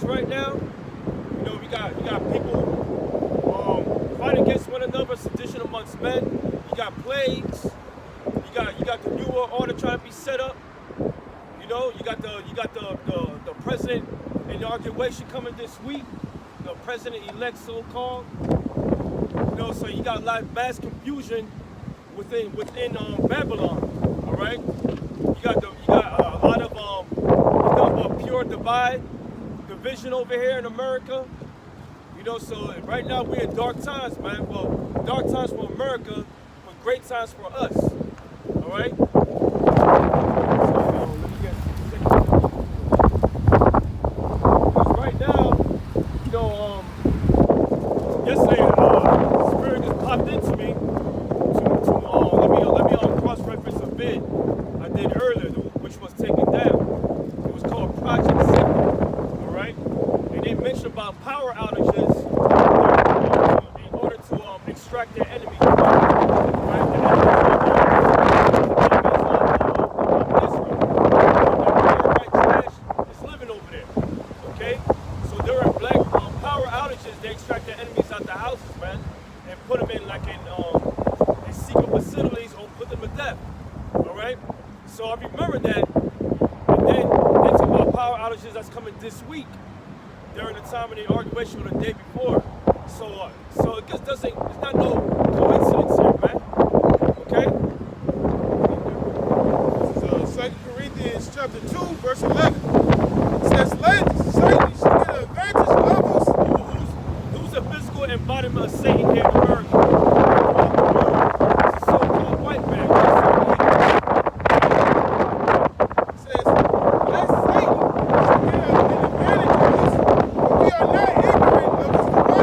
right now, you got people fighting against one another, sedition amongst men. You got plagues. You got the new world order trying to be set up. You got the president inauguration coming this week. The president-elect, so-called. So you got a lot of mass confusion within Babylon. All right. You got a lot of pure divide, division over here in America. So right now we're in dark times, man. Well, dark times for America, but great times for us. All right. Because right now, yesterday, Spirit just popped into me to let me cross-reference a vid I did earlier, which was taken down. It was called Project Zipper. All right, and they mentioned about power outages in order to extract their enemy. They extract their enemies out the houses, man, and put them in secret facilities or put them to death. All right. So I remember that, and then they talk about power outages that's coming this week during the time of the inauguration or the day before. So it just doesn't. It's not no coincidence here, man. Okay. This is 2 Corinthians chapter 2, verse 11. It says, "Let Satan should get an advantage of us." The physical embodiment of Satan here in America. It's a so-called white man. It says, "Let Satan should get an advantage of us, for we are not ignorant of his devices."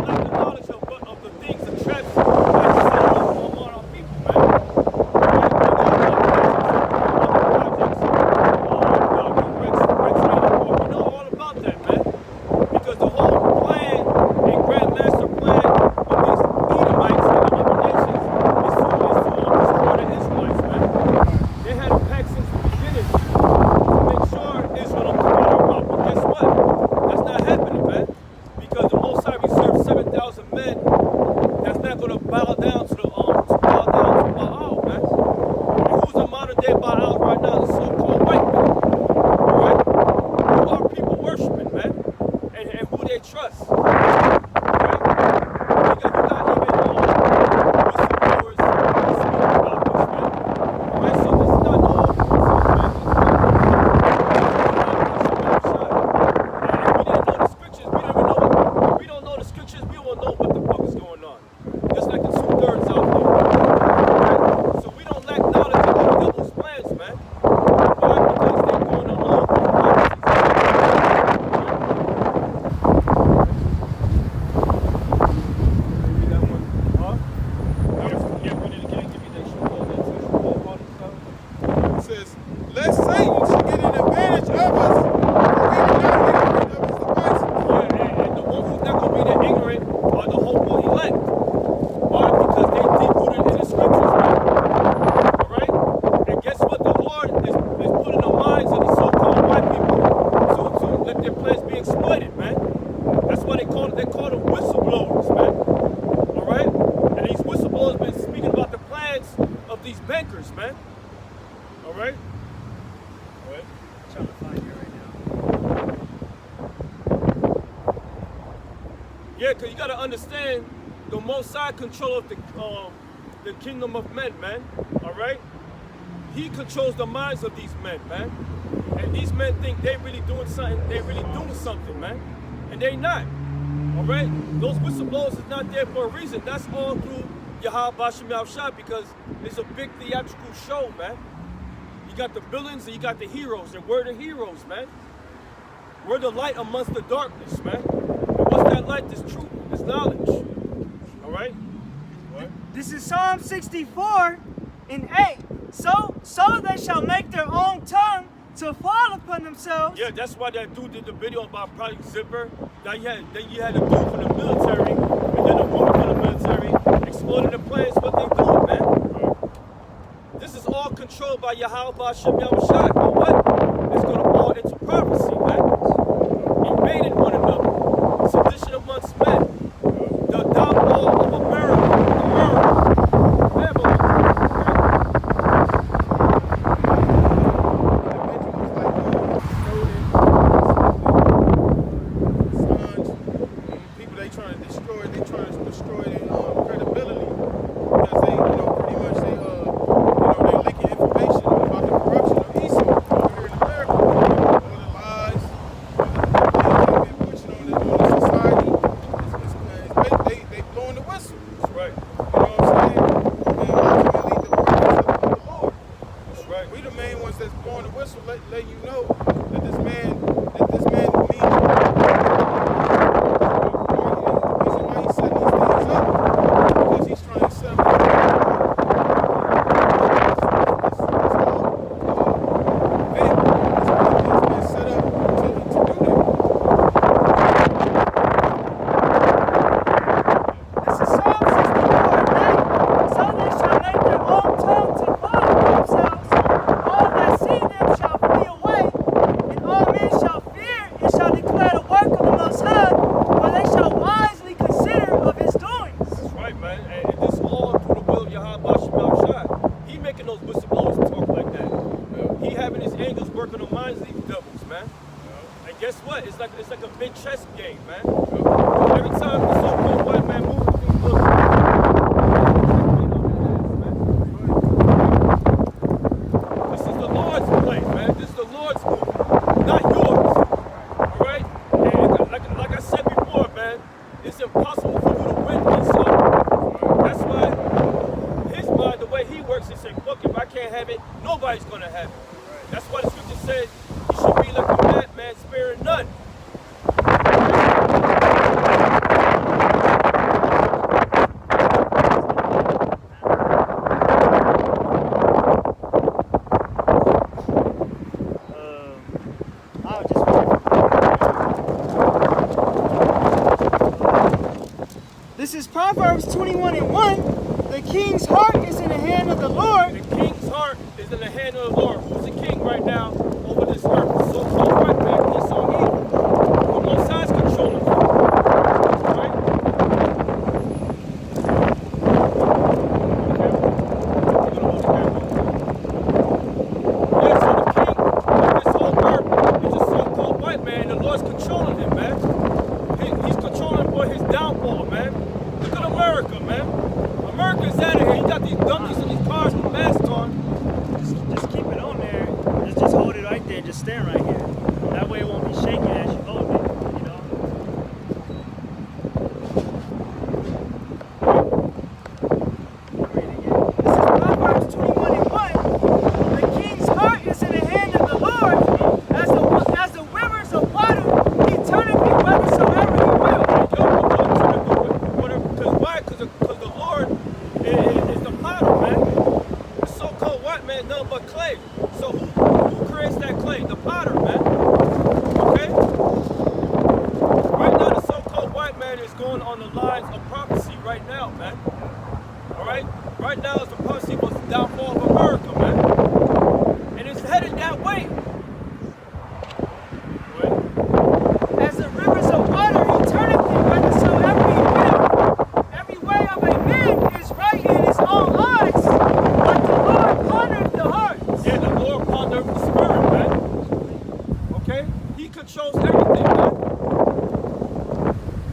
The knowledge of the things, the traps that set on our people, man. Because you got to understand, the Most High control of the kingdom of men, man. All right? He controls the minds of these men, man. And these men think they really doing something. They really doing something, man. And they not. All right? Those whistleblowers is not there for a reason. That's all through Yahweh Bashem Yahushua, because it's a big theatrical show, man. You got the villains and you got the heroes, and we're the heroes, man. We're the light amongst the darkness, man. And what's that light? This truth, this knowledge. All right? What? This is Psalm 64 and 8. So they shall make their own tongue to fall upon themselves. Yeah, that's why that dude did the video about Project Zipper. Then you had a dude from the military, and then a woman from the military exploding the planes. What they doing, man? This is all controlled by Yahweh Bashem Yahushua. But what? It's gonna let you know that this man needs. The reason why he's setting these things up because he's trying to set up this whole event has been set up to do that. This is Psalm 64:8. So they shall make their own tongue to follow themselves. All that see them shall flee away, and all men shall fear and shall declare the work of the Most High, for they shall wisely consider of his doings. That's right, man. And this is all through the will of Yahweh Shem Shai. He making those whistleblowers talk like that. He having his angels working on minds of these devils, man. And guess what? It's like a big chess game, man. Every time the so-called white man moves, these little this is the Lord's play, man. This is the Lord's move, not yours. All right? And like I said before, man, it's impossible for you to win on something. That's why his mind, the way he works, he said, look, if I can't have it, nobody's gonna have it. That's why the scripture said he should be like a madman, sparing none. I'll just This is Proverbs 21:1. The king's heart is in the hand of the Lord. The king's heart is in the hand of the Lord. Who's the king right now over this earth? The so-called white man. He's so evil. The Most High is controlling him. Right? Yeah, so the king of this whole earth is the so-called white man. The Lord's controlling him, man. He's controlling for his downfall, man. Look at America, man. America's out of here. You got these dummies in these cars with masks on. Just keep it on there. Just hold it right there. Just stand right here. That way it won't be shaking as you hold it. You know. Read it again. This is Proverbs 21:1. The king's heart is in the hand of the Lord. As the rivers of water, he turneth it whithersoever he will. Because why? Because the Lord is the potter, man. The so-called white man, nothing but clay. So who creates that clay? The potter, man. Okay? Right now, the so-called white man is going on the lines of prophecy right now, man. All right? Right now, it's the prophecy was the downfall of America, man. And it's headed that way. Right? As the rivers of water, he turneth it whithersoever he will. Every way of a man is right in his own eyes, but the Lord pondereth the hearts. Yeah, the Lord pondered the spirit, man. Okay? He controls everything, man.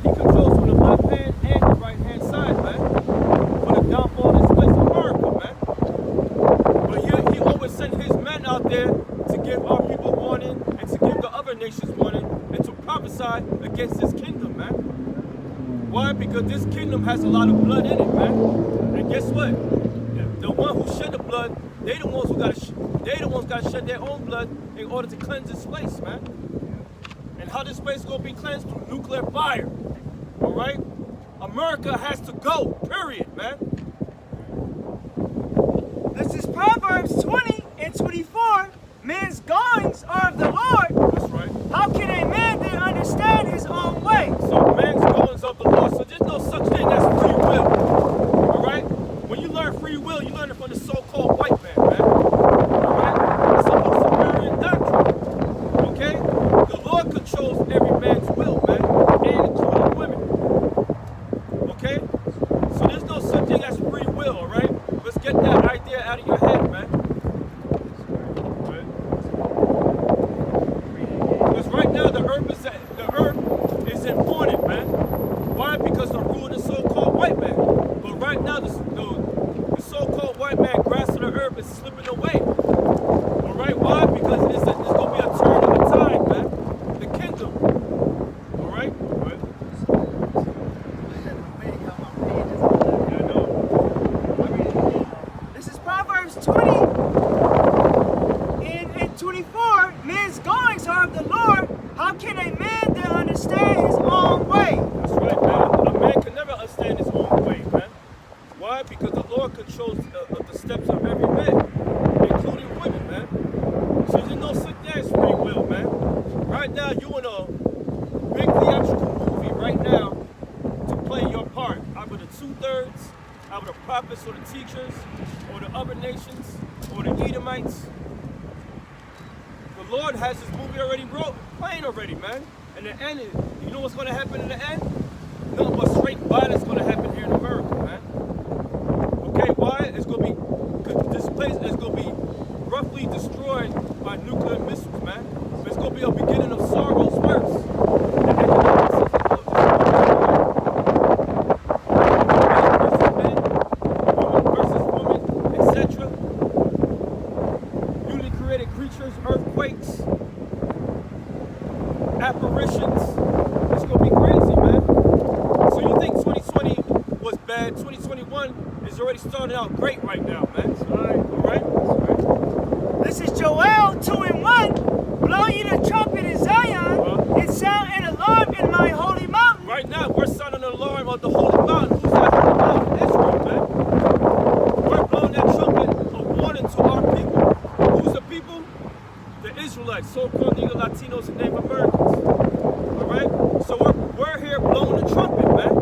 He controls from the left hand and the right hand side, man. For the downfall of this place of America, man. But he always sent his men out there to give our people warning and to give the other nations warning and to prophesy against this kingdom, man. Why? Because this kingdom has a lot of blood in it, man. And guess what? The one who shed the blood, they the ones gotta shed their own blood in order to cleanse this place, man. And how this place gonna be cleansed? Through nuclear fire. All right? America has to go. Period, man. This is Proverbs 20:24. Man's goings are of the Lord. That's right. How can a man then understand his own way? So man's goings of the Lord. So there's no such thing as free will. All right? When you learn free will, you learn it from the so-called white man, man. All right? It's a Luciferian doctrine. Okay? The Lord controls every man's will, man, and including women. Okay? So there's no such thing as free will, all right? Let's get that idea out of your head, man. Because right now the earth is in mourning, man. Why? Because the rule of the so-called white man. But right now the so-called white man grasp of the earth is slipping away. All right? Why? Because it's going to be a turn of the tide, man. The kingdom. All right? Yeah, I know. This is Proverbs 20 and 24. men's goings are of the Lord, how can a man then understand his own way? That's right, man. A man can never understand his own way, man. Why? Because the Lord controls the steps of every man, including women, man. So there's no sit there free will, man. Right now, you in a big theatrical movie right now to play your part. Either the 2/3, either the prophets or the teachers, or the other nations, or the Edomites. The Lord has his movie already playing already, man. And the end, you know what's going to happen in the end? Nothing but straight violence going to happen here in America, man. Okay, why? It's going to be, because this place is going to be roughly destroyed by nuclear missiles, man. It's going to be a beginning of sorrows worse. And economic system will destroy woman versus woman, etc. Newly created creatures, earthquakes, apparitions. It's going to be crazy, man. So you think 2020 was bad? 2021 is already starting out great right now, man. That's right. All right? That's right. This is Joel 2:1. Blow ye the trumpet in Zion, and sound an alarm in my holy mountain. Right now, we're sounding an alarm on the holy mountain. Who's that holy mountain? Israel, man. We're blowing that trumpet of warning to our people. Who's the people? The Israelites, so-called Negro Latinos and Native Americans. All right? So we're here blowing the trumpet, man.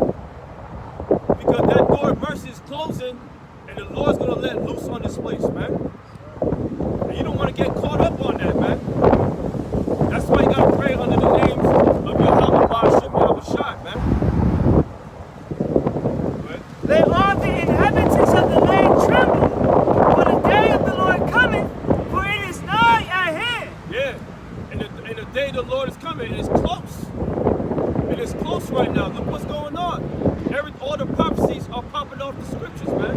Because that door of mercy is closing, and the Lord's going to let loose on this place, man. And you don't want to get caught up on that, man. That's why you got to pray under the names of Yahweh, Ba'ashem, Yahweh Shai, man. Right? Let all the inhabitants of the land tremble, for the day of the Lord cometh, for it is nigh at hand. Yeah. And the day the Lord is coming, it is close. It is close right now. Look what's going on. All the prophecies are popping off the scriptures, man.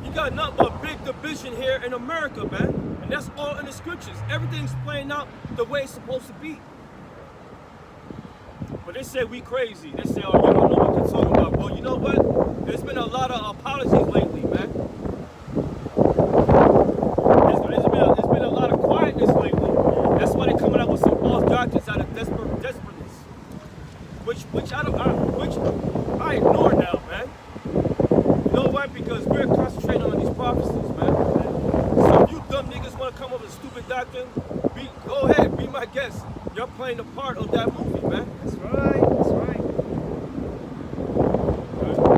You got nothing but big division here in America, man. And that's all in the scriptures. Everything's playing out the way it's supposed to be. But they say we crazy. They say, oh, you don't know what they're talking about. Well, you know what? There's been a lot of apologies lately, man. There's been a lot of quietness lately. That's why they're coming out with some false doctrines out of desperateness. Which I ignore now, man. You know why? Because we're concentrating on these prophecies, man. So if you dumb niggas want to come up with a stupid doctrine, go ahead, be my guest. You're playing a part of that movie, man. That's right, that's right.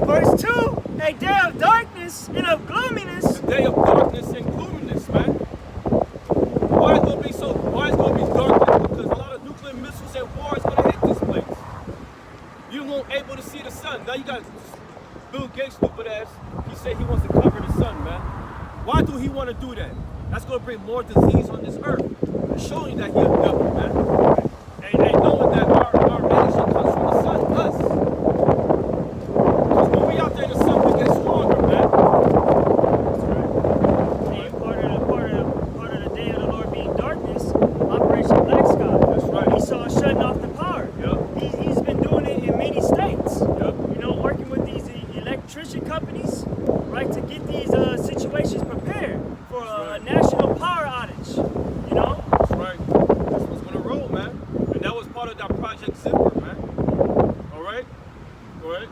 Verse 2, a day of darkness and of gloominess. The day of darkness and gloominess, man. Why is it gonna be darkness? Because a lot of nuclear missiles and war is gonna hit this place. You won't able to see the sun. Now you got Bill Gates, stupid ass. He said he wants to cover the sun, man. Why do he want to do that? That's gonna bring more disease on this earth. It's showing that he's a devil, man. And knowing that our medicine comes from the sun, us. Because when we out there in the sun, we get stronger, man. That's right. And part of the day of the Lord being darkness, Operation Black Sky. That's right. Esau shutting off the power. Yep. He's been doing it in many states. Yep. You know, working with these electrician companies, right, to get these situations prepared for a national power outage. You know? That's right. That's what's gonna roll, man. And that was part of that Project Zipper, man. All right? All right?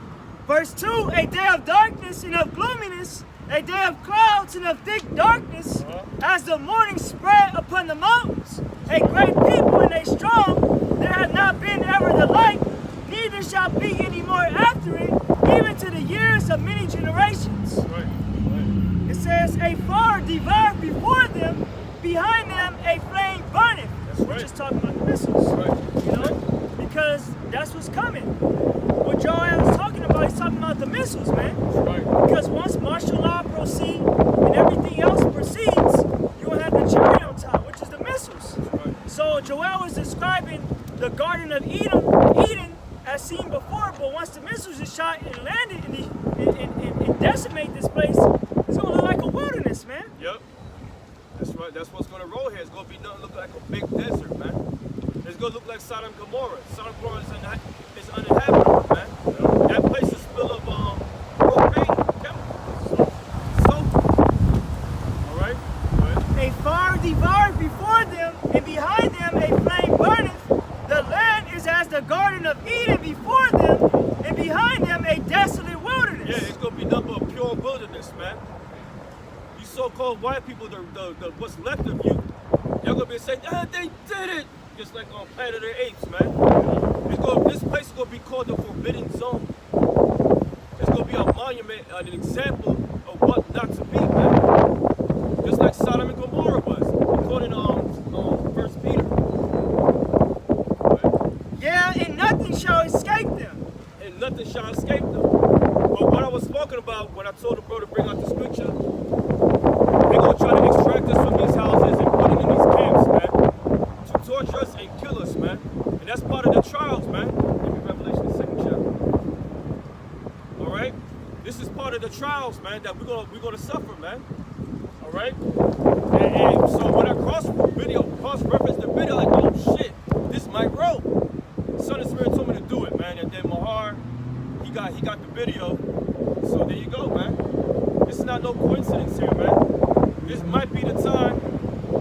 Verse 2, a day of darkness and of gloominess, a day of clouds and of thick darkness, as the morning spread upon the mountains. A great people and a strong, there hath not been ever the like, neither shall be any more after it, even to the years of many generations. Right. Right. It says, a fire devoured before them, behind them a flame burneth. That's Which right. is talking about the missiles. Right. You know? Because that's what's coming. What Joel was talking about, he's talking about the missiles, man. That's right. Because once martial law proceeds and everything else proceeds, you're going to have the cherry on top, which is the missiles. That's right. So Joel was describing the Garden of Eden as seen before, but once the missiles is shot and landed and decimate this place, it's going to look like a wilderness, man. Yep. That's right. That's what's gonna roll here. It's gonna be nothing look like a big desert, man. It's gonna look like Sodom and Gomorrah. Sodom and Gomorrah is uninhabitable, man. That place is full of propane chemicals. So, all right. A fire devoured before so-called white people, the what's left of you, they're gonna be saying, ah, they did it, just like on Planet of the Apes, man. This place is gonna be called the Forbidden Zone. It's gonna be a monument, an example of what not to be, man. Just like Sodom and Gomorrah was, according to First Peter. Yeah, and nothing shall escape them. And nothing shall escape them. But what I was talking about when I told the bro to bring out the scripture, they're gonna try to extract us from these houses and put it in these camps, man, to torture us and kill us, man. And that's part of the trials, man. Give me Revelation, the 2nd chapter. All right, this is part of the trials, man, that we're gonna suffer, man. All right, and so when I cross-reference the video, like, oh shit, this might roll. Son and Spirit told me to do it, man, and then Mahar, he got the video. So there you go, man. It's not no coincidence here, man. This might be the time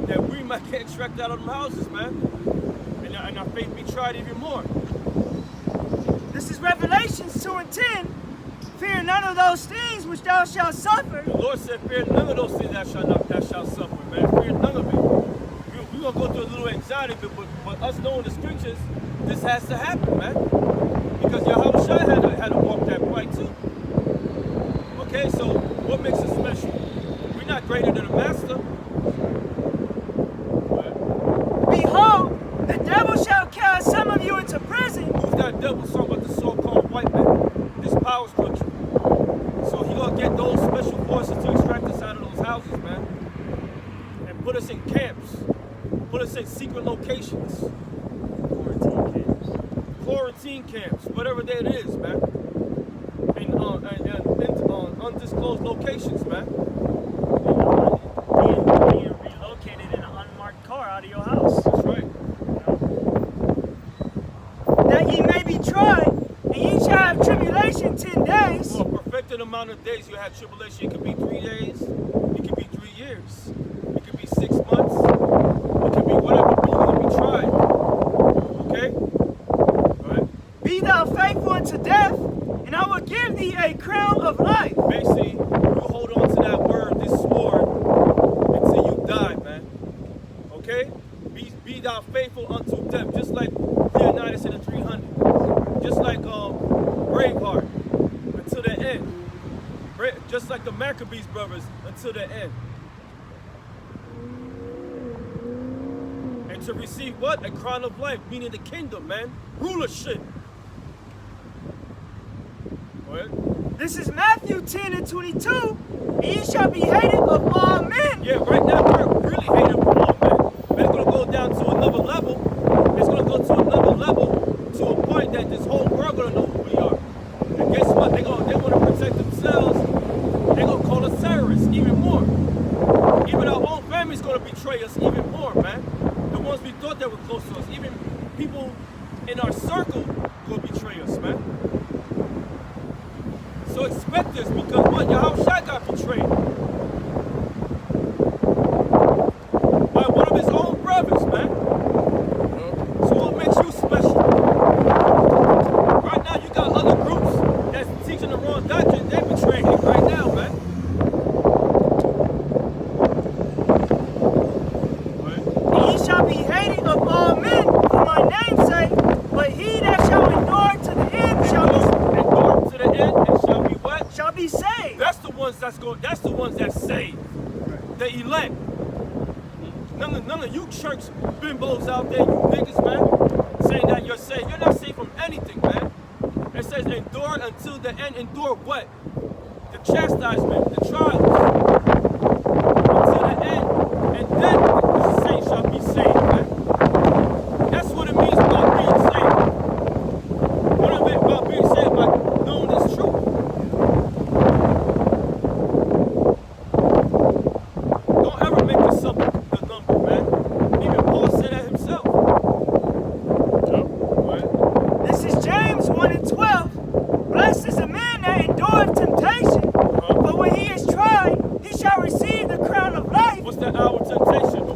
that we might get extracted out of them houses, man. And our faith be tried even more. This is Revelations 2 and 10. Fear none of those things which thou shalt suffer. The Lord said, fear none of those things that shall suffer, man. Fear none of it. We're going to go through a little anxiety, but us knowing the scriptures, this has to happen, man. Because Yahushua had to walk that fight too. Okay, so what makes us special? We're not greater than a master. Behold, the devil shall cast some of you into prison. Who's that devil? Talking about the so-called white man. This power structure. So he gonna get those special forces to extract us out of those houses, man. And put us in camps. Put us in secret locations. Quarantine camps, whatever that is, man. In undisclosed locations, man. Being relocated in an unmarked car out of your house. That's right. That ye may be tried, and ye shall have tribulation 10 days. For a perfected amount of days you have tribulation. It could be 3 days. It could be 3 years. It could be 6 months. It could be whatever. But you're going to be tried. Okay? All right? Be thou faithful unto death, and I will give thee a crown of life. Basically, you hold on to that word, this sword, until you die, man. Okay? Be thou faithful unto death, just like Leonidas in the 300. Just like Braveheart, until the end. Just like the Maccabees brothers, until the end. And to receive what? A crown of life, meaning the kingdom, man. Rulership. What? This is Matthew 10 and 22. And ye shall be hated of all men. Yeah, right now we're really hated of all men. But it's going to go down to another level. It's going to go to another level to a point that this whole world going to know who we are. And guess what? They want to protect themselves. They're going to call us terrorists even more. Even our own family's going to betray us even more, man. The ones we thought that were close to us. Even people in our circle will betray us, man. So expect this, because what? Yahushua got betrayed by one of his own brothers, man. So what makes you special? Right now you got other groups that's teaching the wrong doctrine. They're betraying him right now, man. And ye shall be hated of all men for my name's sake, but he that shall endure to the end shall Endure to the end and shall be what? shall be saved. That's the ones that's the ones that save. The elect. None of you church bimbos out there, you niggas, man, saying that you're saved. You're not saved from anything, man. It says endure until the end. Endure what? The chastisement, the trials. Until the end. And then the saints shall be saved, man. That's what it means about being saved. What is it about being saved? By knowing this truth. Don't ever make yourself the number, man. Even Paul said that himself. Right? This is James 1 and 12. Blessed is the man that endureth temptation, but when he is tried, he shall receive the crown of life. What's that hour temptation?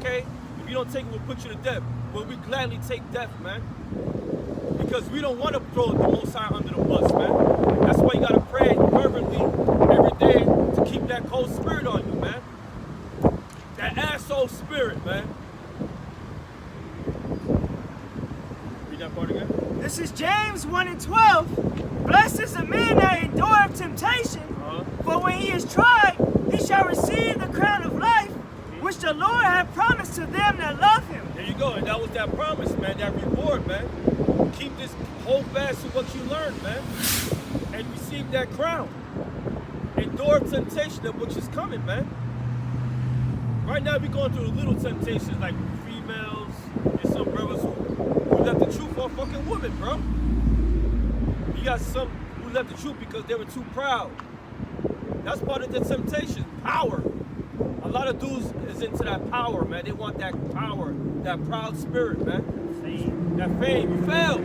okay? If you don't take it, we'll put you to death. Well, we gladly take death, man. Because we don't want to throw the Most High under the bus, man. That's why you got to pray fervently every day to keep that cold spirit on you, man. That asshole spirit, man. Read that part again. This is James 1 and 12. Blessed is the man that endureth temptation, for when he is tried, he shall receive the crown of life, which the Lord hath promised to them that love him. There you go, and that was that promise, man, that reward, man. Keep this, hold fast to what you learned, man, and receive that crown. Endure temptation, which is coming, man. Right now, we're going through little temptations like females and some brothers who left the truth for a fucking woman, bro. You got some who left the truth because they were too proud. That's part of the temptation, power. A lot of dudes is into that power, man. They want that power, that proud spirit, man. Fame. That fame. You failed.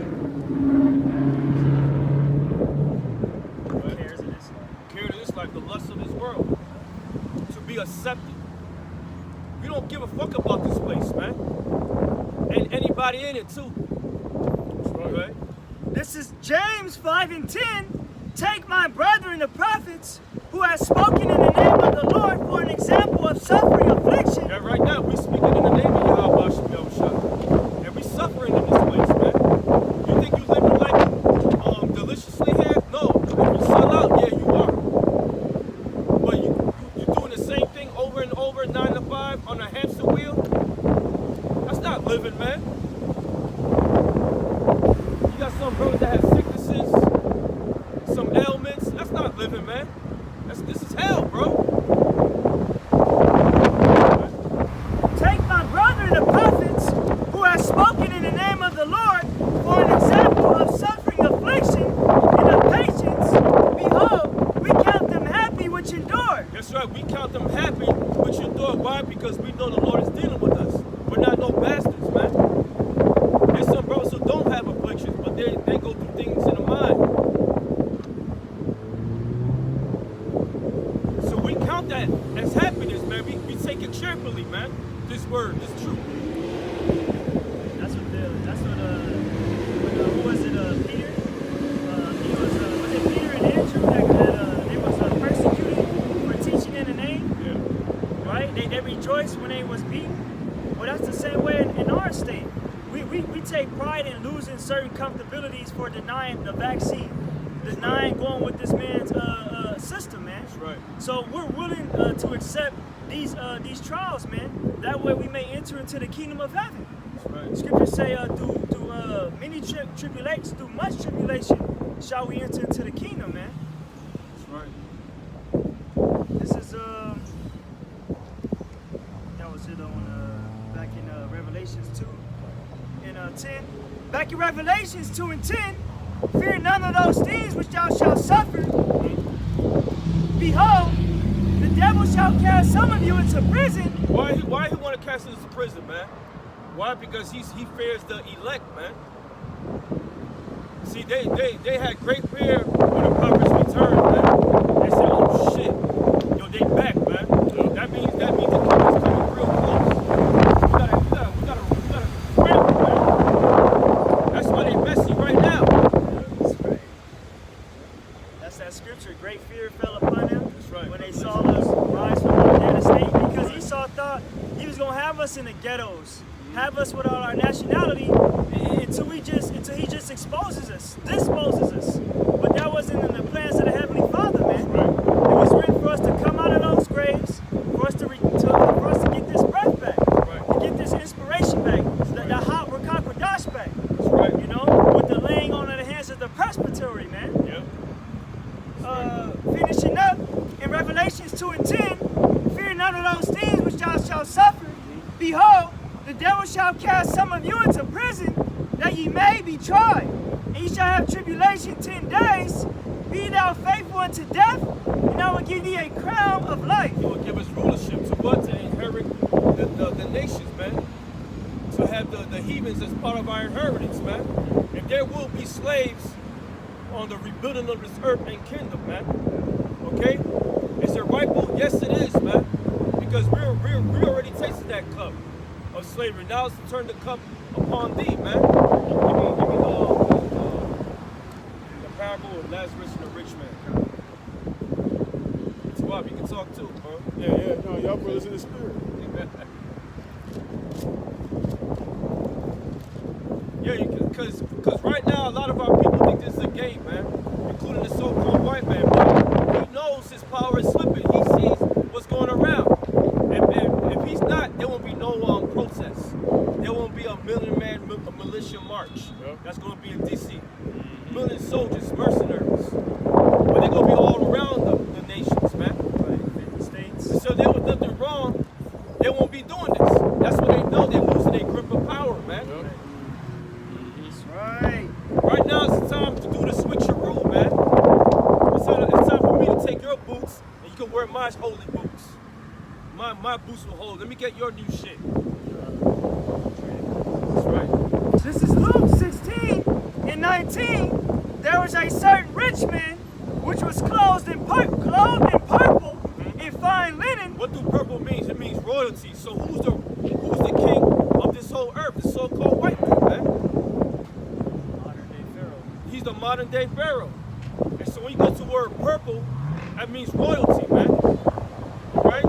Who cares in this life? Carry this life, the lust of this world. To be accepted. We don't give a fuck about this place, man. And anybody in it, too. That's right. This is James 5 and 10. Take my brethren the prophets, who have spoken in the name of the Lord for an example of suffering affliction. Yeah, right now, we speaking in the name of Yahweh Shem Yahushua. And we suffering in this place, man. You think you living like deliciously here? No. If you sell out, yeah, you are. But you doing the same thing over and over, 9 to 5, on a hamster wheel? That's not living, man. You got some brothers that have sicknesses, some ailments. That's not living, man. This is hell, bro. Take my brethren the prophets, who have spoken in the name of the Lord for an example of suffering affliction and of patience. Behold, we count them happy which endure. That's right. We count them happy which endure. Why? Because we know the Lord is dealing with us. We're not no bastards, man. There's some brothers who don't have afflictions, but they go through things in the mind. That as happiness, man. We take it cheerfully, man. This word, this truth. Who was it, Peter? Was it Peter and Andrew that they was persecuted for teaching in the name? Yeah. Right? They rejoiced when they was beaten. Well, that's the same way in our state. We take pride in losing certain comfortabilities for denying the vaccine, denying going with this man's system, man. That's right. So we're willing to accept these trials, man. That way we may enter into the kingdom of heaven. That's right. Scriptures say, through many tribulations, through much tribulation, shall we enter into the kingdom, man. That's right. This is that was it on back in Revelations 2 and 10. Back in Revelations 2 and 10. Fear none of those things which thou shalt suffer. Behold, the devil shall cast some of you into prison. Why he want to cast us into prison, man? Why? Because he fears the elect, man. See, they had great fear when the prophets returned, man. They said, oh shit, yo, they back, man. That means the kingdom's coming real close. We gotta pray, man. That's why they messy right now. That's that scripture. Great fear fell upon them. That's right. When they saw us rise from our dead estate, because Esau thought he was gonna have us in the ghettos, have us without our nationality, until he just exposes us, disposes us. But that wasn't in the plans of the Heavenly Father, man. Right. It was written for us to come out of those graves, for us to get this breath back, Right. to get this inspiration back, the hot Rakak Radash back. That's right. You know, with the laying on of the hands of the presbytery, man. Yep. Finishing up in Revelations 2 and 10, fear none of those things which thou shalt suffer. Behold, the devil shall cast some of you into prison, that ye may be tried. And ye shall have tribulation 10 days. Be thou faithful unto death, and I will give thee a crown of life. He will give us rulership to what? To inherit the nations, man. To have the heathens as part of our inheritance, man. And there will be slaves on the rebuilding of this earth and kingdom, man. Okay? Is it rightful? Yes, it is, man. Because we already tasted that cup. of slavery. Now it's to turn the cup upon thee, man. Give me the parable of Lazarus and the rich man. It's Bob, you can talk too, bro. Yeah, no, y'all brothers in the spirit. Yeah, because right now a lot of our people think this is a game, man, including the so-called white man. But he knows his power is slipping. He sees what's going around. And if he's not, there won't be no protests. There won't be a million-man militia march. Yep. That's going to be in D.C. Million soldiers, mercenaries. But they're going to be all around the nations, man. Right. States. So there was nothing wrong. They won't be doing this. That's what they know. They're losing their grip of power, man. Yep. That's right. Right now it's the time to do the switcheroo, man. It's time for me to take your boots and you can wear my holy boots. My boots will hold. Let me get your new shit. That's right. This is Luke 16 and 19. There was a certain rich man which was clothed in purple and fine linen. What do purple mean? It means royalty. So who's the king of this whole earth? The so-called white man, man. Modern day Pharaoh. He's the modern day pharaoh. And so when you go to the word purple, that means royalty, man. Right?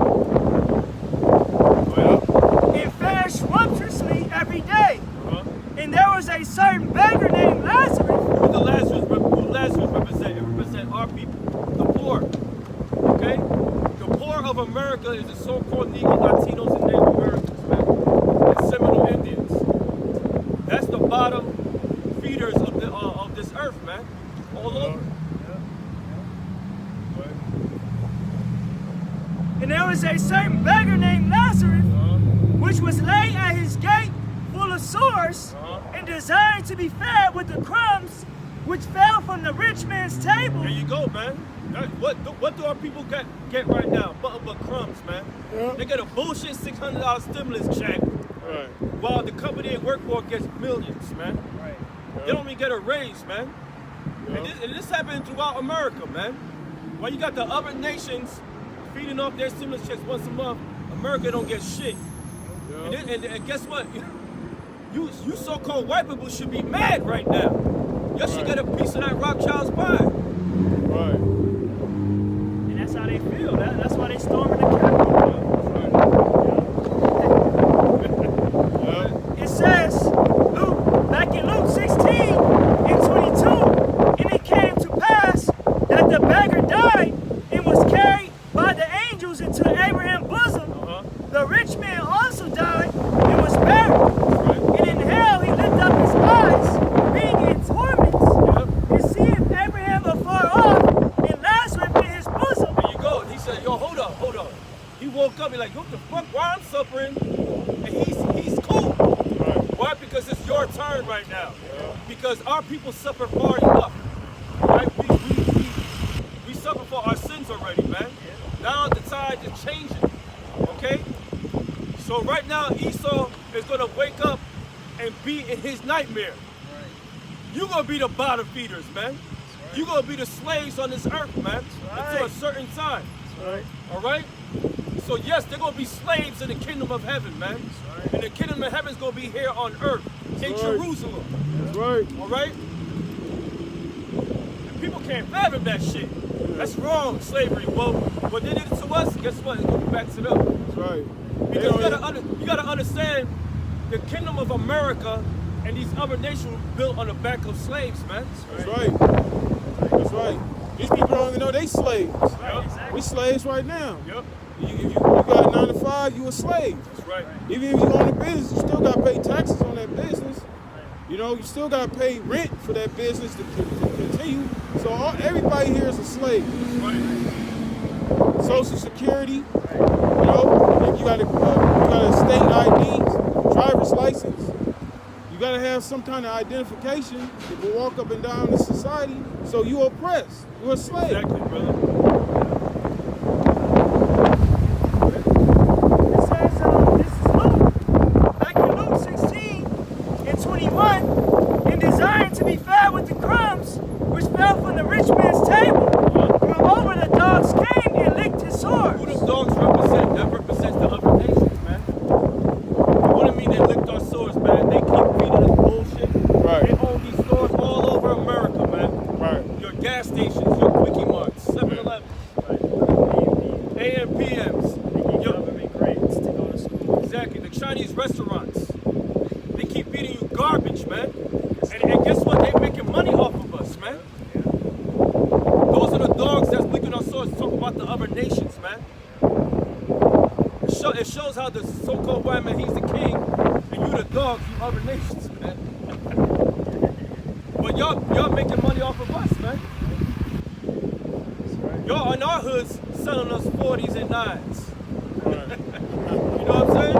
And fared sumptuously every day. Uh-huh. And there was a certain beggar named Lazarus. Who Lazarus represent? It represents our people, the poor. Okay? The poor of America is the so-called Negro, Latinos, and Native Americans, man. And Seminole Indians. That's the bottom feeders of this earth, man. All over. And there was a certain beggar named Lazarus, which was laid at his gate full of sores, and desired to be fed with the crumbs which fell from the rich man's table. There you go, man. What do our people get right now? But crumbs, man. Yeah. They get a bullshit $600 stimulus check, Right. while the company they work for gets millions, man. Right. They don't even get a raise, man. And this happening throughout America, man. While you got the other nations feeding off their stimulus checks once a month, America don't get shit. Yeah. And guess what? You so-called white people should be mad right now. Y'all should get a piece of that Rothschild's pie. Right. And that's how they feel. That's why they storming the Capitol. Yeah. It says, back in Luke 16 and 22, and it came to pass that the beggar died and was carried by the angels into Abraham's bosom. The rich man also died and was buried. And in hell he lifted up his eyes, being in torments, and seeing Abraham afar off, and Lazarus in his bosom. There you go. And he said, yo, hold up. He woke up, he's like, what the fuck? Why I'm suffering? And he's cool. Right. Why? Because it's your turn right now. Because our people suffer far enough. Right? We suffer for our sins already, man. Now the tide is changing. Okay? So right now Esau is gonna wake up and be in his nightmare. You're gonna be the bottom feeders, man. You're gonna be the slaves on this earth, man. Until a certain time. Right. Alright? So yes, they're gonna be slaves in the kingdom of heaven, man. And the kingdom of heaven is gonna be here on earth, in right. Jerusalem. That's right. Alright? And people can't fathom that shit. That's wrong, slavery. Well, what they did to us, guess what? It's gonna be back to them. That's right. Because you gotta understand, the kingdom of America and these other nations were built on the back of slaves, man. That's right. That's right. These people don't even know they slaves. Yep. We slaves right now. Yep. If you got 9 to 5, you a slave. That's right. Even if you own a business, you still got to pay taxes on that business. You know, you still got to pay rent for that business to continue. So everybody here is a slave. Right. Social Security, you know, if you got a state ID, driver's license. You got to have some kind of identification that will walk up and down in society. So you're oppressed. You're a slave. Exactly, brother. It says, this is Luke. Back in Luke 16 and 21, and desiring to be fed with the crumbs which fell from the rich man's table. Moreover, the dogs came and licked his sores. Who the dogs represent? That represents the other nations, man. It wouldn't us. They keep feeding you garbage, man. And guess what? They're making money off of us, man. Those are the dogs that's licking our swords. Talk about the other nations, man. It shows how the so-called white man, he's the king, and you the dogs, you other nations, man. But y'all making money off of us, man. Y'all in our hoods selling us 40s and 9s. You know what I'm saying?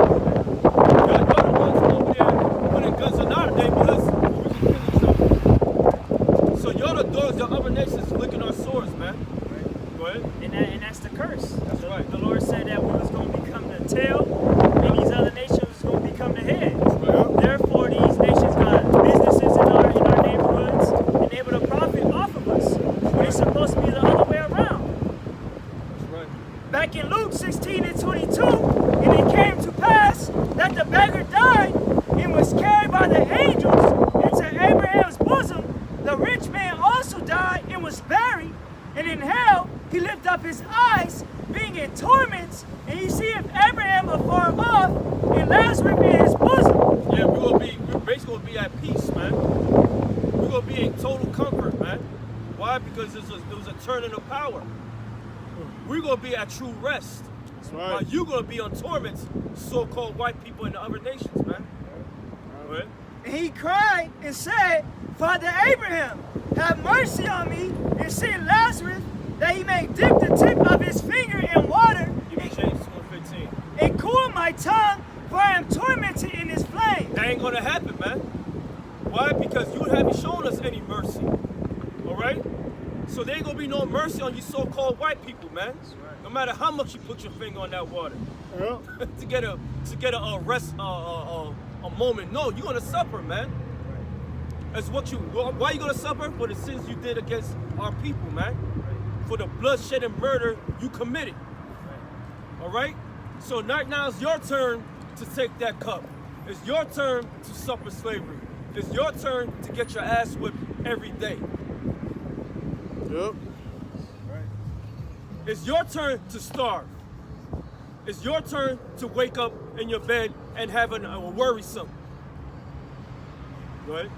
Y'all the ones over there putting guns in our neighborhoods where we can kill each other. So y'all the dogs, y'all other nations licking our swords, man. Go ahead. And that's the curse. That's right. The Lord said that we was going to become the tail, and these other nations was going to become the head. right. Therefore, these nations got businesses in our neighborhoods and able to profit off of us. When it's supposed to be the other way around. That's right. Back in Luke 16 and 22, and it came to pass that the beggar died and was carried by the angels into Abraham's bosom. The rich man also died and was buried. And in hell, he lifted up his eyes, being in torments, and he seeth Abraham afar off, and Lazarus in his bosom. Yeah, we're basically gonna be at peace, man. We're gonna be in total comfort, man. Why? Because there was a turn in the power. We're gonna be at true rest. That's While right. you're gonna be on torments, so-called white people in the other nations, man. Go ahead. And he cried and said, Father Abraham, have mercy on me, and send Lazarus, that he may dip the tip of his finger in water, Give me James 2:15. and cool my tongue, for I am tormented in this flame. That ain't gonna happen, man. Why? Because you haven't shown us any mercy. All right? So there ain't gonna be no mercy on you so-called white people, man. No matter how much you put your finger on that water Yeah. to get a rest, a moment. No, you're gonna suffer, man. That's what why you gonna suffer? For the sins you did against our people, man. For the bloodshed and murder you committed. All right? So right now it's your turn to take that cup. It's your turn to suffer slavery. It's your turn to get your ass whipped every day. Yep. It's your turn to starve. It's your turn to wake up in your bed and have a worrisome. Go ahead.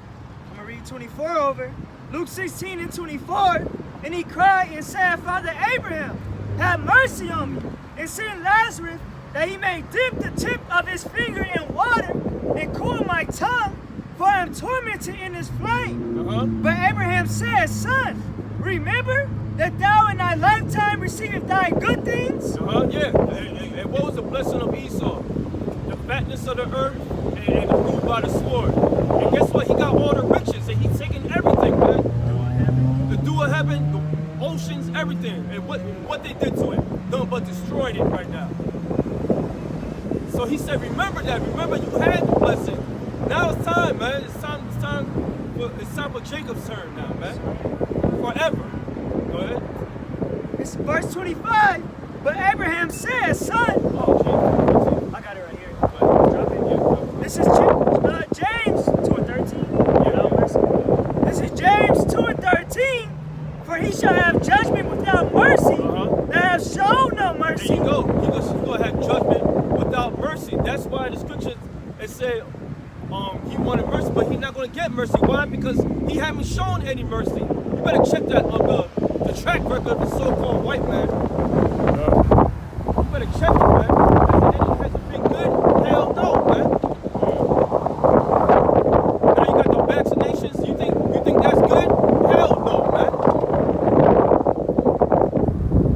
I'm going to read 24 over. Luke 16 and 24. And he cried and said, Father Abraham, have mercy on me, and send Lazarus, that he may dip the tip of his finger in water, and cool my tongue, for I am tormented in this flame. But Abraham said, Son, remember that thou in thy lifetime receivest thy good things? Yeah. And what was the blessing of Esau? The fatness of the earth and the food by the sword. And guess what? He got all the riches and he's taking everything, man. The dew of heaven, the oceans, everything. And what they did to it? Nothing but destroyed it right now. So he said, remember that. Remember you had the blessing. Now it's time, man. It's time for Jacob's turn now, man. Forever. Go ahead. It's verse 25. But Abraham said, Son, Oh, I got it right here. Drop it. Yeah. This is James 2 and 13. This is James 2 and 13. For he shall have judgment without mercy, that have shown no mercy. There you go. You're going to have judgment without mercy. That's why the scriptures it said he wanted mercy, but he's not going to get mercy. Why? Because he haven't shown any mercy. You better check that on the track record of the so-called white man. You better check it, man. Has it been good? Hell no, man. Now you got the vaccinations. You think that's good? Hell no, man.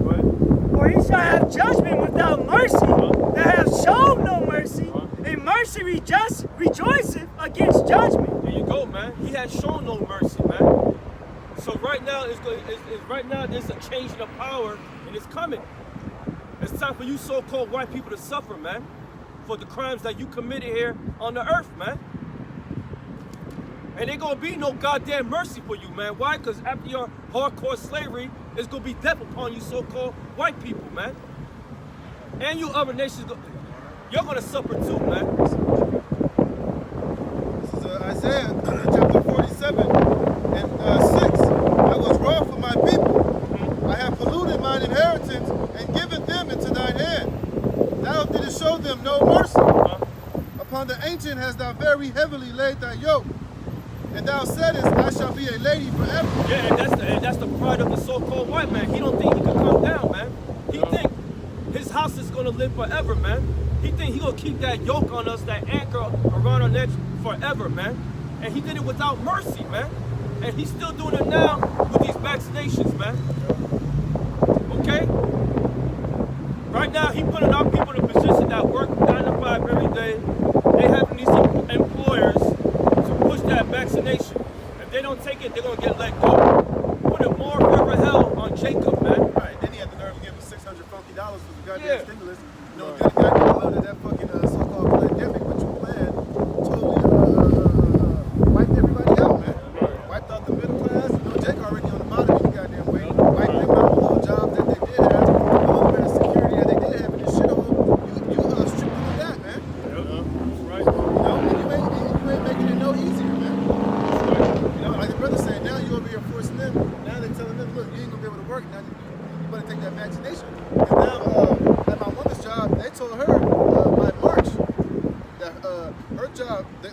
Go ahead. For he shall have judgment without mercy, that have shown no mercy, and mercy rejoiceth against judgment. There you go, man. He has shown no mercy, man. So right now, there's a change in the power, and it's coming. It's time for you so-called white people to suffer, man, for the crimes that you committed here on the earth, man. And ain't gonna be no goddamn mercy for you, man. Why? Because after your hardcore slavery, it's gonna be death upon you so-called white people, man. And you other nations, you're gonna suffer too, man. This is Isaiah chapter 47 and 6. I was wroth for my people. I have polluted mine inheritance and given them into thine hand. Thou didst show them no mercy. Upon the ancient whereunto hast thou very heavily laid thy yoke. And thou saidest, I shall be a lady forever. Yeah, and that's the pride of the so-called white man. He don't think he can come down, man. He think his house is gonna live forever, man. He think he gonna keep that yoke on us, that anchor around our necks forever, man. And he did it without mercy, man. And he's still doing it now with these vaccinations, man. Okay? Right now, he putting our people in a position that work 9 to 5 every day. They having these employers to push that vaccination. If they don't take it, they're gonna get let go. Putting more further hell on Jacob, man. Right, then he had the nerve to give him $600 funky dollars for the goddamn Yeah. stimulus. You know, the guy could have that fucking so-called pandemic, which you planned, totally wiped everybody out, man. Wiped out the middle class. You know, Jake already on the bottom of the goddamn way. Wiped them out with little jobs that they did have, a little bit of security that they did have in this shithole. You stripped them of that, man. That's right. You know, and you ain't making it no easier, man. You know, like the brother said, now you over here forcing them. Now they're telling them, look, you ain't gonna be able to work. Now you better take that vaccination. And now, at my woman's job, they told her by March that her job, they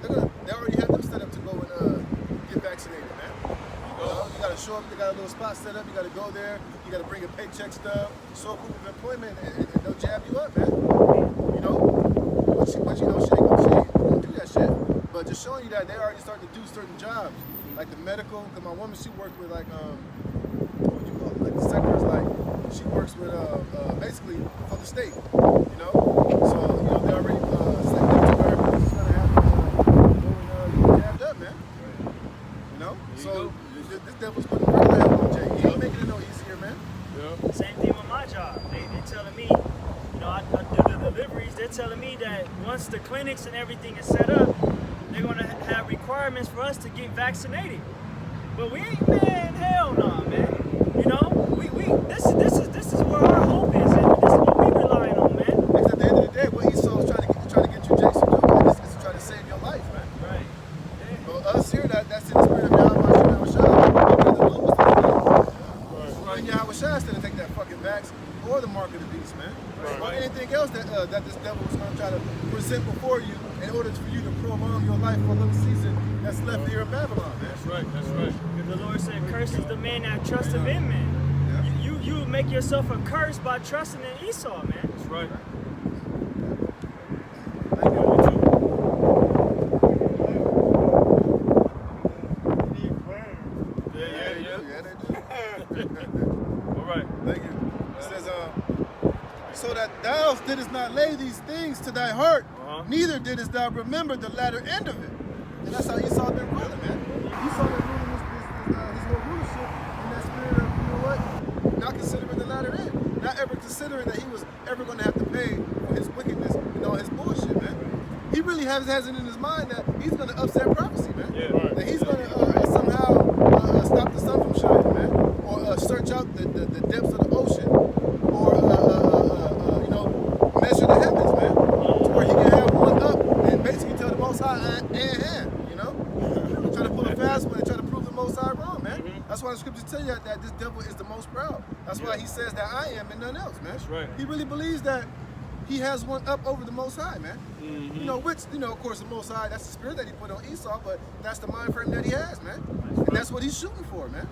already have them set up to go and get vaccinated, man. You know, you gotta show up. They got a little spot set up. You gotta go there. You gotta bring a paycheck stub, show proof of employment, and they'll jab you up, man. You know, but you know, she ain't gonna do that shit. But just showing you that they already starting to do certain jobs, like the medical. Cause my woman, she works with like what you call it, like the sectors, like she works with basically for the state. You know, so you know they already set up to where she's gonna have to go and get jabbed up, man. You know, so this devil's putting further hell on Jay. He ain't making it no easier, man. Same thing with my job. They telling me, you know, I do the deliveries. They're telling me that once the clinics and everything is set up, they're gonna have requirements for us to get vaccinated. But we ain't, man. Hell no, man. You know, this is where our hope is, and this is what we relying on, man. Because at the end of the day, what Esau's trying to get you, Jason, to do is to try to save your life, man. Right. Well, us here, that's in the spirit of Yahweh Shah. My brother Lou was thinking that. And Yahweh Shah instead to take that fucking vax or the mark of the beast, man. Or anything else that this devil was going to try to present before you in order for you to prolong your life for a little season that's left here in Babylon, man. That's right. That's right. Because the Lord said, "Cursed is the man that trusteth in man." You make yourself a curse by trusting in Esau, man. That's right. Thank you. Yeah, they do. All right. Thank you. It says, so that thou didst not lay these things to thy heart, neither didst thou remember the latter end of it. And that's how Esau been ruling, man. Esau been ruling his whole rulership in that spirit of, you know what, not considering the latter end. Not ever considering that he was ever going to have to pay for his wickedness and all his bullshit, man. He really has it in his mind that he's going to upset prophecy, man. Yeah, right. That he's going to somehow stop the sun from shining, man. Or search out the depths of the ocean. Or, you know, measure the heavens, man. To where he can have one up and basically tell the Most High and hand, you know. Try to pull a fast one and try to prove the Most High wrong, man. That's why the scriptures tell you that this devil is the most proud. That's why he says that I am and none else, man. That's right. He really believes that he has one up over the Most High, man. You know, which, you know, of course, the Most High, that's the spirit that he put on Esau, but that's the mind frame that he has, man. And that's what he's shooting for, man.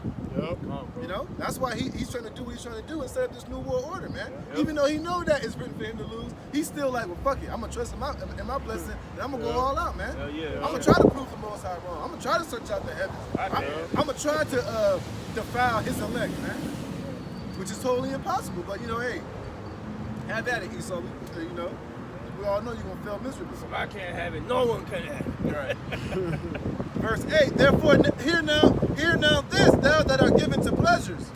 You know, that's why he's trying to do what he's trying to do and set up this new world order, man. Even though he know that it's written for him to lose, he's still like, well, fuck it. I'm going to trust in my blessing, and I'm going to go all out, man. I'm going to try to prove the Most High wrong. I'm going to try to search out the heavens. I'm going to try to defile his elect, man. Which is totally impossible. But, you know, hey, have at it, Esau. You know, we all know you're going to fail miserably. If I can't have it, no one can have it. Right. Verse 8, therefore hear now this, thou that art given to pleasures,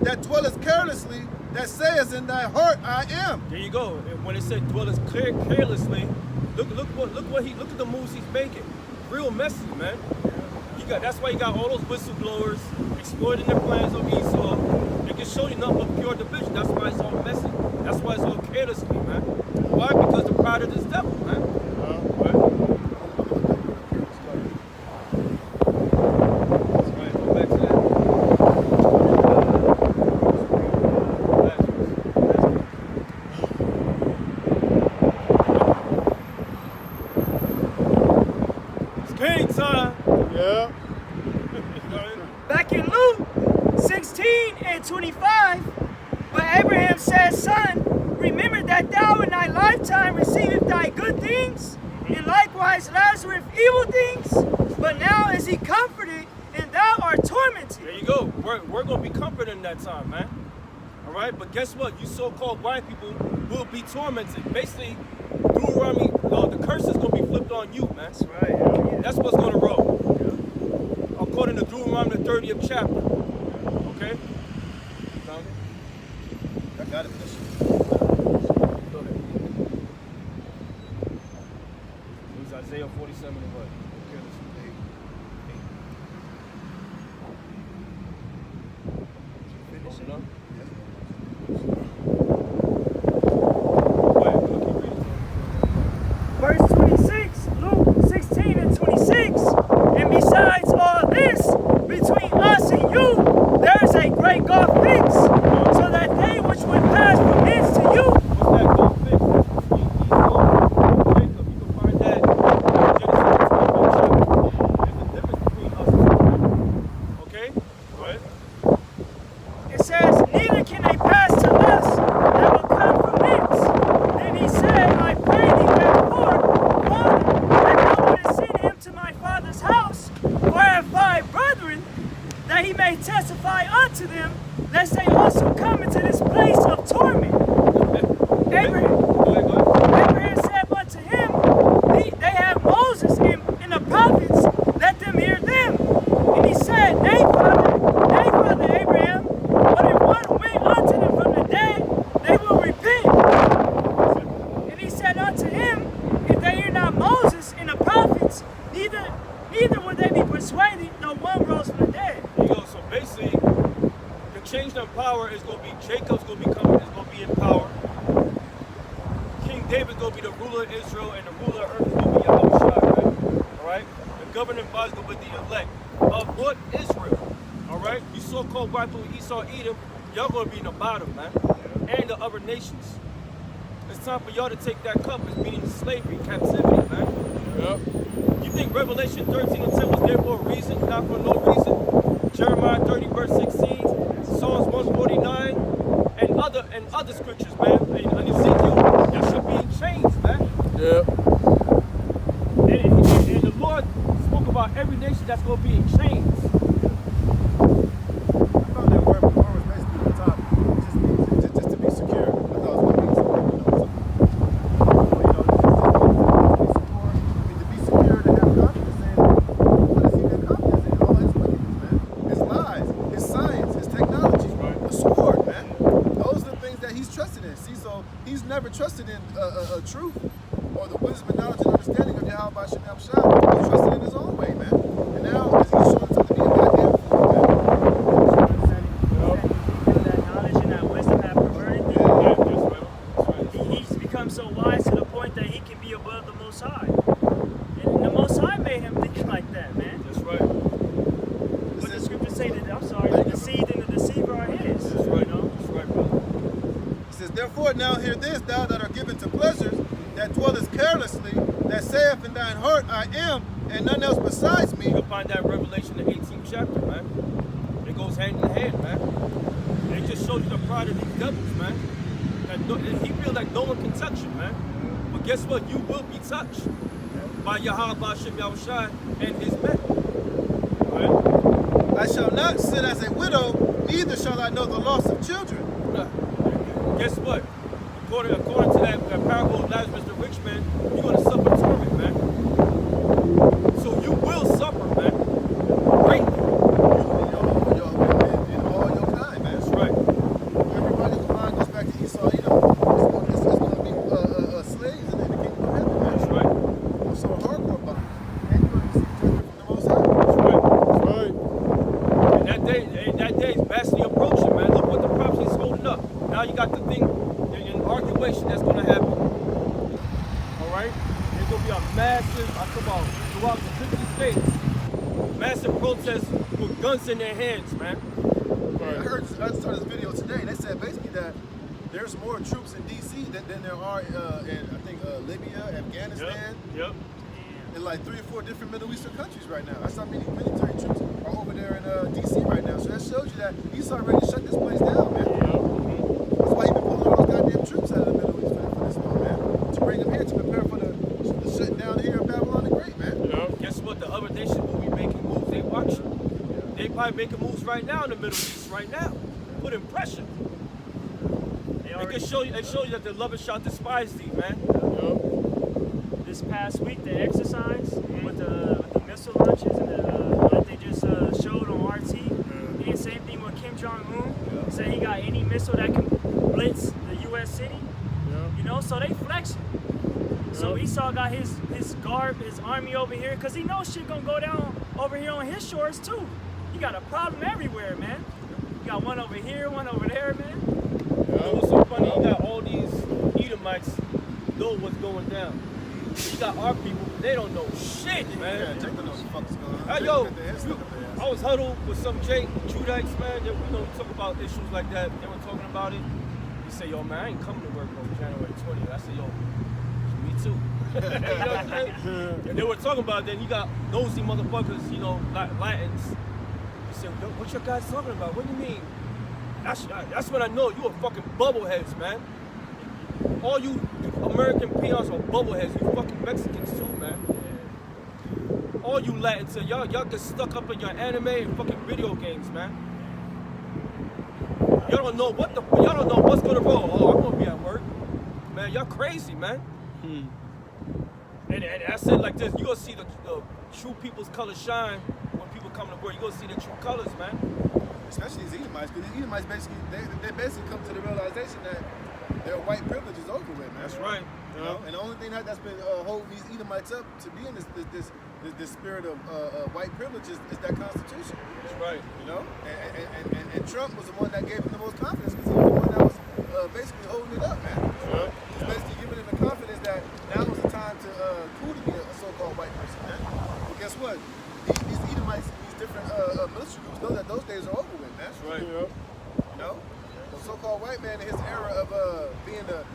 that dwellest carelessly, that sayest in thy heart, I am. There you go. And when it said dwellers carelessly, look at the moves he's making. Real messy, man. That's why you got all those whistleblowers exploiting the plans of Esau. They can show you nothing but pure division. That's why it's all messy. That's why it's all carelessly, man. Why? Because the pride of this devil, man. campaign time. Yeah. Back in Luke 16 and 25, but Abraham said, Son, remember that thou in thy lifetime receivest thy good things, and likewise Lazarus evil things, but now is he comforted, and thou art tormented. There you go. We're going to be comforted in that time, man. All right? But guess what? You so-called white people will be tormented. Basically, Deuteronomy, the curse is going to be flipped on you, man. That's right. Hell yeah. That's what's going to roll. According to Deuteronomy, the 30th chapter. Okay? Found it? I got it. Go ahead. It was Isaiah 47 and what? Finish it up? Go ahead, we'll keep reading. Verse 26, Luke 16 and 26. And besides all this, between us and you, there is a great gulf fixed, so that they which would pass from thence to you. What's that gulf fixed? Jacob, you can find that in Genesis 25 chapter. There's a difference between us and them. Okay? Go ahead. It says, neither can they pass to us that will come from thence. Then he said, I pray thee therefore, Father, that thou wouldest send him to my father's house, for I have 5 brethren, that he may testify unto them, lest they also come into this place of torment. Abraham, Go ahead. Abraham said unto him, they have Moses and the prophets, let them hear them. And he said, Nay, Father Abraham, but if one went unto them from the dead, they will repent. And he said unto him, if they hear not Moses and the prophets, neither will they be persuaded, though one rose from the dead. There you go. So basically, the change in power is going to be Jacob's going to be coming, is going to be in power. King David's going to be the ruler of Israel, and the ruler of earth is going to be Yahushua, right? All right? The governing body is going to be the elect of what? Israel. All right? You so-called white people, Esau, Edom, y'all going to be in the bottom, man. And the other nations. It's time for y'all to take that cup as meaning slavery, captivity, man. Yep. You think Revelation 13 and 10 was there for a reason, not for no reason? Jeremiah 30 verse 16, Psalms 149, and other scriptures, man. And Ezekiel, y'all should be in chains, man. Yep. And the Lord spoke about every nation that's going to be in chains. I thought that word was basically the top, just to be secure. I thought it was going to be to be secure, to have confidence in. What is he got confidence in? All his wickedness, man. His lies, his science, his technology, the sword, man. Those are the things that he's trusted in. See, so he's never trusted in truth or the wisdom and knowledge and understanding of Yahweh Shem Shah. He trusted in his own way, man. And now he's showing it to be a goddamn fool, man. That knowledge and that wisdom have perverted thee. Yeah, that's right. He's become so wise to the point that he can be above the Most High. And the Most High made him think like that, man. That's right. But the scriptures say that, I'm sorry, the deceived and the deceiver are his. That's right. You know? That's right, brother. He says, therefore now hear this, thou that are given to pleasures, that dwellest carelessly, that saith in thine heart, I am, and none else besides me. You'll find that in Revelation, the 18th chapter, man. It goes hand in hand, man. And it just shows you the pride of these devils, man. And he feels like no one can touch you, man. But guess what? You will be touched by Yahweh Shem Yahushua and his men. Right? I shall not sit as a widow, neither shall I know the loss of children. Guess what? According to that parable of Lazarus the rich man, you're going to suffer torment, man. So you will suffer, man. Greatly. In all your time, man. That's right. Everybody's mind goes back to Esau, you know. It's going to be slaves in the kingdom of heaven, man. That's right. I'm so hardcore about it. And you're going to receive judgment from the Most High. That's right. That's right. And that day is vastly approaching, man. Look what the prophecy is holding up. Now you got the thing in arguation that's going to happen. All right? There's going to be a massive, I talk about throughout the 50 states, massive protests with guns in their hands, man. I saw this video today. They said basically that there's more troops in D.C. than there are in, I think, Libya, Afghanistan. Yep. in like 3 or 4 different Middle Eastern countries right now. That's how many military troops are over there in DC right now. So that shows you that he's already shut this place down, man. That's why he's been pulling all those goddamn troops out of the Middle East for this long, man. To bring them here to prepare for the shutting down here of Babylon the Great, man. Guess what? The other nations will be making moves. They watching. They probably making moves right now in the Middle East, right now, putting pressure. It can show you. It shows you that the lovers shall despise thee, man. This past week, the exercise with the missile launches and like they just showed on RT. And same thing with Kim Jong-un. Said he got any missile that can blitz the U.S. city. You know, so they flexing. So Esau got his army over here because he knows shit gonna go down over here on his shores too. You got a problem everywhere, man. You got one over here, one over there, man. You know what's so funny? You got all these Edomites know what's going down. You got our people, they don't know shit, man. Yeah, Jake don't know what the fuck is going on. Hey, Jake yo, got their head stuck up their ass. I was huddled with some Judites, man. That, you know, talk about issues like that. They were talking about it. He said, yo, man, I ain't coming to work on January 20th. I said, yo, me too. You know what I'm saying? And they were talking about it. Then you got nosy motherfuckers, you know, Latins. He said, what your guys talking about? What do you mean? That's when I know you are fucking bubbleheads, man. All you American peons are bubbleheads. You fucking Mexicans too, man. All you Latins, y'all get stuck up in your anime and fucking video games, man. Y'all don't know what's gonna roll. Oh, I'm gonna be at work, man. Y'all crazy, man. And I said like this, you gonna see the true people's colors shine when people come to work. You gonna see the true colors, man. Especially these Edomites, because these Edomites basically, they basically come to the realization that their white privilege is over with, man. That's right. You know? And the only thing that's been holding these Edomites up to be in this spirit of white privilege is that Constitution. That's right. You know? And Trump was the one that gave him the most confidence because he was the one that was basically holding it up, man. He's basically giving him the confidence that now is the time to cool to be a so-called white person, man. But guess what? These Edomites, these different military groups know that those days are over with, man. That's right. You know? The so-called white man in his era of being the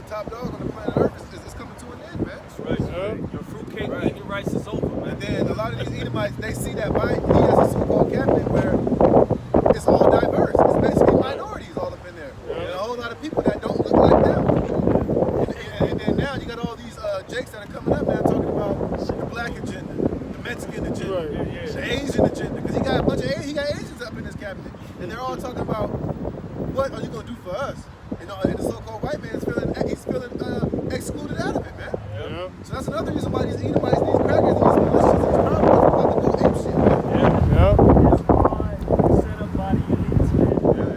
top dog on the planet Earth is coming to an end, man. That's right. Your fruitcake eating rice is over, man. And then a lot of these Edomites, they see that Biden, he has a so-called cabinet where it's all diverse. It's basically minorities all up in there. And a whole lot of people that don't look like them. And then now you got all these jakes that are coming up, man, talking about the black agenda, the Mexican agenda, the Asian agenda. Because he got a bunch of Asians up in his cabinet. And they're all talking about, what are you going to do for us? You know, and the so-called white man is feeling excluded out of it, man. So that's another reason why these Edomites, these crackers, these militias, these proud boys are about to go ape shit, man. It's all set up by the elites, man.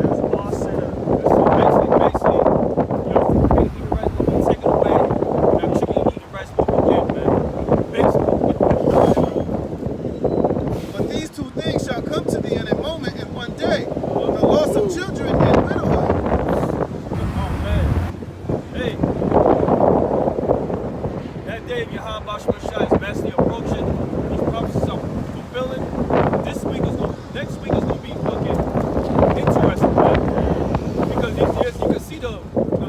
It's all set up. So basically, your fruitcake eating rice will be taken away. Your chicken eating rice will begin, man. Basically. But these two things shall come to thee in a moment in one day. The loss of children and widowhood. Oh, man. Hey. That day, Yahweh Shai is vastly approaching. These prophecies are fulfilling. Next week is going to be fucking interesting, man. Because you can see the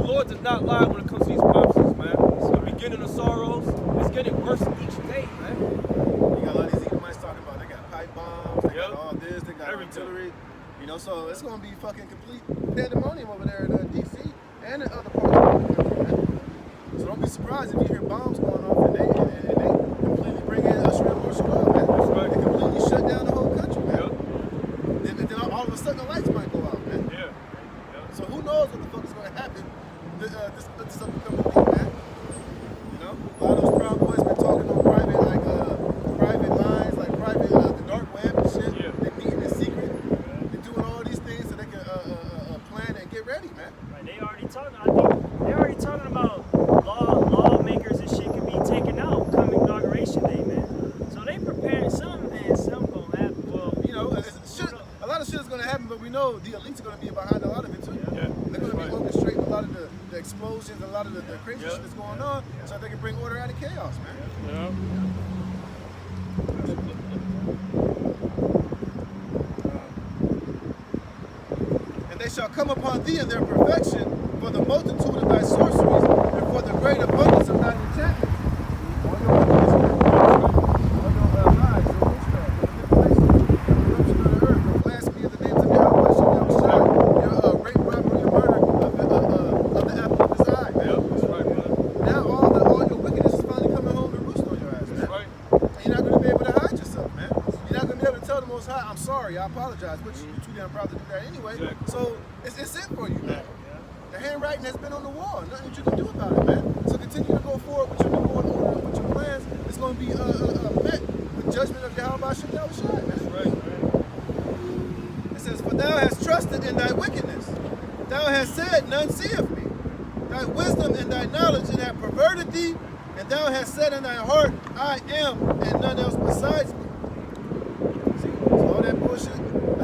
Lord does not lie when it comes to these prophecies, man. It's the beginning of sorrows. It's getting worse each day, man. You got a lot of these Edomites talking about they got pipe bombs, they got all this, they got Everything. artillery. You know, so it's going to be fucking complete pandemonium over there in D.C. and in other parts of the country, man. So don't be surprised if you hear bombs going off and they completely bring in Usher and Marshall Oil, man. That's right. They completely shut down the whole country, man. Yep. Then all of a sudden the lights might go out, man. Yeah. So who knows what the fuck is going to happen this upcoming week, man. You know, a lot of those Proud Boys been talking on private lines, like private, the dark web and shit. Yeah. They meeting in secret. They're doing all these things so they can plan and get ready, man. Right, they already talking. I think they're already talking about lawmakers and shit can be taken out come inauguration day, man. So they preparing something, man. Something gonna happen. Well, You know, a lot of shit is going to happen, but we know the elites are going to be behind a lot of it too. Yeah. They're going to be orchestrating a lot of the explosions, a lot of the crazy Yeah. shit that's going on, so they can bring order out of chaos, man. And they shall come upon thee in their perfection for the multitude of thy sorceries and for the great abundance of thy enchantments. All your wickedness, man. Most High, I'm sorry, I apologize, but you're too damn proud to do that anyway. Exactly. So it's it for you, man. The handwriting has been on the wall. Nothing that you can do about it, man. So continue to go forward with your new order and with your plans. It's going to be met with judgment of Yahweh Shem Yahushai, man. That's right. It says, for thou hast trusted in thy wickedness. Thou hast said, none seeth me. Thy wisdom and thy knowledge it have perverted thee, and thou hast said in thy heart, I am, and none else besides me. See, so all that bullshit,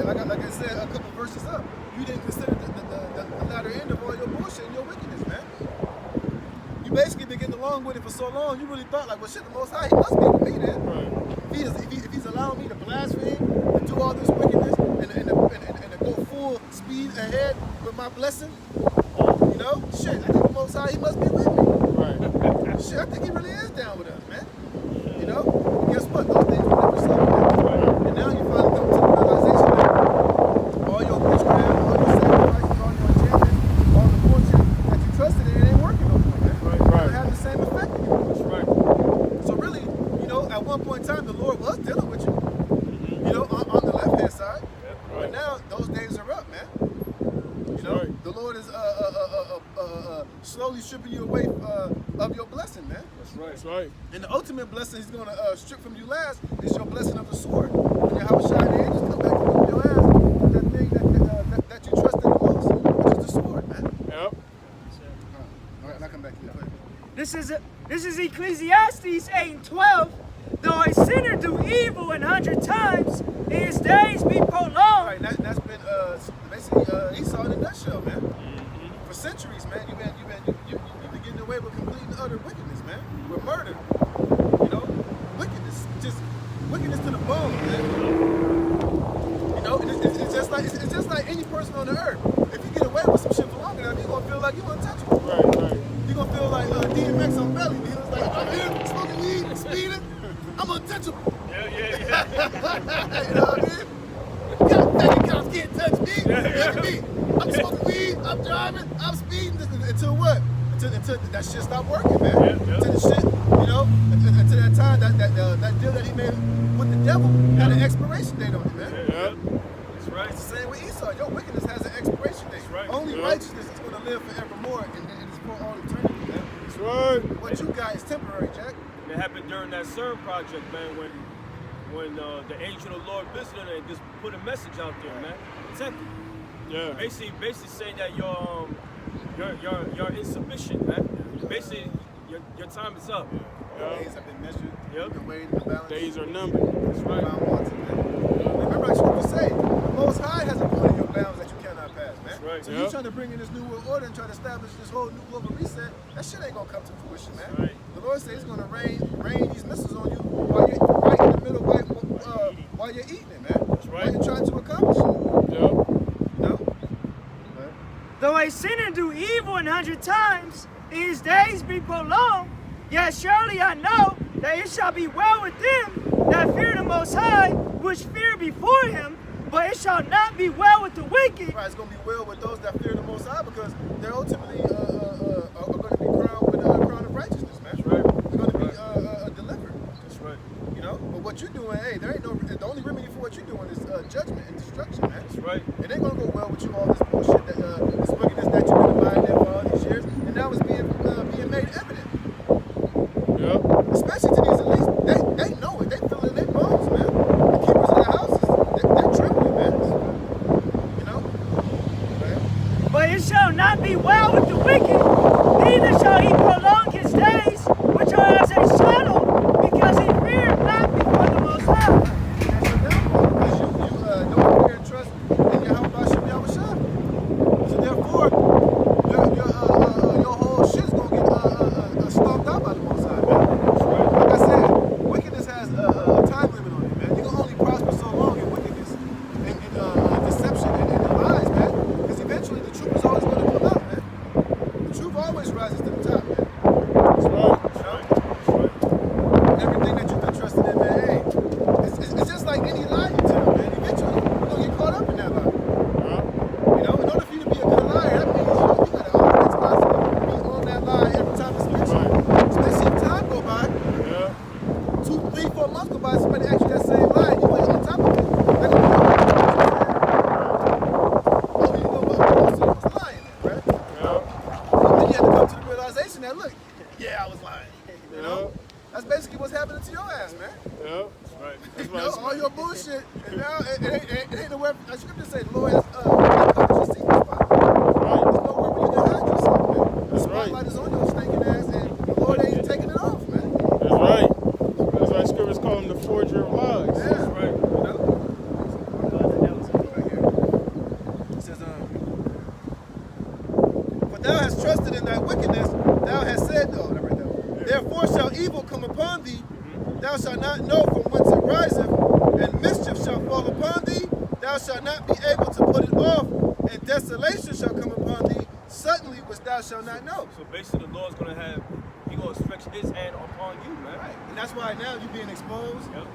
like I said a couple verses up, you didn't consider the latter end of all your bullshit and your wickedness, man. You basically been getting along with it for so long, you really thought like, well shit, the Most High, he must be with me then. Right. If he's allowing me to blaspheme and do all this wickedness and to go full speed ahead with my blessing, you know, shit, I think the Most High, he must be with me. Right. Shit, I think he really is down with us, man. You know? And guess what? Those things were never solved, man. And now you finally come to the realization that all your witchcraft, all your sacrifices, all your enchantments, all the bullshit that you trusted in, it ain't working no more, man. Right. It don't have the same effect anymore. That's right. So really, you know, at one point in time, the Lord was dealing with you, you know, on the left-hand side. But now, those days are up, man. You know, right. the Lord is slowly stripping you away of your blessing, man. That's right. That's right. And the ultimate blessing he's going to strip from you last is your blessing of the sword. When Yahweh the angels come back to whip your ass with that thing that you trusted the most, which is the sword, man. Yep. All right, I'll come back to you. Go ahead. This is Ecclesiastes 8:12. Though a sinner do evil 100 times, his days be prolonged. All right, that's been basically Esau in a nutshell, man. For centuries, man, you've been getting away with complete and utter wickedness, man. With murder, you know, wickedness, just wickedness to the bone, man. You know, it's just like any person on the earth. If you get away with some shit for long enough, you're gonna feel like you're untouchable. Right. You're gonna feel like DMX on Belly. He was like, I'm here smoking weed and speeding. I'm untouchable. Yeah. You know what I mean? God, cops can't touch me. Look at me. I'm smoking weed, I'm driving, I'm speeding. Until what? Until that shit stop working, man. Yeah. Until the shit, you know, until that time that deal that he made with the devil had an expiration date on it, man. Yep. That's right. It's the same with Esau. Your wickedness has an expiration date. That's right. Only Yeah. righteousness is going to live forevermore, and it's for all eternity, man. That's right. What you got is temporary, Jack. It happened during that CERN project, man, when the angel of the Lord visited and just put a message out there, man. Protect it. Yeah. Basically saying that you're insufficient, man. Basically, your time is up. Days have been measured. Yep. The weight and the balance. Days are numbered. That's right. Found wanting, man. Remember, I should say, the Most High has appointed your bounds that you cannot pass, man. That's right. So Yep. you trying to bring in this new world order and try to establish this whole new global reset, that shit ain't gonna come to fruition, man. That's right. The Lord says He's gonna rain these missiles on you while you're right in the middle, while you're eating it, man. That's right. While you're trying to accomplish it, Yep. you know? Though a sinner do evil 100 times, his days be prolonged. Yet surely I know that it shall be well with them that fear the Most High, which fear before him, but it shall not be well with the wicked. Right, it's gonna be well with those that fear the Most High because they're ultimately are gonna be crowned with a crown of righteousness, man. That's right. They're gonna be delivered. That's right. You know, but what you're doing, hey, there ain't no. The only remedy for what you're doing is judgment and destruction, man. That's right. It ain't gonna go well with you all this bullshit that this wickedness that you've been abiding in for all these years, and now it's being made evident. Yep. Especially to these elites, they know it. They feel it in their bones, man. The keepers of the houses, they're trembling, man. You know, man. But it shall not be well with the wicked, neither shall he prolong his days, which are as a shadow, because he feared not before the Most High. That's your downfall because you don't fear and trust in Yahweh Shem Yahushua. So therefore, your whole shit's gonna get stomped out by the Most High, man. That's right. Like I said, wickedness has a time limit on it, man. You can only prosper so long in wickedness and deception and lies, man. Because eventually the truth is always going to come out, man. The truth always rises to the top, man. That's right. That's right. That's right. Everything that you've been trusting in, man, hey, it's just like any lie you tell, man. Eventually, you're going to get caught up in that lie. You know, in order for you to be a good liar, that means you got to always constantly be on that lie every time it's mentioned. Especially if time go by, Yeah. 2, 3, 4 months go by, somebody asks you that same lie, and you ain't on top of it. They're man. Yeah. Right. That's You know, right. all your bullshit, and now it ain't nowhere. I should just say the Lord has covered your secret spot. Right. There's nowhere where you can hide yourself, man. The That's right. spotlight is on your stinking ass, and the Lord ain't taking it off, man. That's right. That's why scriptures call him the forger of lies. Yeah, That's right. You know? Right here. It says, for thou hast trusted in thy wickedness, thou hast said, oh, that right there. Therefore shall evil come upon thee, thou shalt not know from whence it riseth, and mischief shall fall upon thee, thou shalt not be able to put it off, and desolation shall come upon thee, suddenly which thou shalt not know. So basically, the Lord's gonna have, he gonna stretch his hand upon you, man. Right. And that's why now you're being exposed. Yep.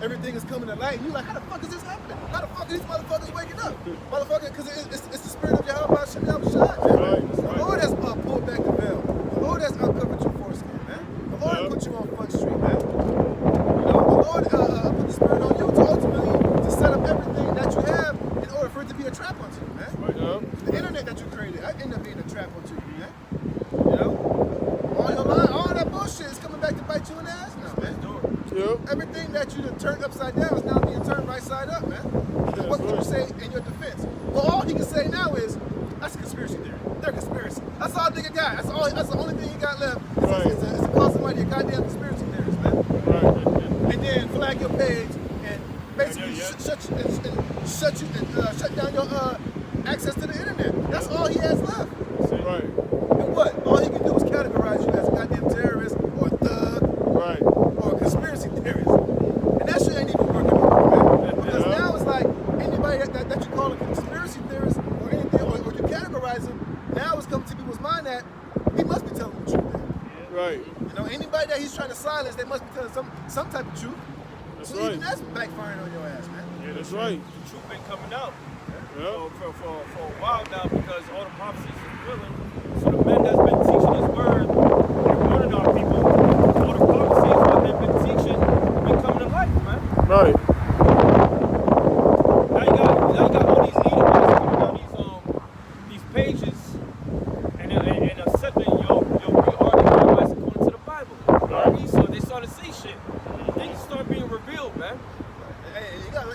Everything is coming to light, and you're like, how the fuck is this happening? How the fuck are these motherfuckers waking up? Motherfucker, because it's the spirit of Yahweh Hashem Yahushua. Right. The Lord has pulled back the veil. The Lord has uncovered your foreskin, man. The Lord Yep. put you on Front Street, man. You know, the Lord put the spirit on you to ultimately to set up everything that you have in order for it to be a trap unto you, man. Yeah. The internet that you created, that ended up being a trap onto you, man. You know? All your line, all that bullshit is coming back to bite you in the ass now, man. Yeah. Everything that you done turned upside down is now being turned right side up, man. That's What can you right. say in your defense? Well, all he can say now is, that's a conspiracy theory. They're a conspiracy. That's all nigga got. That's the only thing he got left. Right. Is to call somebody a goddamn conspiracy theorist, man. Right. And then flag your page and basically Yeah. shut down your access to the internet. That's all he has left. Right. And what? All he can do is categorize you as a goddamn terrorist or a thug Right. or a conspiracy theorist. And that shit ain't even working no more, man. Because Yeah. now it's like anybody that you call a conspiracy theorist or anything, or you categorize him, now it's coming to people's mind that he must be telling the truth. Man. Right. You know, anybody that he's trying to silence, they must be telling some type of truth. That's So right. even that's backfiring on your ass, man. Yeah, That's right. The truth been coming out Yeah. for a while now because all the prophecies are fulfilling. So the men that's been teaching his word and warning our people, all the prophecies what they've been teaching been coming to life, man. Right. Now you got all these Edomites coming down these pages and accepting your real Edomites according to the Bible. Right. So they start to see shit. Things start being revealed, man. Hey, you got a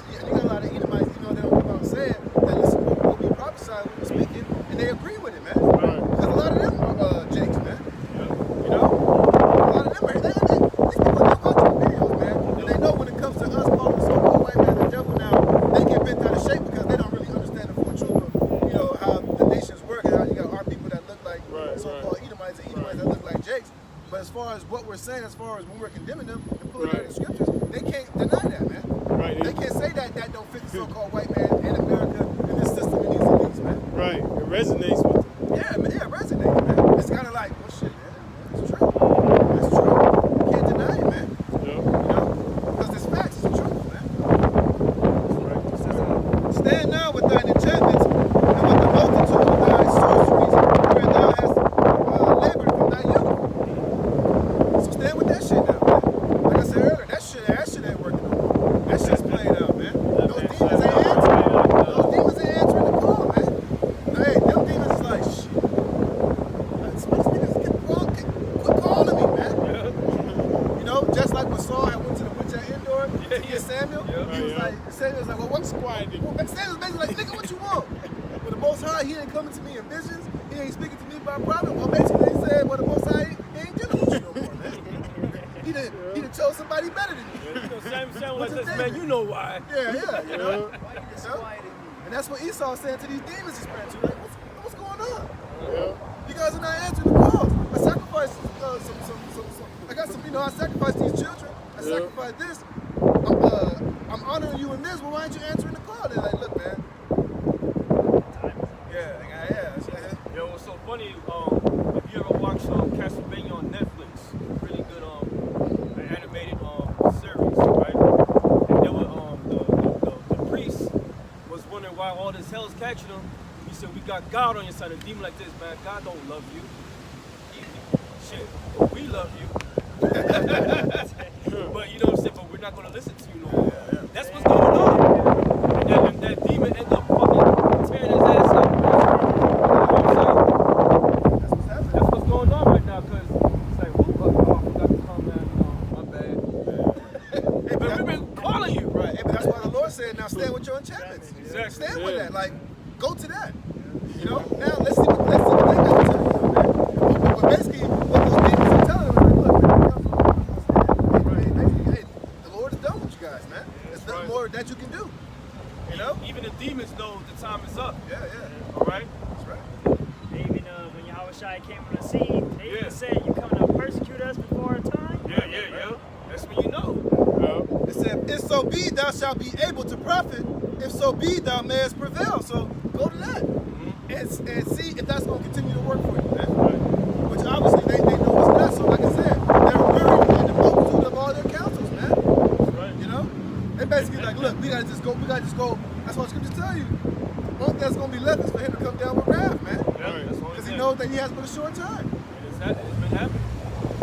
lot of Edomites, you know, they don't come out and say it, that listen to what we prophesy when we're speaking, and they agree with it, man. Right. Because a lot of them are jakes, man. You know? A lot of them are, these people know about the videos, man. And they know when it comes to us calling the so-called white man the devil now, they get bent out of shape because they don't really understand the full truth of, you know, how the nations work and how you got our people that look like Right, so-called Edomites and Edomites that look like jakes. But as far as what we're saying, as far as when we're condemning them and pulling out the scriptures, they can't deny that, man. Right. They can't say that don't fit the so-called white man in America in this system and these elites, man. Right. It resonates with them. Yeah, man, yeah, it resonates, man. It's kind of like, well, shit, man. It's true. It's true. You can't deny it, man. Yeah. You know? Because it's facts. It's the truth, man. It says, stand now with thine enchantments and with the multitude of thy sorceries where thou hast labored from thy youth. So stand with that shit now, man. Like I said earlier, that shit ain't working no more. That shit's played out, man. Those demons ain't answering. Those demons ain't answering the call, man. Hey, them demons is like, shit. These niggas quit calling me, man. You know, just like when Saul had went to the witch at Endor to get Samuel, he was like, Samuel was like, well, what's quiet? Samuel was basically like, nigga, what you want? But the Most High, he ain't coming to me in visions. He ain't speaking to me by prophet. Well, basically, he said, well, the Most High he ain't dealing with you no more, man. He done chose somebody better than you. You know, Samuel like What's this, his man, name? you know why. Yeah, yeah, you know. It's You know? quiet in you. And that's what Esau saying to these demons he's praying to. Like, what's going on? Yeah. You guys are not answering the calls. I sacrificed I got some, you know, I sacrificed these children. I sacrificed this. I'm honoring you in this, but why aren't you answering the call? They're like, look, man. Yeah. Yo, what's so funny, if you ever watch Castlevania on Netflix, really good animated series, right? And there were the priest was wondering why all this hell's catching him. He said, we got God on your side. A demon like this, man, God don't love you. Shit, we love you. But you know what I'm saying? But we're not gonna listen to you no more. That's what's going on. And that demon ended up fucking tearing his ass up. You know what I'm saying? That's what's going on right now, cause it's like, oh, I forgot to calm down, my bad. Right. But that's why the Lord said, now stand with your enchantments. Exactly. Stand with Yeah. that. Like, go to that. You know? Now let's see what they got to tell you. But basically, what those demons are telling them is like, look, hey, the Lord is done with you guys, man. There's nothing more that you can do. You know? Even the demons know the time is up. Yeah, yeah. All right. That's right. They even, when Yahushua came on the scene, they Yeah. even said, you coming to persecute us before our time? Yeah. That's when you know. Yeah. It said, if so be thou shalt be able to profit, if so be thou mayest prevail. So go to that and see if that's going to continue to work for you, man. Which obviously they know it's not. So like I said, they're worried in the multitude of all their counsels, man. Right. You know? They basically like, look, we gotta just go. That's what scriptures tell you. The only thing that's going to be left is for him to come down with wrath, man. Yeah, that's all Because he knows that he has but a short time. It's been happening.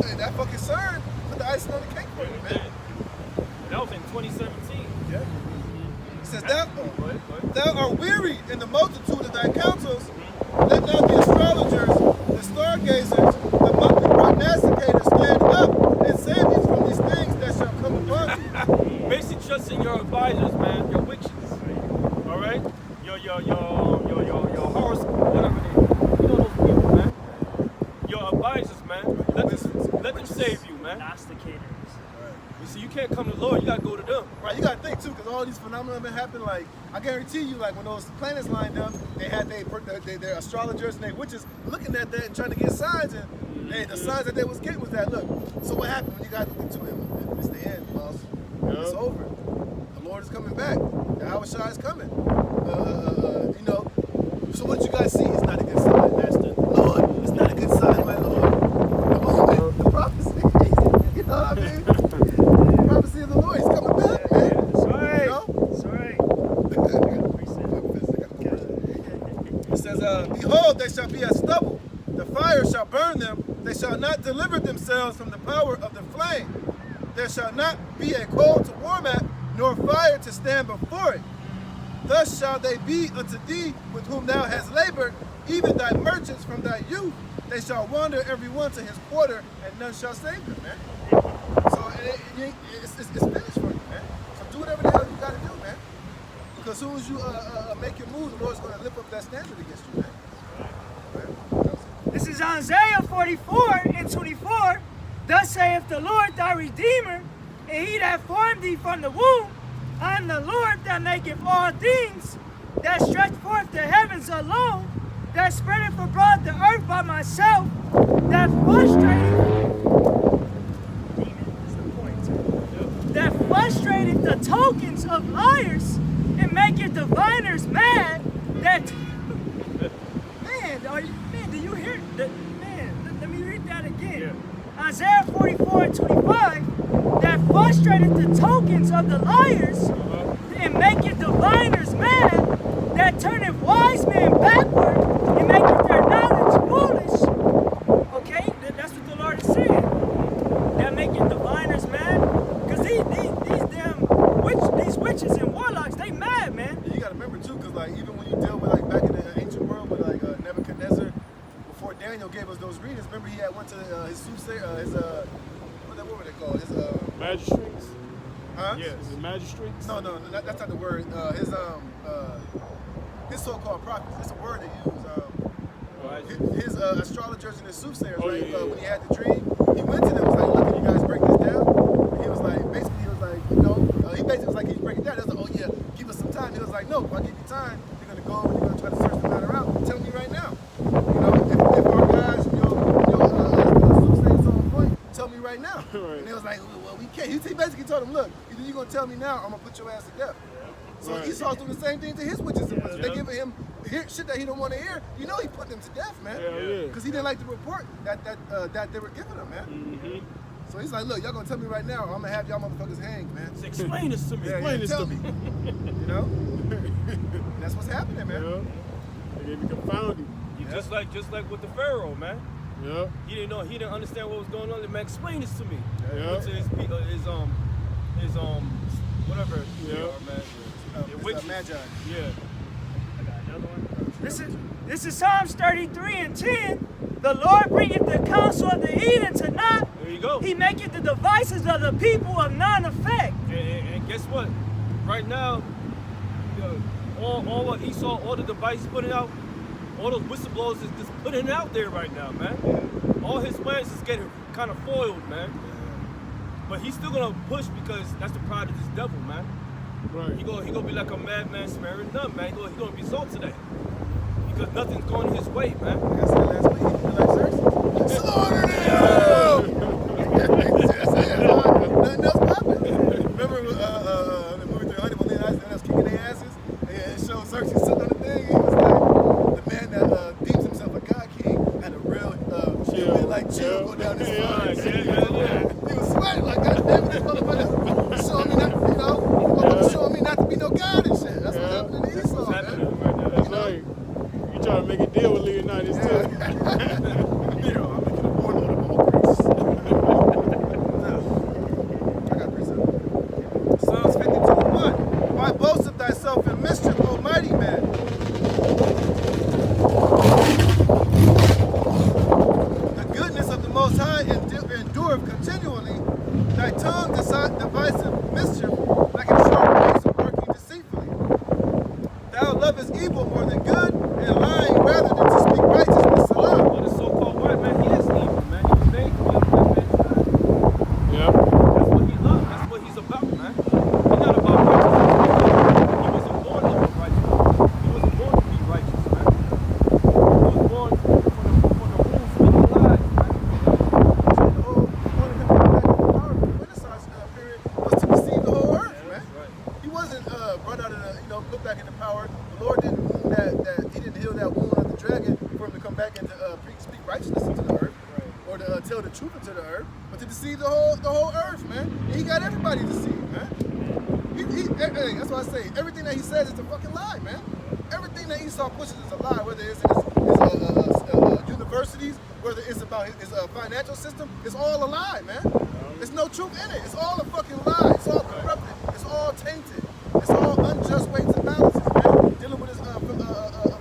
And that fucking CERN put the icing on the cake for you, man. That was in 2017. Yeah. He says, Go ahead. thou art weary in the multitude of thy counsels. Let now the astrologers, the stargazers, the monthly prognosticators stand up and save you from these things that shall come upon you. Basically, trust in your advisors, man. Your witches. All right. Your horoscope, whatever they. You know those people, man. Your advisors, man. Let them save you, man. Gnosticators. You see, you can't come to the Lord. You gotta go to them. Right, you gotta think too, because all these phenomena have been happening. Like, I guarantee you, like when those planets lined up, they had their astrologers and their witches looking at that and trying to get signs, and the signs that they was getting was that, look, so what happened when you guys looked into him? It's the end, boss. It's over. The Lord is coming back. The Yahushua is coming. You know, so what you guys see? It's not a good sign, Master. Lord, it's not a good sign, my Lord. The prophecy, you know what I mean? The prophecy of the Lord, he's coming back, man. That's right. You know? That's right. It says, behold, they shall be as stubble. The fire shall burn them. They shall not deliver themselves from the power of the flame. There shall not be a coal to warm at, nor fire to stand before it. Thus shall they be unto thee with whom thou hast labored, even thy merchants from thy youth. They shall wander every one to his quarter, and none shall save them, man. So it's finished for you, man. So do whatever the hell you got to do, man. Because as soon as you make your move, the Lord's going to lift up that standard against you, man. Right? This is Isaiah 44 and 24. Thus saith the Lord thy Redeemer, and he that formed thee from the womb. I am the Lord that maketh all things, that stretch forth the heavens alone, that spreadeth abroad the earth by myself, that frustrated the tokens of liars, and maketh diviners mad, that do you hear that? Man, let me read that again. Yeah. Isaiah 44 and 25, that frustrated the tokens of the liars, and maketh diviners mad, that turneth wise men backward, and maketh their knowledge foolish. Okay, that's what the Lord is saying. That maketh diviners mad, because these witches and warlocks, they mad, man. You got to remember too, because like even when you deal with like back in the ancient world with like Nebuchadnezzar, before Daniel gave us those readings, remember he had went to his soothsayer, what were they called? His Magistrates? huh? Yes. Is it magistrates? No, that's not the word. His so-called prophets. It's a word they use. His astrologers and his soothsayers, Oh, right? yeah. When he had the dream, he went to them. Was like, look, can you guys break this down? And he was like, basically, he was like, you know, he basically was like, can you break it down? He was like, oh yeah, give us some time. He was like, no, if I give you time, you're gonna go and you're gonna try to search the matter out. Tell me right now. You know, if our guys, soothsayers on point, tell me right now. Right. And they was like, well, we can't. He basically told him, look, either you're gonna tell me now, or I'm gonna put your ass to death. So Right. Esau's doing the same thing to his witches and wizards. They Yeah. giving him shit that he don't want to hear. You know he put them to death, man. Hell yeah. Because he didn't like the report that they were giving him, man. Mm-hmm. So he's like, look, y'all gonna tell me right now, or I'm gonna have y'all motherfuckers hanged, man. Explain this to me. Explain this tell to me. me. You know? That's what's happening, man. Yeah. They gave me confounded. Just like with the Pharaoh, man. Yeah. He didn't know. He didn't understand what was going on. Man, explain this to me. Yeah. Went to his whatever Yeah. they are, man. It's witches. Magi. Yeah. I got another one. This is Psalms 33 and 10. The Lord bringeth the counsel of the heathen to naught. There you go. He maketh the devices of the people of none effect. And guess what? right now, all what Esau, all the devices putting out, all those whistleblowers is just putting it out there right now, man. All his plans is getting kind of foiled, man. But he's still gonna push because that's the pride of this devil, man. Right. He gonna be like a madman smearing dumb, man. He gonna result to that because nothing's going his way, man. Like I said last week, he be like Xerxes. Slaughter them! Nothing else popping. Remember the movie 300 when Leonidas was kicking their asses? And it showed Xerxes sitting on the thing. He was like, the man that deems himself a god king had a real like chill go down his spine. He was sweating like, God damn it, this motherfucker showing me not, showing me not to be no god and shit. That's what's happening to Esau, man. That's right. You trying to make a deal with Leonidas too. I'm making a warlord of all Greece. I got precept. Psalms 52:1. Why boast of thyself in mischief, O mighty man? The goodness of the Most High endureth continually. Thy tongue deviseth mischief, like a sharp razor working deceitfully. Thou lovest evil more than good, and lying rather than to speak righteousness. Salah. Well, the so-called white man, he is evil, man. He was made to be a white man. Yep. That's what he loves. That's what he's about, man. He's not about righteousness. He wasn't born to be righteous. He wasn't born to be righteous, man. He was born for the womb speaking lies, man. The whole point of him coming back to power in the Renaissance period was to deceive the whole earth, man. Right. He wasn't brought out of the, put back into power. The Lord didn't wound that he didn't heal that wound of the dragon for him to come back and to speak righteousness into the earth, or to tell the truth into the earth, but to deceive the whole earth, man. And he got everybody deceived, man. That's why I say everything that he says is a fucking lie, man. Everything that Esau pushes is a lie, whether it's in his universities, whether it's about his financial system, it's all a lie, man. There's no truth in it. It's all a fucking lie. It's all corrupted. It's all tainted. It's all unjust weights and balances, man. Dealing with his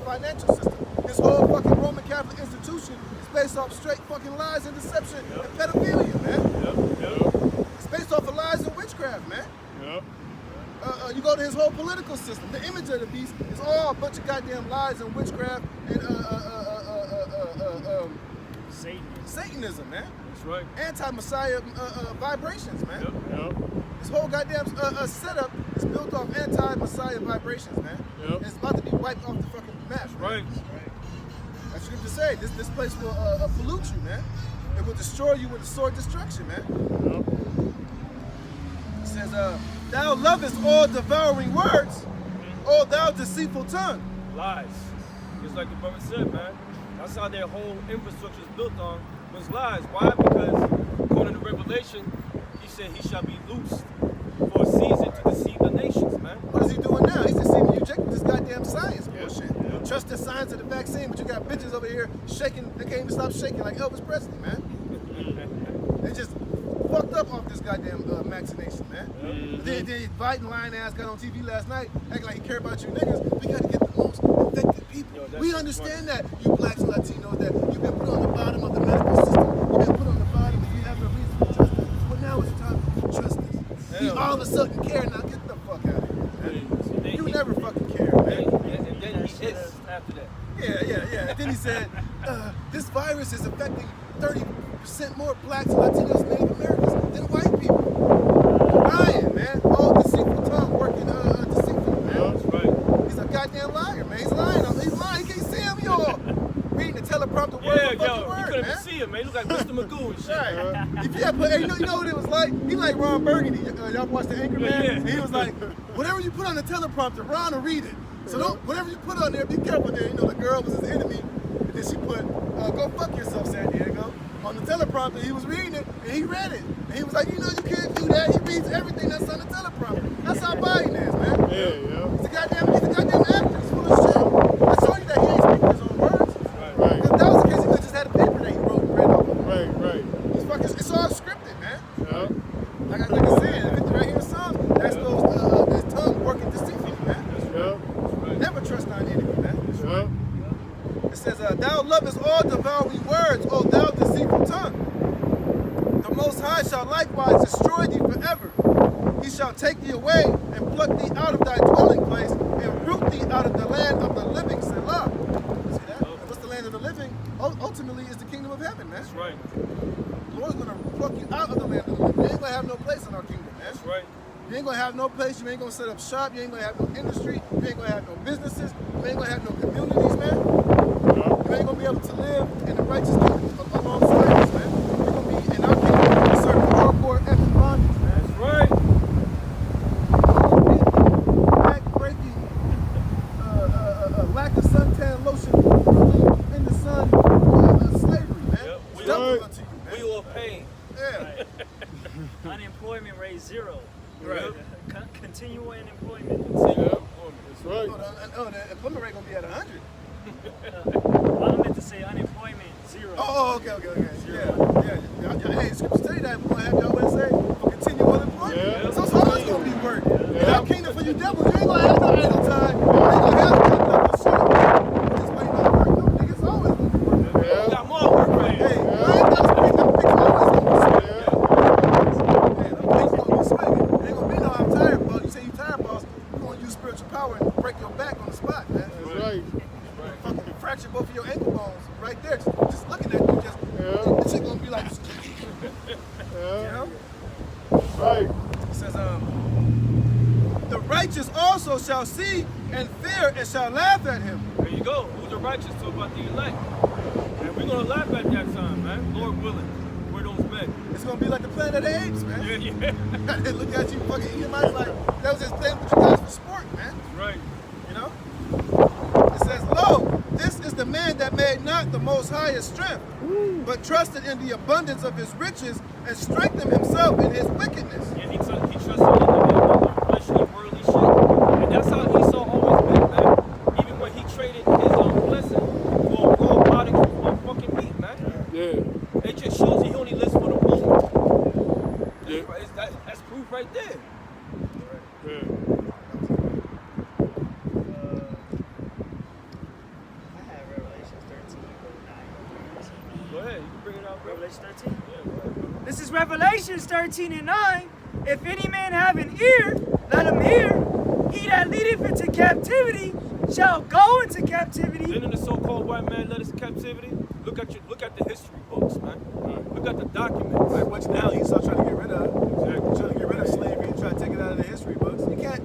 financial system. His whole fucking Roman Catholic institution is based off straight fucking lies and deception and pedophilia, man. It's based off of lies and witchcraft, man. You go to his whole political system. The image of the beast is all a bunch of goddamn lies and witchcraft and Satanism, man. That's right. Anti-Messiah vibrations, man. Yep. This whole goddamn setup is built off anti-Messiah vibrations, man. Yep. It's about to be wiped off the fucking map, man. Right. As Scripture say, this place will pollute you, man. It will destroy you with a sword destruction, man. It says, thou lovest all devouring words, O thou deceitful tongue. Lies. Just like the brother said, man. That's how their whole infrastructure is built on, was lies. Why? Because according to Revelation, he said he shall be loosed for a season to deceive the nations, man. What is he doing now? He's deceiving you with this goddamn science bullshit. Trust the science of the vaccine, but you got bitches over here shaking, they can't even stop shaking like Elvis Presley, man. They just fucked up off this goddamn vaccination, man. Then Biden lying ass got on TV last night, acting like he care about you niggas. We gotta get the most infected people. We understand that, you blacks and Latinos, that you've been put on the bottom of the medical system. You've been put on the bottom and you have no reason to trust us. But now it's time to trust us. You all of a sudden care, now get the fuck out of here, man. You never fucking care, man. And then he hits after that. Yeah. And then he said, this virus is affecting 30% more blacks and Latinos and Native Americans than white people. Lying, man. All deceitful tongue working deceitfully, man. That's right. He's a goddamn liar, man. He's lying. He's lying. He can't see him, y'all. Reading the teleprompter word Yeah, for fucking yo, you word, couldn't even man. see him, man. He looked like Mr. Magoo and shit. Right. Hey, you know what it was like? He like Ron Burgundy. Y'all watched the Anchorman? Yeah. And he was like, whatever you put on the teleprompter, Ron will read it. So whatever you put on there, be careful there. You know, the girl was his enemy. And then she put, go fuck yourself, San Diego. On the teleprompter, he was reading it, and he read it. And he was like, you can't do that. He reads everything that's on the teleprompter. That's how Biden is, man. Yeah. He's a goddamn actor. He's full of shit. I showed you that he ain't speaking his own words. Right. If that was the case, he could just had a paper that he wrote and read off of. Right. He's fucking, it's all scripted, man. Yep. Like I said, right here in Psalms, that's those, his tongue working deceitfully, man. Yep. Never trust thine enemy, man. Yep. It says, thou lovest all devouring words, O thou deceitful tongue. The Most High shall likewise destroy thee forever. He shall take thee away and pluck thee out of thy dwelling place and root thee out of the land of the living. Selah. See that? And what's the land of the living? Ultimately, is the kingdom of heaven, man. That's right. The Lord's gonna pluck you out of the land of the living. You ain't gonna have no place in our kingdom, man. That's right. You ain't gonna have no place. You ain't gonna set up shop. You ain't gonna have no industry. You ain't gonna have no businesses. You ain't gonna have no communities, man. You ain't gonna be able to live in the righteous kingdom alongside us, man. You're gonna be in our kingdom. You're gonna serve hardcore epic bondage, man. That's right. Back-breaking, lack of suntan lotion in the sun, slavery, man. Yep. It's double unto you, man. Wheel of pain. Yeah. Unemployment rate 0. Right. Continual unemployment. That's right. The employment rate gonna be at 100. I meant to say unemployment 0. Oh, okay. Yeah. Hey, scriptures tell you that we're gonna have y'all what say for continual unemployment. Yeah. So it's always gonna be work. In our kingdom for you devils, you ain't gonna have no idle time. You ain't gonna have no nothing shit. You just waiting on work. No, niggas always gonna be working. We Yeah. got more work right Hey, here. I ain't got to speak. Them pigs always gonna be swinging. Yeah. Yeah, them pigs gonna be swinging. It ain't gonna be no I'm tired, boss. You say you tired, boss. We're gonna use spiritual power and break your back on the spot, man. That's right. Fucking fracture both of your ankle bones right there. Just looking at you, this shit gonna be like, you Yeah. know? Right. It says, the righteous also shall see and fear and shall laugh at him. There you go. Who's the righteous? Talk about the elect. And we're gonna laugh at that time, man. Lord willing. We're those men. It's gonna be like the Planet of the Apes, man. Yeah. They look at you fucking Edomites like that was just playing with you guys for sport, man. Right. You know? It says, lo, this is the man that made not the Most High his strength, but trusted in the abundance of his riches and strengthened himself in his wickedness. Yeah, he trusted in the fleshly, worldly shit. And that's how Esau always been, man. Even when he traded his blessing for raw products for fucking meat, man. Yeah. It just shows he only lives for the moment. Yeah. That's proof right there. Yeah. I have Revelations 13, verse 9. Go ahead, you can bring it out, bro. Revelation 13. Yeah, go ahead, bro. This is Revelations 13 and 9. If any man have an ear, let him hear. He that leadeth into captivity shall go into captivity. Didn't the so-called white man led us to captivity? Look at the history books, man. Look at the documents. Like what now Esau trying to get rid of. Exactly. Trying to get rid of slavery and try to take it out of the history books. You can't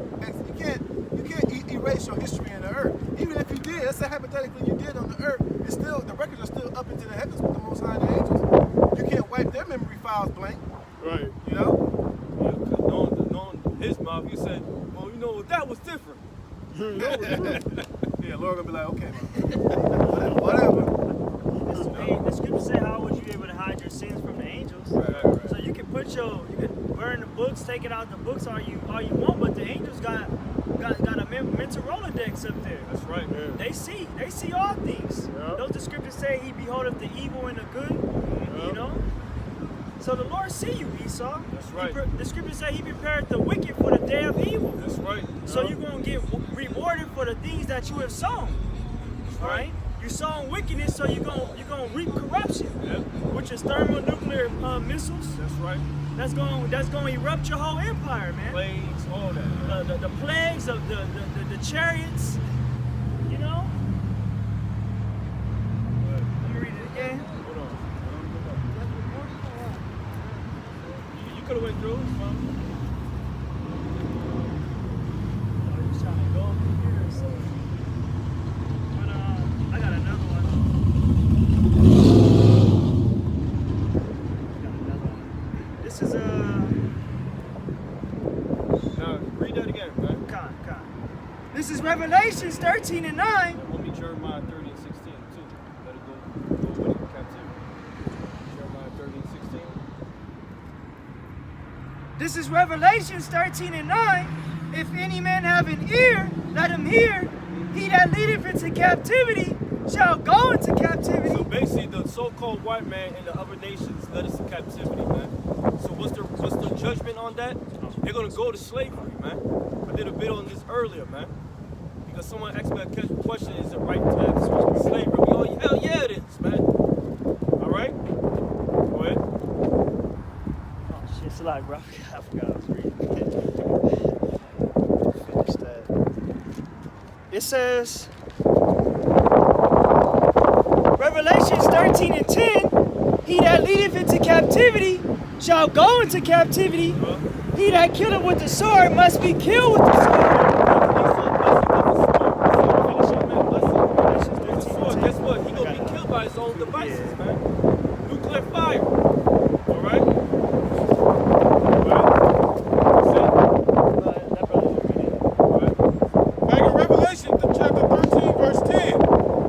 erase your history in the earth. Even if you did, let's say hypothetically you did on the earth, it's still the records are still up into the heavens with the Most High and the angels. You can't wipe their memory files blank. Right. You know? Yeah, 'cause knowing his mouth, he said, well, you know, that was different. Yeah, Lord gonna be like, okay, man. Whatever. Hey, the scripture say, how would you be able to hide your sins from the angels? Right. So you can you can burn the books, take it out the books all you want, but the angels got a mental Rolodex up there. That's right. Yeah. They see all things. Yeah. Don't the scriptures say he beholdeth the evil and the good? Yeah. You know? So the Lord see you, Esau. That's right. The scripture say he prepared the wicked for the day of evil. That's right. So you're going to get rewarded for the things that you have sown. All right? You sown wickedness, so you're going to reap corruption. Yeah. Which is thermonuclear missiles. That's right. That's going to erupt your whole empire, man. Plagues, all that. The plagues of the chariots, you know? Let me read it again. Hold on. You could have went through. It's fine. I was trying to go over here, so. But I got another one. This is Now, read that again, man. Con. This is Revelations 13 and 9. And we'll be Jeremiah 30 and 16, too. Let it go with it in captivity. Jeremiah 30 and 16. This is Revelations 13 and 9. If any man have an ear, let him hear. He that leadeth into captivity shall go into captivity. So basically, the so-called white man and the other nations led us to captivity, man. So what's the judgment on that? They're gonna go to slavery, man. I did a bit on this earlier, man. Because someone asked me a question: is it right to have slavery? Oh, hell yeah, it is, man. All right. Go ahead. Oh shit, it's a lot, bro. I forgot I was reading. it says, Revelations 13 and 10, he that leadeth into captivity shall go into captivity. He that killeth with the sword must be killed with the sword. Guess what? He gonna be killed by his own devices, man. Nuclear fire. All right. Back in Revelation chapter 13, verse 10,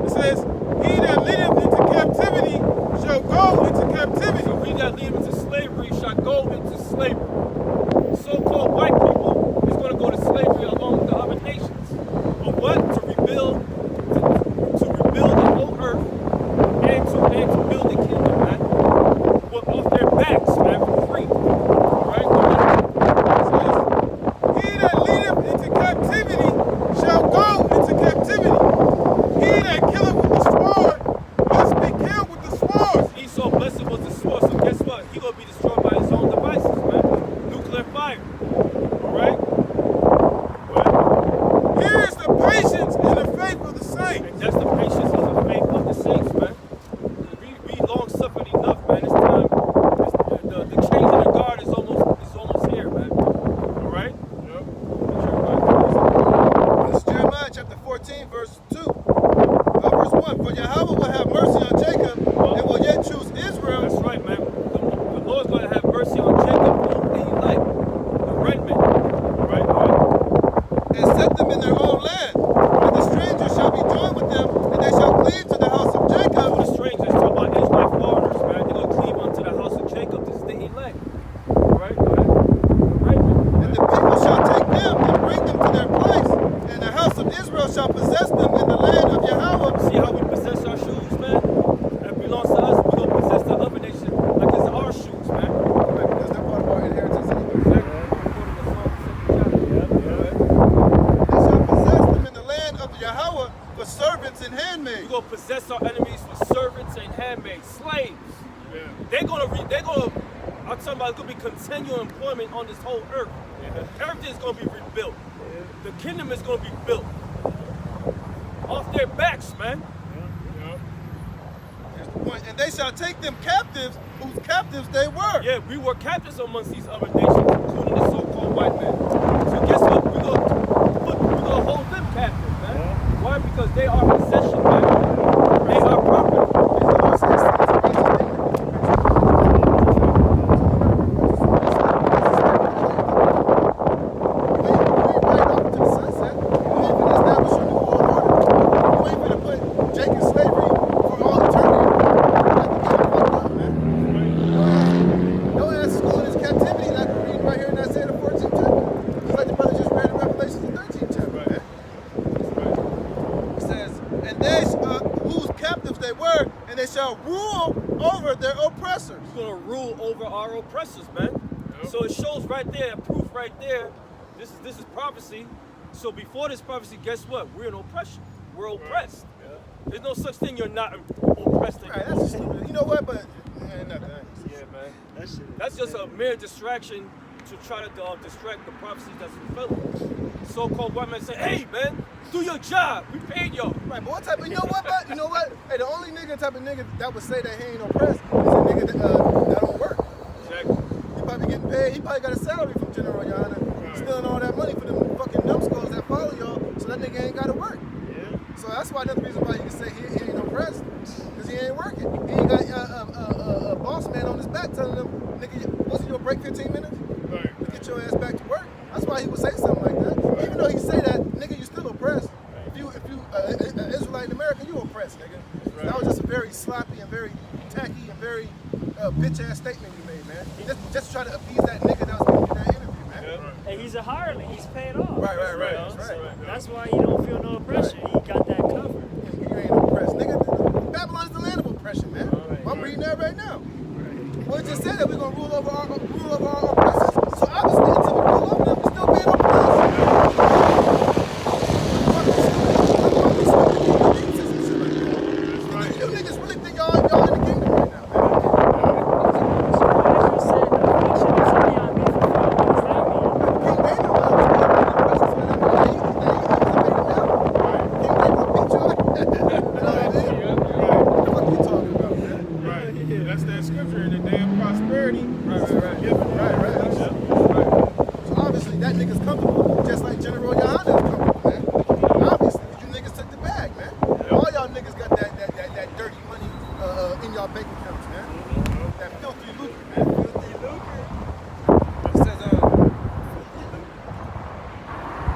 it says, he that leadeth into captivity shall go into captivity. So he that lead into slavery shall go into slavery. So-called white people is going to go to slavery along with the other nations. But what? To rebuild the whole earth and to build the kingdom, man. Well, off their backs, man, for free. All right? It says, he that leadeth into captivity shall go into captivity. He that killeth with the sword must be killed with the sword. Esau blessed was the sword, so guess what? He going to be destroyed by his own devices, man. Nuclear fire. All right? Here is the patience and the faith of the saints. And that's the patience of the faith of the saints, man. We long suffered enough, man. It's time. The change in the guard is almost here, man. All right? This is Jeremiah chapter 14, verse 2. Verse 1. For Yahweh will have mercy on Jacob and will yet choose Israel. That's right, man. The Lord's going to have mercy on Jacob, whom he liked, the remnant. All right? And set them in their own land. And the strangers shall be joined with them, and they shall cleave to the house of Who Jacob. the strangers talking about Israelite foreigners, man. They're going to cleave unto the house of Jacob. This is the elect. All right? And the people shall take them and bring them to their place. And the house of Israel shall possess them in the land of Yahweh. See how we possess our shoes, man? That belongs to us. We're going to possess the other nation like it's our shoes, man. Right, because they're part of our inheritance anyway. Exactly. According to Psalm 70. They shall possess them in the land of Yahweh for servants and handmaids. We're going to possess our enemies for servants and handmaids, slaves. They're going to, I'm talking about it's going to be continual employment on this whole earth. Everything's going to be rebuilt. The kingdom is going to be built. Off their backs, man. Here's the point. And they shall take them captives, whose captives they were. Yeah, we were captives amongst these other nations, including the so-called white man. So guess what? We're gonna hold them captive, man. Why? Because they are possession, man. They are property. We're gonna rule over our oppressors, man. So it shows right there, proof right there. This is prophecy. So before this prophecy, guess what? We're in oppression. We're oppressed. There's no such thing you're not oppressed anymore. Right, that's stupid. You know what? But nothing. Yeah, man. That's just a mere distraction to try to distract the prophecies that's fulfilled. So-called white men say, "Hey, man, do your job. We paid y'all." Right, but what type of, you know what, but you know what? Hey, the only type of nigga that would say that he ain't oppressed is a nigga that don't work. Exactly. He probably getting paid. He probably got a salary from General Your Honor, stealing all that money for them fucking numbskulls that follow y'all, so that nigga ain't got to work. Yeah. So that's why another reason why you can say he ain't oppressed, because he ain't working. He ain't got a boss man on his back telling him, nigga, wasn't your break 15 minutes? To get your ass back to work. That's why he would say something like that. Even though he say that, nigga, you still oppressed. If you Israelite in America, you oppressed, nigga. That was just a very sloppy and very tacky and very bitch ass statement you made, man. Just try to appease that nigga that was giving you that interview, man. And he's a hireling. He's paid off. Right. So that's why you don't feel no oppression. He got that covered. You ain't oppressed, nigga. Babylon is the land of oppression, man. I'm reading that right now. Well, it just said that we're gonna rule over our oppressors. So obviously, until we rule over them, we're still being oppressed. You niggas really think y'all in the kingdom right now, man?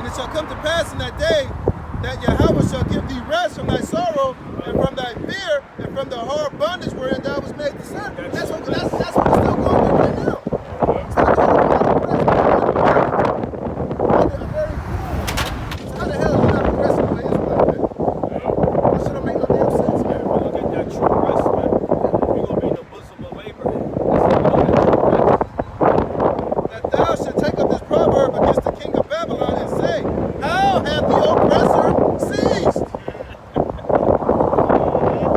it shall come to pass in that day that Yahweh shall give thee rest from thy sorrow and from thy fear and from the hard bondage wherein thou was made to serve. That's what we're still going through right now. So how the hell are you not progressing with Israel, man? That shit don't make no damn sense, man. We gonna get that true rest, man. We gonna be in the bosom of Abraham. That's That thou should take up this proverb against the king of Babylon and say, how hath the oppressor ceased?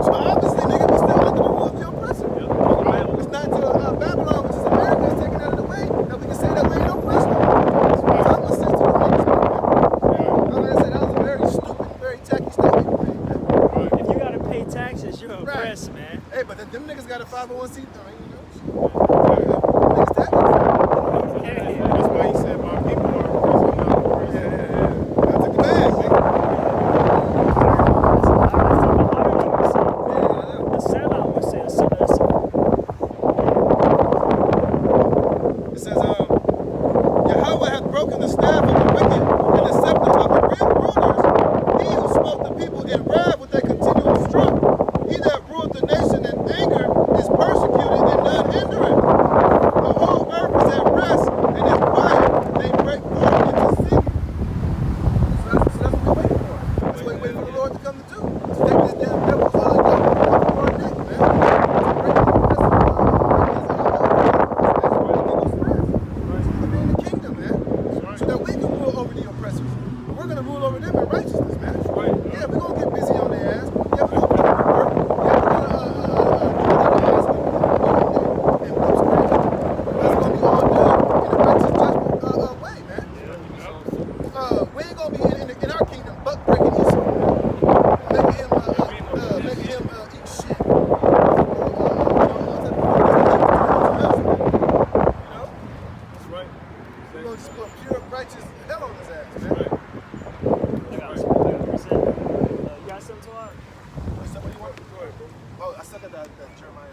So obviously, nigga, we still under the rule of the oppressor. It's not till Babylon, which is America, is taken out of the way that we can say that we ain't oppressed. So I'm gonna say to the niggas, man. Like I said, that was a very stupid, very tacky statement you made, man. If you gotta pay taxes, you're oppressed, man. Hey, but them niggas got a 501c. I mean, you know, niggas taxes. Hey, That's why he said my people are oppressed. I'm not oppressed. I took the bag, nigga. the sellout would say, that's It says, Yahweh hath broken the staff of the wicked and the scepter of the real rulers. He who smote the people in wrath with a continual stroke. He that ruled the nation in anger is persecuted and none hindereth. The whole earth is at rest and is quiet. They break forth into singing. So that's what we're waiting for. That's what we're waiting for the Lord to come to do. To take this damn devil's our neck, man. To break the rest of in the kingdom, man. So that we can rule over the oppressors. We're gonna rule over them in righteousness, man. Yeah, we're gonna get busy on their ass. Yeah, we're gonna put them to work. Yeah, we're gonna ask them and whoop scratch. That's gonna be all done in a righteous judgment way, man. We ain't gonna be in our kingdom buck breaking Esau, man. Making him eat shit. You know? That's right. We're gonna just put pure righteous hell on his ass, man. You got something to add? What's up, what you want? Go ahead, bro. Oh, I still got that Jeremiah.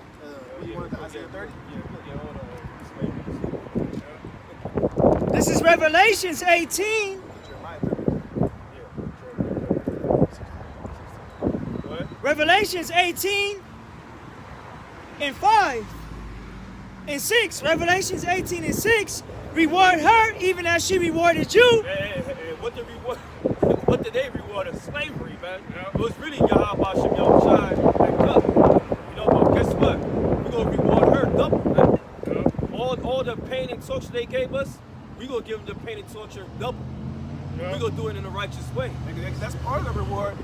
What you wanted, the Isaiah 30? Hold on. This is Revelations 18 Jeremiah 30. Go ahead. Revelations 18 and 5 and 6. Revelations 18 and 6. Reward her even as she rewarded you. Hey, what did reward? What did they reward us? Slavery, man. It was really Yahweh Shem Yahushai and cut. You know, but guess what? We're gonna reward her double, man. All the pain and torture they gave us, we gonna give them the pain and torture double. We're gonna do it in a righteous way. That's part of the reward.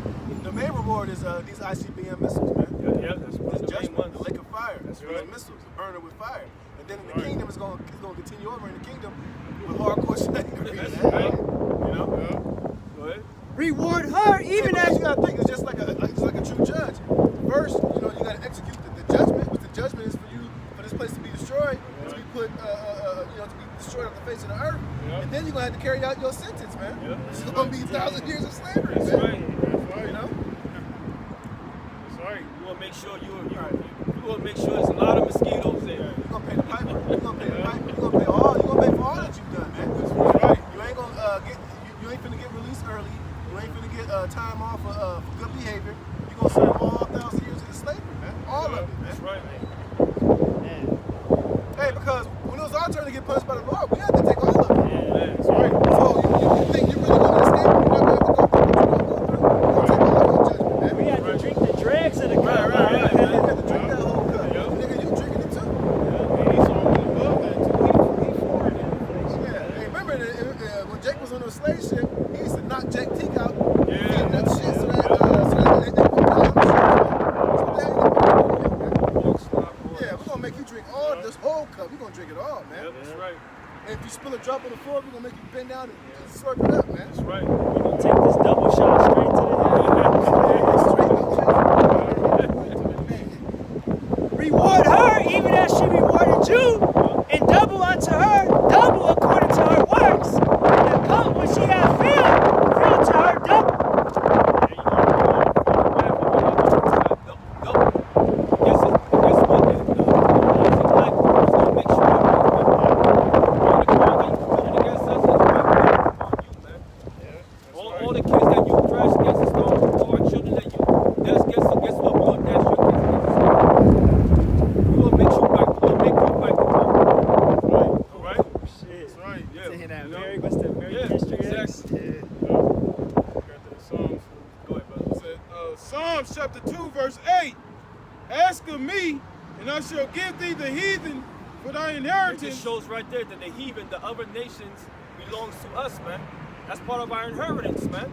The main reward is these ICBM missiles, man. Yeah, that's one of This the main judgment, ones. the lake of fire. That's right. the missiles, the burner with fire. And then in the kingdom, it's gonna continue over in the kingdom with hardcore slavery, That's man. right. You know? Go ahead. Reward her even Because as you gotta think, it's just like a true judge. First, you know, you gotta execute the judgment, which the judgment is for this place to be destroyed, to be put, to be destroyed off the face of the earth. And then you're gonna have to carry out your sentence, man. It's gonna be 1,000 years of slavery, That's man. right. That's right. You know? That's right. You wanna make sure you wanna make sure there's a lot of mosquitoes there. You're gonna pay the piper. You're gonna pay the piper. You're gonna pay for all that you've done, man. That's right. You ain't gonna you ain't finna get released early. You ain't finna get time off for good behavior. You're gonna serve all 1,000 years of the slavery, man. All of it, man. That's right, man. Hey, because when it was our turn to get punished by the Lord, we had to take all of it. Man, That's right. So you think you're really gonna escape? You're not gonna have to go through what you're gonna go through. You're gonna take all your judgment, man. we had to drink the dregs of the cup. Right, You man. have to drink that whole cup. Yeah. Nigga, you drinking it too. And Esau went above that too. He forward in the place. Yeah. Hey, remember when Jake was on the slave ship, he used to knock Jake Teak out, Yeah. feeding that shit so that they would die on the ship. So that you man. Yeah, we're gonna make you drink all this whole cup. We're gonna drink it all, man. Yep, that's right. And if you spill a drop on the floor, we're gonna make you bend down and slurp it up, man. That's right. We're going to take this double shot straight to the head. Reward her even as she rewarded you, and double unto her, double according to her works. And the cup which she hath filled to her double. all the kids that you trash against the stone, all our children that you dash guess what? We're gonna dash your kids against the stone. We're gonna make you back. We're gonna make you back the ball. All right? Shit. That's right. Yeah. Saying that You know? very, what's the very Yeah, history? exactly. Yeah. Got the Psalms. Go ahead, brother. It said, Psalms chapter 2, verse 8. Ask of me, and I shall give thee the heathen for thy It inheritance. just shows right there that the heathen, the other nations, belongs to us, man. That's part of our inheritance, man.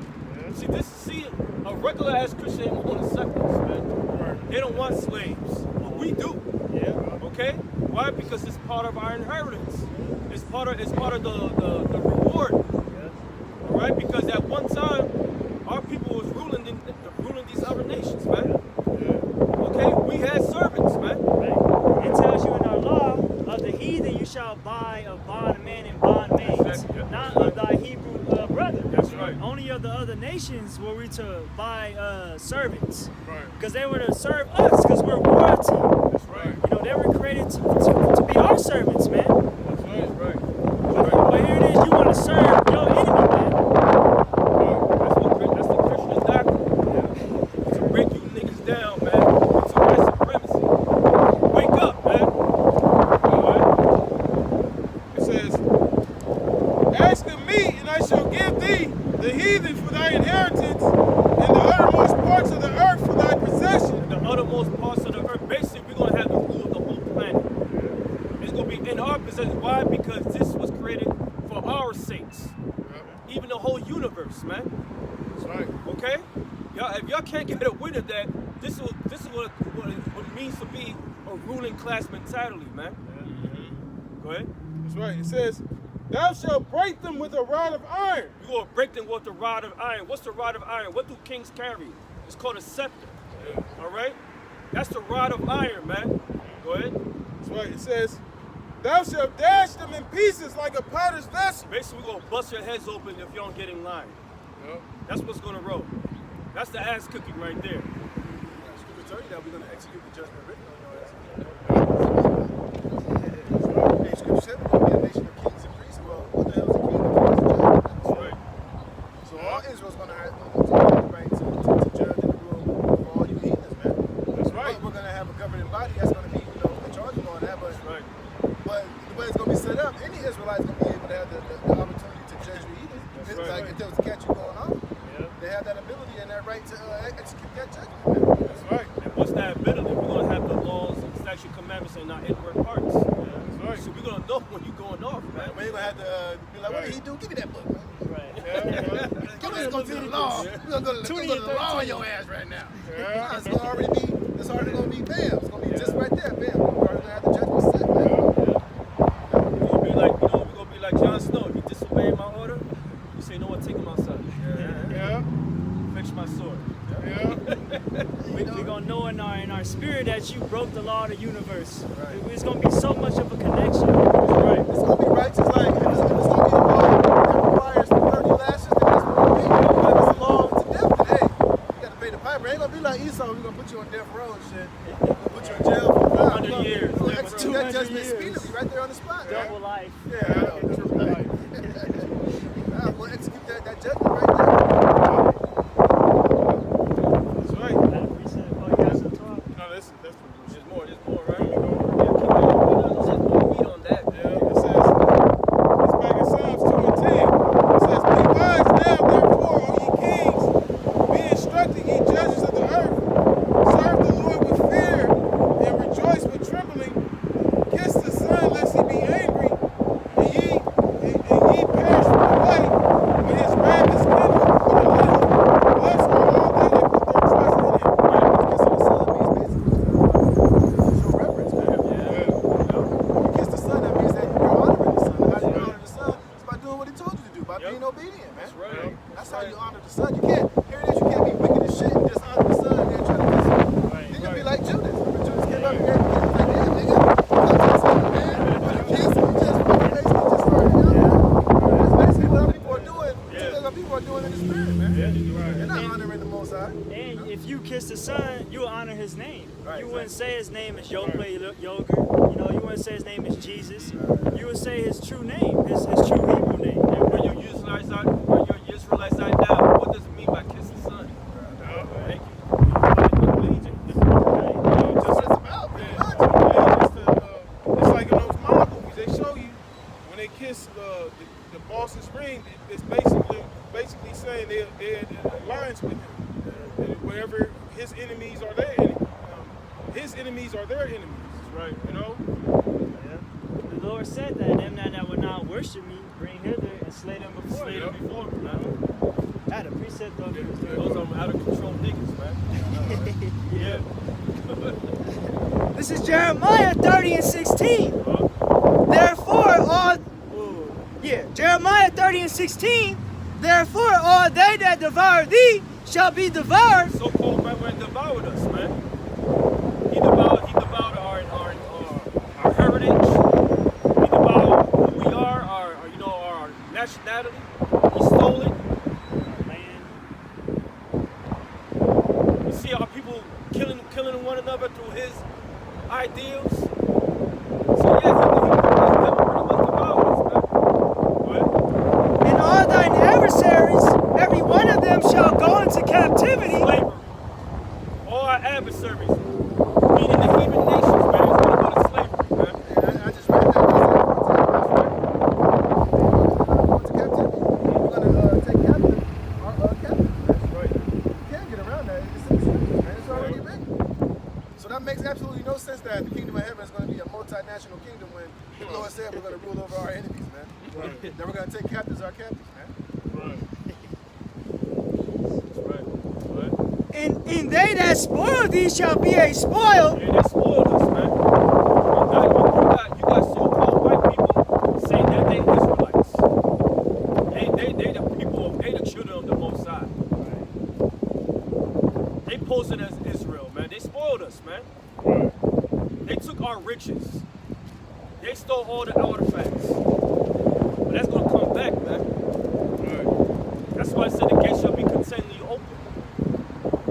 See, a regular ass Christian ain't want to accept us, man. They don't want slaves, but we do. Yeah. Okay? Why? Because it's part of our inheritance. It's part of the reward. All right? Because at one time, our people was ruling these other nations, man. Okay? We had servants, man. Right. It tells you in our law, of the heathen you shall buy of bondmen and bondmaids, That's right, yeah. not of thy Hebrew brother. That's right. Only of the other nations were we to buy servants, Right. because they were to serve us, because we're royalty. That's right. You know, they were created to be our servants, man. That's right. Right. But here it is, you want to serve your enemy, man. That's the Christian doctrine. To break you niggas down, man. It's white supremacy. Wake up, man. All It says, ask of me, and I shall give thee the heathen for thy inheritance, and the uttermost parts of the earth for thy possession. right? The uttermost parts of the earth. Basically, we're gonna have the rule of the whole planet. It's gonna be in our possession. Why? Because this was created for our sakes. Even the whole universe, man. That's right. Okay? Y'all, if y'all can't get a win of that, this is what it means to be a ruling class mentality, man. Go ahead. That's right. It says, thou shalt break them with a rod of iron. We're gonna break them with the rod of iron. What's the rod of iron? What do kings carry? It's called a scepter. All right? That's the rod of iron, man. Go ahead. That's right. It says, thou shalt dash them in pieces like a potter's vessel. Basically, we're gonna bust your heads open if you don't get in line. Yep. That's what's gonna roll. That's the ass cooking right there. Scripture tell you that we're going to execute the judgment written on your ass. Hey, Scripture said we're going to be a nation of kings and priests. Well, what the hell is a king and priest and judge? That's right. So all Israel's going to have the right to judge and rule for all you heathens, man. That's right. But we're going to have a governing body that's going to be, in charge of all that. But, That's right. but the way it's going to be set up, any Israelite's going to be able to have the opportunity to judge your heathens. That's Like right. if there was a catch you going on, they have that ability and that right to execute that judgment, man. That's right. And what's that ability? We're gonna have the laws and statute commandments in our inward parts. That's right. So we're gonna know when you're going off, man. We ain't going to have to be like, what did he do? Give me that book, man. Right. Let's go to the law. We're going to go to the law on your ass right now. Yeah. It's going to already be, it's already going to be bam. It's going to be just right there, bam. We're already going to have the judgment set, man. We're gonna be like, we're gonna be like Jon Snow. If you disobey my order, you say, no one, take him outside. Yeah. Fetch my sword. Yeah. We're going to know in our spirit that you broke the law of the universe. It's going to be so much of a connection. Right. It's going to be righteous. Like, if it's going to be a law that requires 30 lashes, then that's what it'll be. But if it's a law to death, then hey, you got to pay the piper. It ain't going to be like Esau. We're going to put you on death row and shit. We're going to put you in jail for 100 years. We're going to Death execute row. that 200 judgment years. speedily right there on the spot. Double life. Yeah, I know. We'll execute that judgment right there. That's right. That preset, oh, you got some talk? No, that's There's more, right? Yeah. Let's read on that. Yeah, it says, it's back in Psalms 2 and 10. It says, be wise now, therefore, O ye kings, be instructed, ye judges of the earth. Serve the Lord with fear, and rejoice with trembling. Kiss the Son, lest he be angry, and ye perish from the way, when his wrath is kindled with a little. Blessed are all they that put their trust in him. Kiss the Son means basically show reverence, man. You kiss the Son, that means that you're honoring the Son. How do you honor the Son? It's by doing what he told you to do, by being obedient, man. That's right. That's how you honor the Son. You can't, here it is, you can't be wicked as shit and just honor the Son and then try to kiss him. You can be like Judas. Remember Judas came up and gave him like, yeah, nigga, come kiss him, man. But he kissed him, he just basically just started, you know? That's basically what our people are doing. That's what people are doing in the spirit, man. They're not honoring the Most High. And if you kiss the Son, you will honor his name. Right, You wouldn't say his name is Yoplait Yogurt. You know, you wouldn't say his name is Jesus. You would say his true name, his true Hebrew name. And when you Israelites out now, what they're in alliance with him. And wherever his enemies are their enemies. His enemies are their enemies. Right. You know? The Lord said that them that would not worship me, bring hither and slay them before me. Slay them before me, man. I had a precept of it. Those are out of control niggas, man. Yeah. This is Jeremiah 30 and 16. Therefore, Jeremiah 30 and 16. Therefore, all they that devour thee shall be devoured. So-called man devoured us, man. He devoured our heritage. He devoured who we are, our nationality. He stole it. Man, You see our people killing one another through his ideals. So yeah, he devoured us, man. and all thine adversaries, every one of them shall go into captivity. Slavery. All our adversaries, meaning the heathen nations, man, is going to go to slavery, man. I just read that. To captivity. We're gonna take captive our captive. Right. You can't get around that. It's in the scriptures, man. It's already written. So that makes absolutely no sense that the kingdom of heaven is going to be a multinational kingdom when the Lord said we're going to rule over our enemies, man. Right. That we're going to take captives our captives, man. Right. Right. Right. And they that spoil thee shall be a spoil. Yeah, they spoiled us, man. You got so-called white people saying that they Israelites. They the people they the children of the Most High. They posing as Israel, man. They spoiled us, man. They took our riches. They stole all the artifacts. But that's gonna come back, man. That's why I said the gate shall be continually open.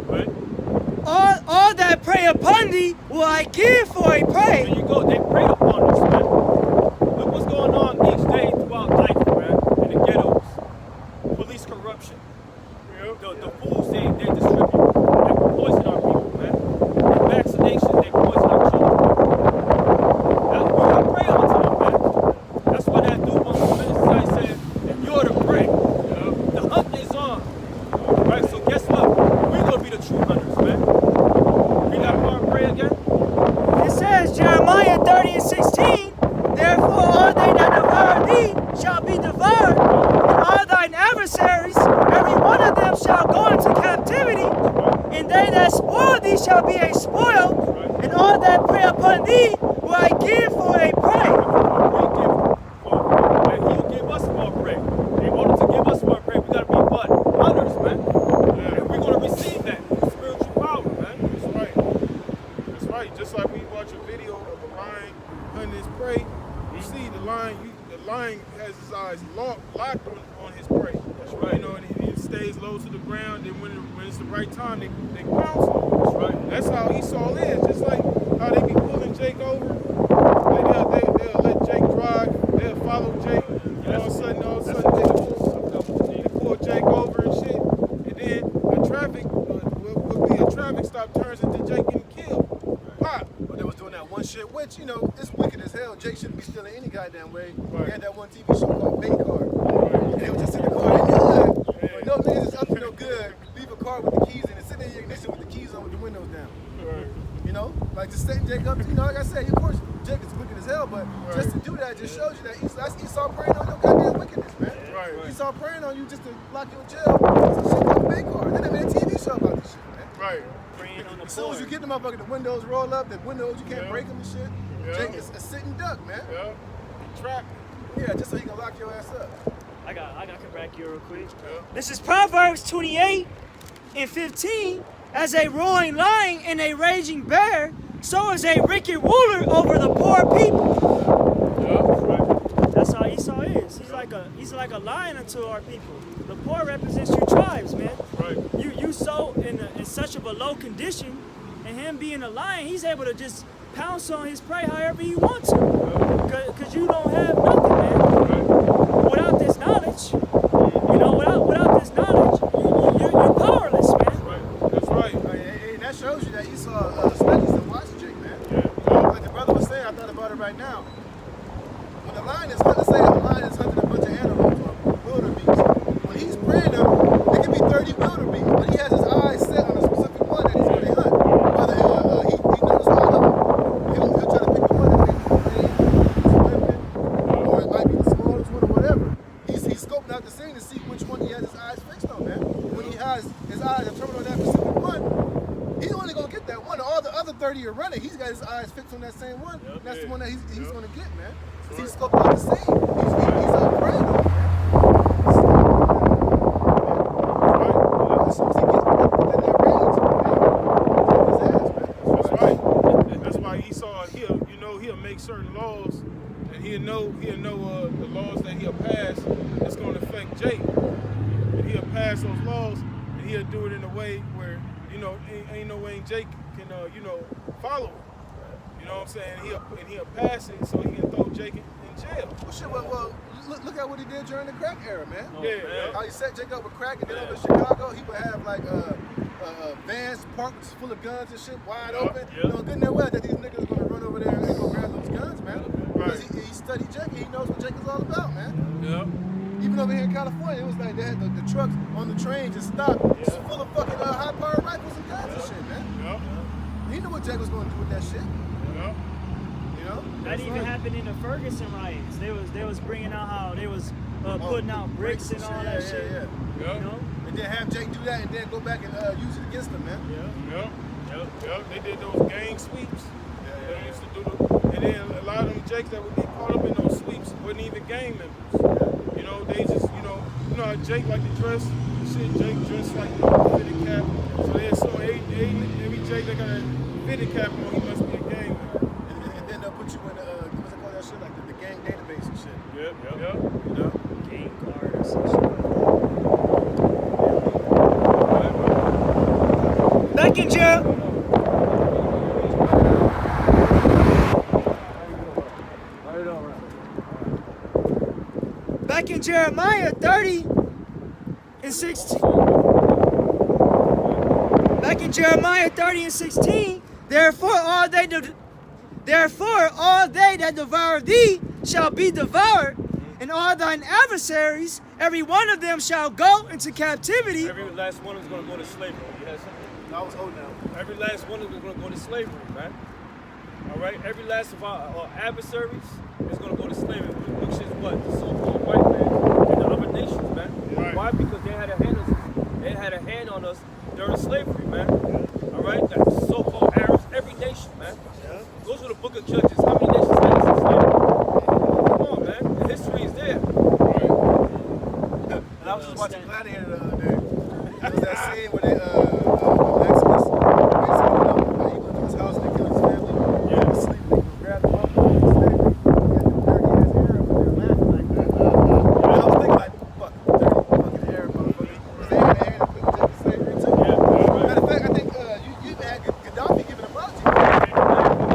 Right? All that prey upon thee will I give for a There prey. you go. They preyed upon us, man. Look what's going on each day throughout life, man. In the ghettos. Police corruption. The foods they distribute. They poison our people, man. The vaccinations, they poison our children. We gotta pray on to them, man. That's why that dude on the minister said, if you're the prey, the hunt is on. Right? So guess what? We're gonna be the true hunters, man. We got to pray again. It says Jeremiah 30 and 16. Therefore all they that devour thee shall be devoured, and all thine adversaries, every one of them shall go into captivity, and they that spoil thee shall be a spoil, and all that prey upon thee will I give for a prey. And he'll give us more prey. In order to give us more prey, we gotta be what? Hunters, man. And we're gonna receive that spiritual power, man. That's right. That's right. Just like we watch a video of a lion hunting his prey, you see the lion has his eyes locked on his prey. That's right. You know, and it stays low to the ground, and when it's the right time, they pounce on him. That's right. That's how Esau is. Just like how they be pulling Jake over. Like they'll let Jake drive. They'll follow Jake. And all of a sudden they pull Jake over and shit. And then a traffic stop turns into Jake getting killed. Pop. But they was doing that one shit, which, you know, it's wicked as hell. Jake shouldn't be stealing any goddamn way. Right. He had that one TV show called Bay Car. And they would just sit in the car in the hood. But no niggas is up to no good. Leave a car with the keys in it, sit in your ignition with the keys on with the windows down. Right. You know? Like just setting Jake up, you know, like I said, of course, Jake is wicked as hell, but just to do that just shows you that that's Esau preying on your goddamn wickedness, man. Right. Esau preying on you just to lock you in jail. Some shit called Bay Car. Then they made a TV show about this shit, man. Right. Preying on the As soon as you poor. get the motherfucker, the windows roll up, the windows, you can't Yeah. break them and shit. Yeah. Jake is a sitting duck, man. Yeah. Trap. Yeah, just so he can lock your ass up. I got come back here real quick. Yeah. This is Proverbs 28 and 15. As a roaring lion and a raging bear, so is a wicked ruler over the poor people. That's how Esau is. He's like a lion unto our people. The poor represents your tribes, man. Right. You so in such of a low condition, and him being a lion, he's able to just pounce on his prey however he wants to. Cause you don't have nothing, man. Without this knowledge, without this knowledge, you're powerless, man. Right. That's right. And that shows you that Esau studies and watches Jake, man. Like the brother was saying, I thought about it right now. When the lion is hunting, say a lion is hunting a bunch of animals or wildebeest, when he's preying them, it can be his eyes are determined on that specific one, he's only gonna get that one. All the other 30 are running. He's got his eyes fixed on that same one. Yep. And that's the one that he's Yep. gonna get, man. That's He's right. scoped out the same. He's upgraded on it, man. As soon as he gets within that range, man, his ass, man. That's right. That's why Esau, he'll make certain laws, and he'll know the laws that he'll pass that's going to affect Jake. And he'll pass those laws, and he'll do it in a way where ain't no way Jake can follow it. You know what I'm saying? He'll pass it so he can throw Jake in jail. Well, shit. Well, look at what he did during the crack era, man. Oh, Yeah, man. How he set Jake up with crack, and then over in Chicago, he would have like vans parked full of guns and shit, wide open. yeah. You know, good and well that these niggas gonna run over there and go grab those guns, man. Because Right. he studied Jake, and he knows what Jake is all about, man. Yeah. Even over here in California, it was like they had the trucks on the trains and stopped, just full of fucking high-powered rifles and guns and shit, man. Yeah. He knew what Jake was gonna do with that shit, Yeah. you know. That even happened in the Ferguson riots. They was bringing out how they was putting out bricks and all that shit. Yeah. Yeah. You know? And then have Jake do that, and then go back and use it against him, man. Yep. They did those gang sweeps. They used to do and then a lot of them Jakes that would get caught up in those sweeps wasn't even gang members. You know, they just, how Jake like to dress. Shit, Jake dressed like a fitted cap. So they assume every Jake that got a fitted cap on, he must be a gang member. And then they'll put you in what's it called that shit, like the gang database and shit. Yep. You know? Game card or some shit. Back in jail. Back in Jeremiah 30 and 16. Back in Jeremiah 30 and 16. Therefore all they that devour thee shall be devoured, and all thine adversaries, every one of them shall go into captivity. Every last one is going to go to slavery. You had something? I was holding out. Every last one of them is going to go to slavery, man. All right? Every last of our adversaries is going to go to slavery, which is what? The so-called white man and the other nations, man. Right. Why? Because they had a hand on us. They had a hand on us during slavery, man. All right? The so-called Arabs, every nation, man. Go to the Book of Judges. How many nations had us in slavery? Come on, man. The history is there. And I was just watching Gladiator the other day. It was that scene where Maximus basically, he went to his house and they killed his family. Yeah. He was sleeping, they grabbed him up and put him in slavery. He had the dirty ass Arab up there laughing like that. And I was thinking like, fuck, dirty fucking Arab motherfuckers. Because they had a hand in putting Jake in slavery too. Matter of fact, I think you even had Gaddafi giving an apology.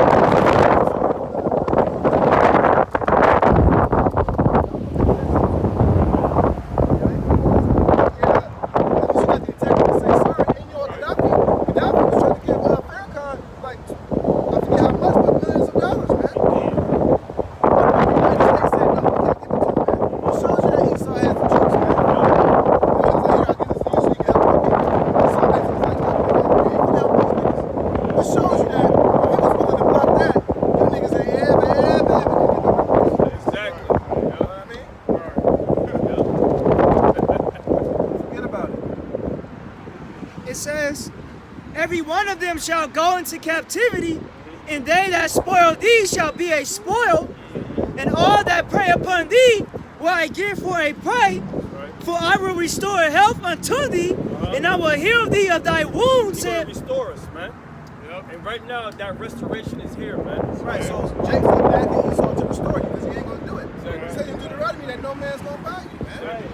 It says, every one of them shall go into captivity, and they that spoil thee shall be a spoil, and all that prey upon thee will I give for a prey, for I will restore health unto thee, and I will heal thee of thy wounds. He's going to And restore us, man. And right now, that restoration is here, man. Right, so Jake's not back and Esau to restore you because he ain't gonna do it. Exactly. He said in Deuteronomy that no man's gonna buy you, man. Right.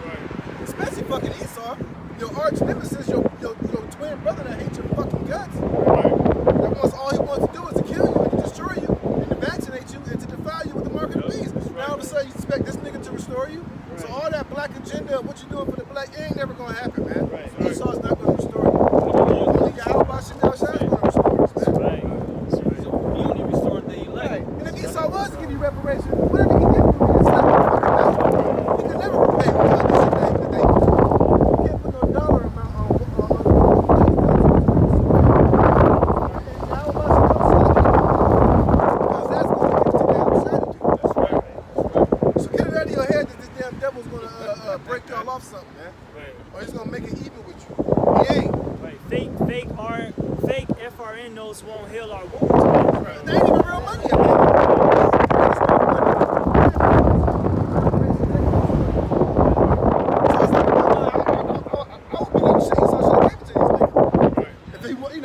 Especially fucking Esau, your arch nemesis, your twin brother that hates your fucking guts. That wants all he wants to do is to kill you and to destroy you and to vaccinate you and to defile you with the mark of the beast. Now all of a sudden you expect this nigga to restore you. So all that black agenda, what you doing for the black, it ain't never gonna happen, man. Esau's not gonna restore you. Only Yahweh Shemel Shai is gonna restore us, man. He only restored the elect. Right. And if Esau was to give you reparation, whatever he can give you, it's not gonna fucking matter. He can never repay you for the shit that they do. You can't put no dollar amount on because that's going to give to the outside of you. That's right. So get it out of your head that this damn devil's going to break y'all off something, man. Right. Or he's going to make it even with you. our fake FRN notes won't heal our wounds. Man. They ain't even real money up there.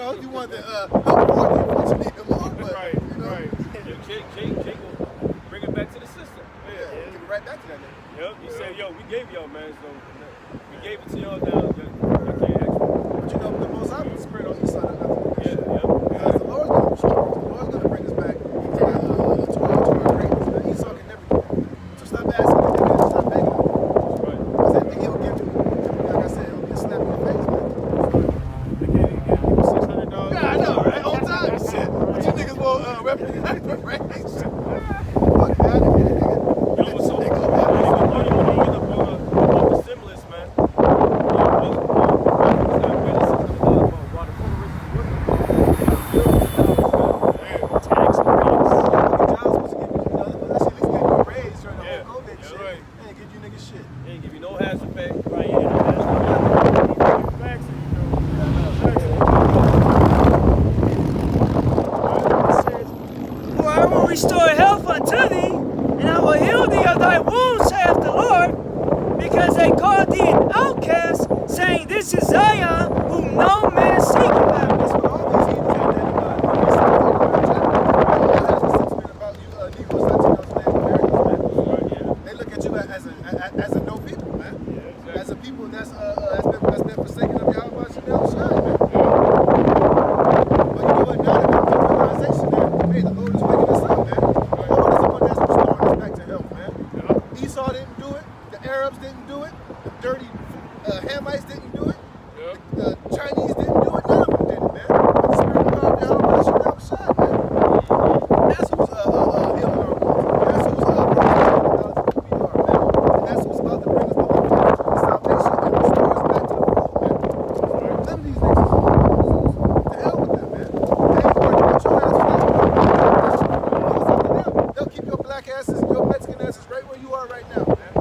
If you want to help more, you need them more, but Right, you know, right. Jake will bring it back to the system. yeah, give it right back to that nigga. Yep. He said, yo, we gave y'all, man. So we gave it to y'all now. I can't ask for But you know, the most high spirit on each side of nothing. it. Yeah. Because the Lord's going to restore us. The Lord's going to bring us back to our greatness. Man. Esau can never do that. So stop asking the nigga and stop begging him. Right. Because everything he'll give you, like I said, he'll get slapped in the face, man. They can't even give you $600. Yeah, I know, right? On time, shit. But you niggas will represent right? Fuck that, nigga. Yo, what's up? On the stimulus, man. Tax breaks. They ain't give you no hazard pay. Right, yeah, that's facts. It says, for I will restore health unto thee, and I will heal thee of thy wounds, saith the Lord, because they called thee an outcast, saying, This is Zion, whom no man seeketh after. They look at you as a no people, man. As a people that's been forsaken of Yahweh Shem Shai, man. But you know what? Now they come to the realization that, hey, the Lord is waking us up, man. The Lord is the one that's restoring us back to health, man. Esau didn't do it. The Arabs didn't do it. The dirty Hamites didn't do it. The Chinese didn't do it. None of them did it, man. But the Spirit of God, Yahweh Shem Shai, man. That's who's healing our wounds. That's who's we are, man. And that's what's about to bring us the salvation and restore us back to the fold, man. None of these niggas to hell with them, man. They ain't worried about your ass for that. They'll keep your black asses, your Mexican asses right where you are right now, man.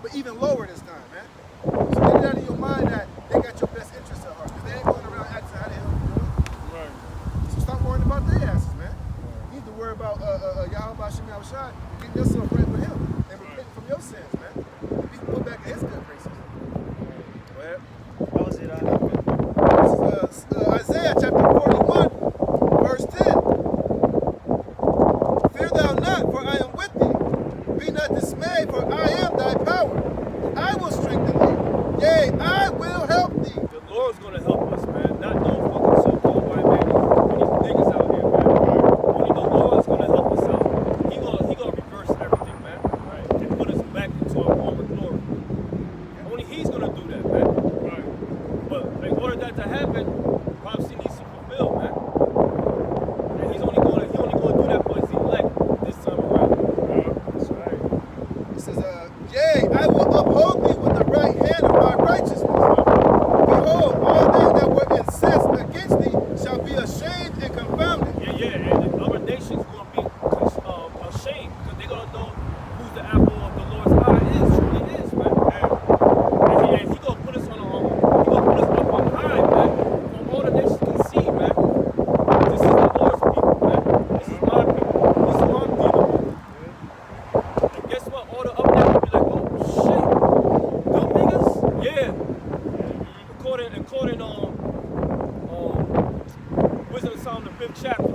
But even lower this time, man. So get it out of your mind that they got your best interests at heart. Because they ain't going around asking how the hell you doing. So stop worrying about their asses, man. You need to worry about Yahweh Shem Shai and getting yourself right with him and repenting from your sins, man. And be put back in his good graces. Go ahead. That was it. This is Isaiah chapter 41, verse 10. Fear thou not, for I am with thee. Be not dismayed, for I am thy power. I will strengthen thee. Yea, I will help thee. The Lord's gonna help us, man. Not no fucking so-called white man. These niggas out here, man. Only the Lord's gonna help us out. He gonna reverse everything, man. Right. And put us back into our former glory. Only He's gonna do that, man. Right. But in order that to happen, prophecy needs to fulfill, man. And he only gonna do that for his elect this time around. That's right. It says, yea, I will uphold thee with the right hand of my righteousness. Behold, all they that were incensed against thee shall be ashamed and confounded. Yeah, and the other nations gonna be ashamed because they're gonna know who's the apple of the Lord's eye is, truly is, man. And he gonna put us on he gonna put us up on high, man. From all the nations can see, man. This is the Lord's people, man. This is my people. This is my people. And guess what? All the other nations be like, oh shit, them niggas, yeah. According Wisdom of Solomon, the 5th chapter.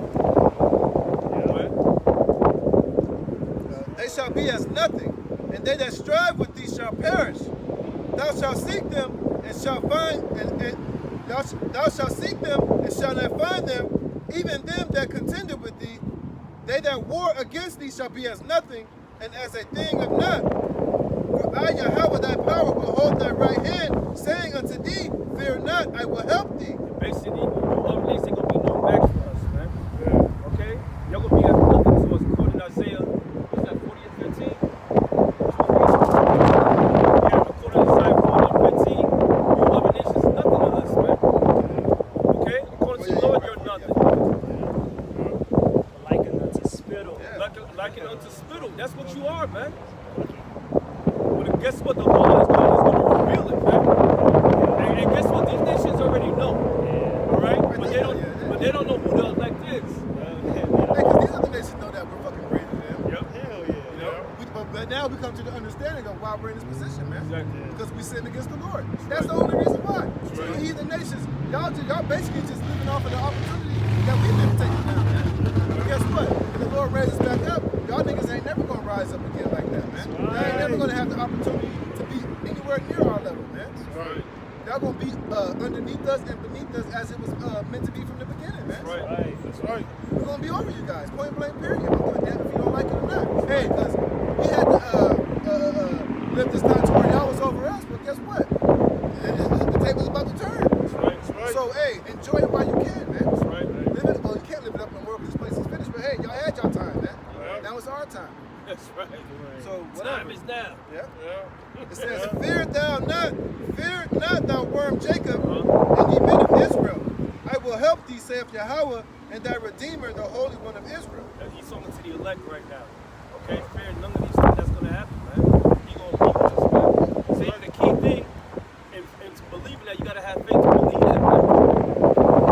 They shall be as nothing, and they that strive with thee shall perish. Thou shalt seek them and shalt find, and thou shalt seek them and shalt not find them, even them that contended with thee. They that war against thee shall be as nothing, and as a thing of naught. For I, Yahweh, thy power, will hold thy right hand, saying unto thee, Fear not, I will help thee. Basically, other nations ain't gonna be no match for us, man. Okay? Y'all gonna be as nothing to us, according to Isaiah, what's that, 40 and 15? Yeah, according to Isaiah 40 and 15, you other nations nothing to us, man. Okay? According to the Lord, you're nothing. Likened unto spittle. Like it unto spittle. That's what you are, man. But guess what? The Lord is gonna reveal it, man. And guess what? These nations already know. heathen nations, y'all basically just living off of the opportunity that we've been taking down, man. But guess what? If the Lord raises back up, y'all niggas ain't never gonna rise up again like that, man. Y'all ain't never gonna have the opportunity to be anywhere near our level, man. Right. Y'all gonna be underneath us and beneath us as it was meant to be from the beginning, man. Right. That's right. We're gonna be over you guys, point blank period. I'm doing that if you don't like it or not. Hey, because we had to live this time to where y'all was over us, but guess what? The table's about to turn. That's right. That's right. So, hey, enjoy it while you can, man. That's right. Live it, well, you can't live it up in the world because this place is finished, but hey, y'all had y'all time, man. Yeah. Now it's our time. That's right. So, whatever. Time is now. Yeah. Yeah. It says, fear not thou worm Jacob, and ye men of Israel. I will help thee, saith Yahweh, and thy Redeemer, the Holy One of Israel. And he's talking to the elect right now. Okay? Fear none of these things that's going to happen, man. He going to be with us, man. See, the key thing in believing that, you got to have faith to believe that, man.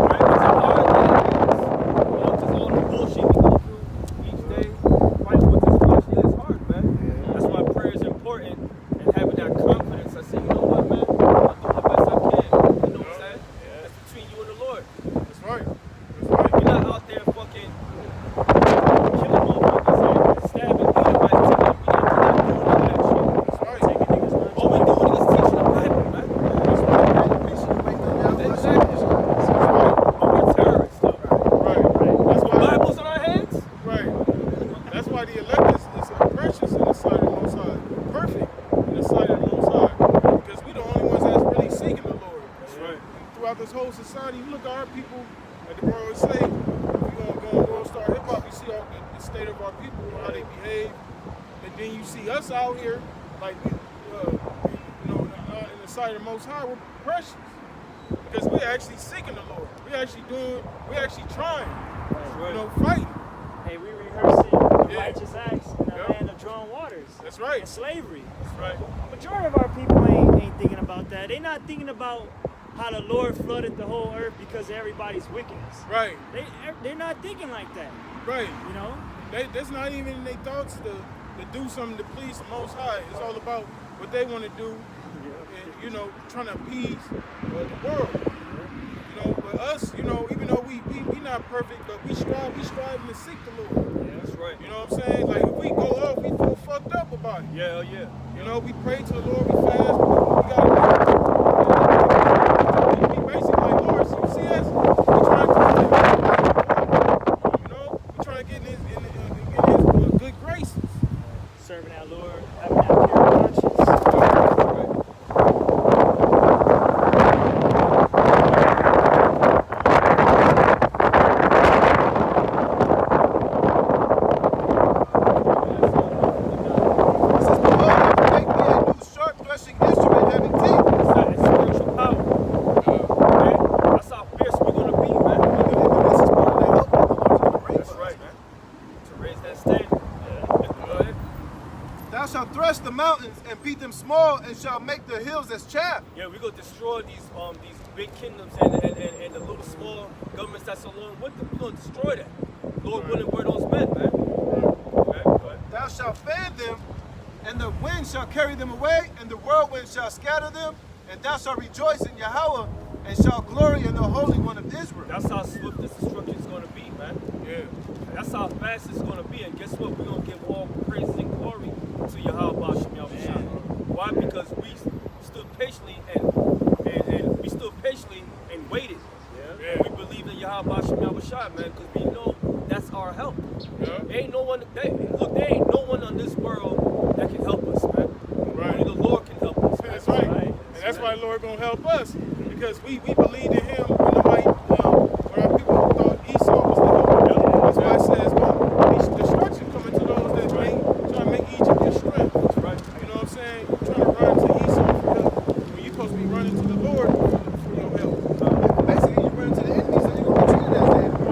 Right? It's a hard thing. You know, just all the bullshit we go through each day, fighting with this flesh. Yeah, it's hard, man. That's why prayer is important, and having that confidence. I say, you know what, man? I'll do the best I can. You know what I'm saying? That's between you and the Lord. That's right. That's right. You're not out there fucking killing motherfuckers and stabbing anybody. We not doing none of that shit. That's right. All we doing is teaching the Bible, man. That's right. We should wait till y'all Exactly. But we're terrorists, though. Right. That's why. Bibles in our hands? Right. That's why the elect is precious in the sight of the Most High. Perfect in the sight of the Most High. Because we the only ones that's really seeking the Lord. That's right. And throughout this whole society, you look at our people, like the bro would say, if you're going to go World Star Hip Hop, you see the state of our people, how they behave. And then you see us out here, like, in the sight of the Most High, we're precious. Because we're actually seeking the Lord. We're actually trying, fighting. Hey, we rehearsing Yeah. righteous acts in the Yeah. land of drawn waters. That's right. And slavery. That's right. Majority of our people ain't thinking about that. They're not thinking about how the Lord flooded the whole earth because of everybody's wickedness. Right. They're not thinking like that. Right. You know? That's not even in their thoughts to do something to please the Most High. It's all about what they want to do, and trying to appease the world. But us, even though we not perfect, but we striving to seek the Lord. Yeah, that's right. You know what I'm saying? Like if we go off, we feel fucked up about it. Yeah, yeah. We pray to the Lord, we fast, we gotta be basic like Lord. So you see us, we trying to we trying to get in his good graces. Serving our Lord, having that pure conscience. It says, behold, I will make thee a new sharp threshing instrument having teeth. It's spiritual power. Okay? That's how fierce we're going to be, man. This is part of that help that the Lord's going to bring That's for us, right. man. To raise that standard. Go ahead. Thou shalt thresh the mountains and beat them small, and shalt make the hills as chaff. Yeah, we're going to destroy these big kingdoms and the little small governments that's along with them. We're going to destroy that. Lord willing, where those men, man. Okay, go ahead. Thou shalt fan them, and the wind shall carry them away, and the whirlwind shall scatter them, and thou shalt rejoice in Yahweh, and shalt glory in the Holy One of Israel. That's how swift this destruction is going to be, man. Yeah. That's how fast it's going to be. And guess what? We're going to give all praise and glory to Yahweh Shem Yahushua. Why? Because we stood patiently and we stood patiently and waited. Yeah. And we believe in Yahweh Shem Yahushua, man, because we know that's our help. Yeah. There ain't no one, there ain't no one on this world that can help us, man. Right. Only the Lord can help us. That's right. And that's why the Lord gonna help us. Because we believe in him when nobody when our people thought Esau was the hope. That's why it says destruction coming to those that try to make Egypt their strength. That's right. You know what I'm saying? You're trying to run to Esau for help when you're supposed to be running to the Lord for your help. Basically, you run into the enemy, so you're going to be treated as the enemy.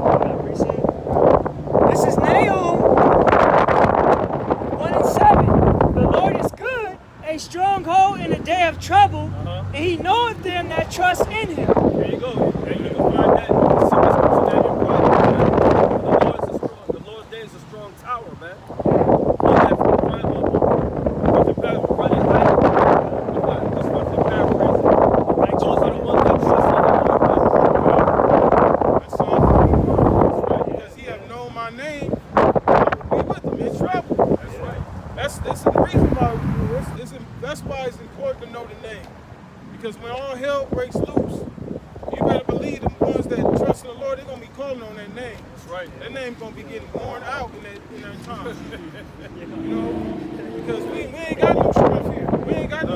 I appreciate it. This is Nahum 1:7. The Lord is good, a stronghold in the day of trouble, and he knoweth them that trust in him. There you go. And you can find that in the scripture that in Proverbs, man. The Lord's day is a strong tower, man. He that from the prime of the paraphrase. Because when all hell breaks loose, you better believe the ones that trust in the Lord, they're going to be calling on that name. That's right. That name's going to be getting worn out in that time. You know? Because we ain't got no strength here. We ain't got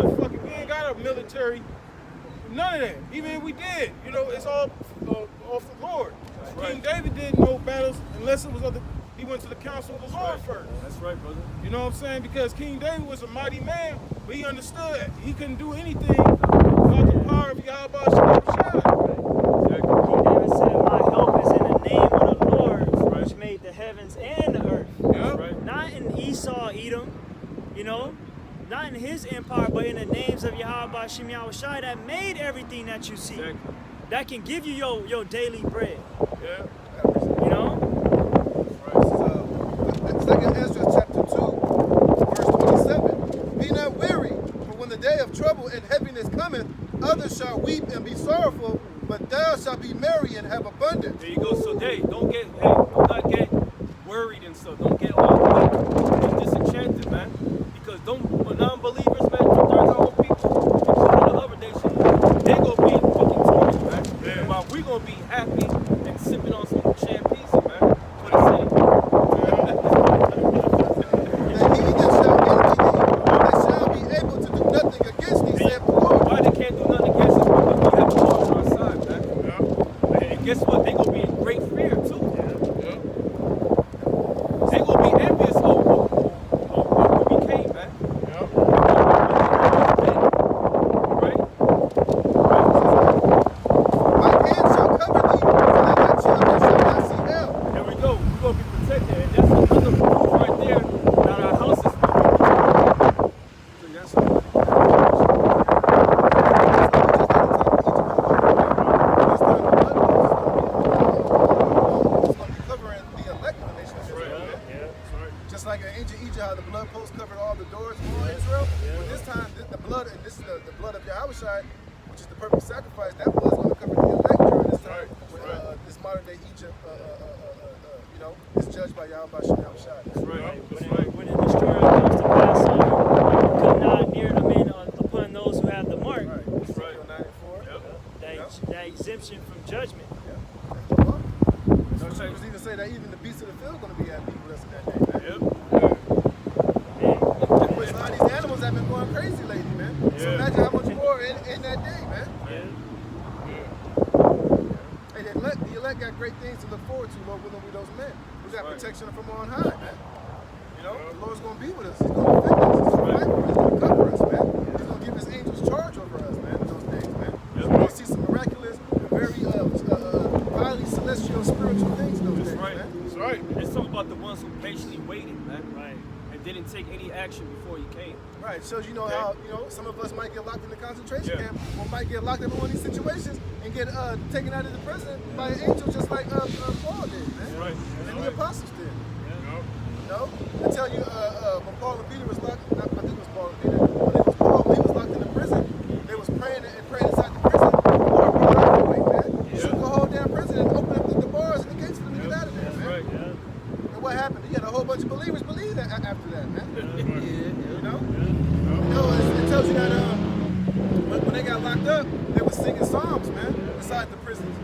we ain't got a military. None of that. Even if we did, you know, it's all off the Lord. Right. King David did no battles unless it was he went to the council of the Lord first. That's right, brother. You know what I'm saying? Because King David was a mighty man, but he understood he couldn't do anything without the power of Yahweh Shabbat. King David said, my help is in the name of the Lord, which made the heavens and the earth. Yep. Right. Not in Esau, Edom, you know, not in his empire, but in the names of Yahweh Shem Yahushai that made everything that you see. Exactly. That can give you your daily bread. Yeah. You know? Second Ezra chapter 2, verse 27. Be not weary, for when the day of trouble and heaviness cometh, others shall weep and be sorrowful, but thou shalt be merry and have abundance. There you go. So do not get worried and stuff. Don't get all disenchanted, man. Because non-believers, man, third-world people, all the other nations, they gonna be fucking torn, man. Yeah. And while we gonna be happy and sipping on some champagne, man. What it say? The heathen shall envy thee, and shall be able to do nothing against thee, saith the Lord. Why they can't do nothing against us? Because we have the Lord on our side, man. Yeah. And guess what? They gonna be in great fear too. Yeah. They gonna be envious of what we became, man. Yeah. Right? My hand shall cover thee, so that thy children shall not see hell. There we go. We're gonna be protected, and that's another proof right there that our house is protected. So that's Just like in ancient Egypt, how the blood post covered all the doors for Israel. But this time, the blood, and this is the blood of Yahushua, which is the perfect sacrifice, that blood is going to cover the elect during this time. When, this modern day Egypt, you know, is judged by Yahweh Shem Yahushua. That's right. That's When, right. when the destroyer comes to pass on, come not near the men upon those who have the mark. Right. That's right. Ezekiel 9 and 4. Yep. That exemption from judgment. No scriptures even say that even the beasts of the field are going to be at peace with us in that day, man. Yep. Which a lot of these animals have been going crazy lately, man. So Yeah. imagine how much more in that day, man. Hey, the elect got great things to look forward to, Lord willing, with those men. We got Right. protection from on high, man. You know, the Lord's going to be with us. He's going to defend us. He's going to fight for us. He's going to cover us, man. He's going to give his angels charge over us, man, in those days, man. Yep. We're going to see some miraculous, very highly celestial, spiritual things in those That's days, right. man. That's right. It's something about the ones who patiently waited, man, Right. and didn't take any action before you came. Right, shows you know Okay. how, you know, some of us might get locked in the concentration Yeah. camp or might get locked up in one of these situations and get taken out of the prison by an angel just like Paul did, man. Right. And the apostles did. Yep. You know? I tell you, when Paul and Peter was locked, I think it was Paul and Peter, when it was Paul, when he was locked in the prison, they was praying inside the prison. The Lord brought an earthquake, man. Shook the whole damn prison and opened up the bars and the gates for them to get out of there, That's man. right. And what happened? You had a whole bunch of believers believe that after that, man. You know? You know, it tells you that when they got locked up, they were singing psalms, man, inside the prisons.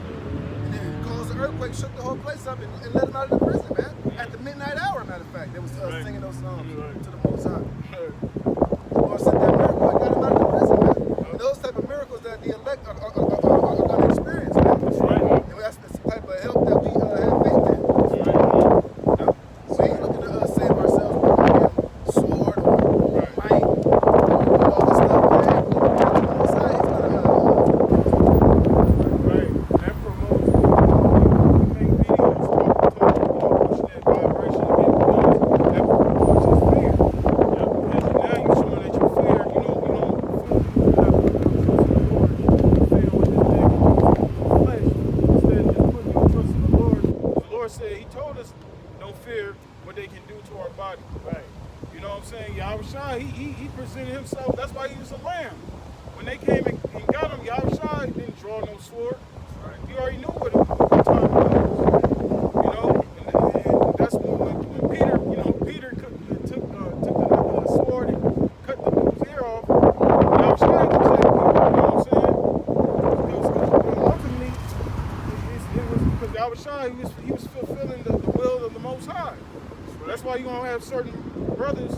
And then it caused an earthquake, shook the whole place up, and let them out of the prison, man. At the midnight hour, matter of fact, they was singing those psalms to the Most High. The Lord sent that miracle and got them out of the prison, man. And those type of miracles that the elect are going to experience, man. That's right. And that's the type of help that we have faith in. That's right. We ain't looking to save ourselves with a sword or might, all this stuff, man. The Most High is gonna, Right. That promotes make videos talking, pushing that vibration and getting guns. That pushes fear. Yep. And now you're showing that you fear, you know, you don't have to trust the Lord. You fear what this thing can do to your flesh instead of just putting your trust in the Lord. The Lord said, He told us, don't fear what they can do to our body. Right. You know what I'm saying? Yahushua, he presented himself. That's why he was a lamb. When they came and got him, Yahushua didn't draw no sword. He already knew what time it was. You know? And that's when Peter, you know, Peter took the sword and cut the dude's ear off. Yahushua didn't say, you know what I'm saying? why you're gonna have certain brothers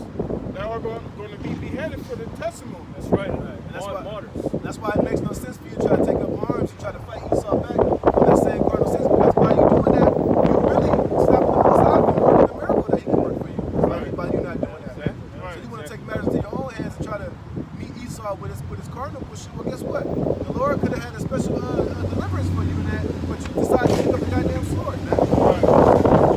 that are going to be beheaded for the testimony. That's right. And that's why, Martyrs. that's why it makes no sense for you to try to take up arms and try to fight Esau back on that same cardinal sense. Because by you doing that, you're really stopping the Most High from working the miracle that He can work for you. Right. By you not doing that, man. Right. So you want to take matters into your own hands and try to meet Esau with his cardinal bullshit. Well, guess what? The Lord could have had a special deliverance for you in that, but you decided to pick up the goddamn sword, man.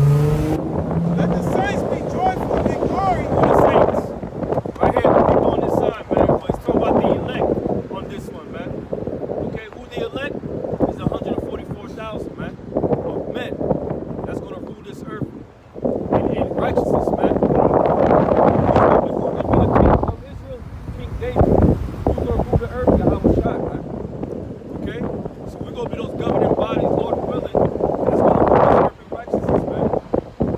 Let the saints be joyful in glory. The saints. Right here, the people on this side, man. But it's talking about the elect on this one, man. Okay, who the elect is 144,000, man, of men that's gonna rule this earth in righteousness, man. Who's gonna be the king of Israel? King David. Who's gonna rule the earth? Yahweh Shai, man. Okay, so we're gonna be those governing bodies, Lord willing, that's gonna rule this earth in righteousness, man.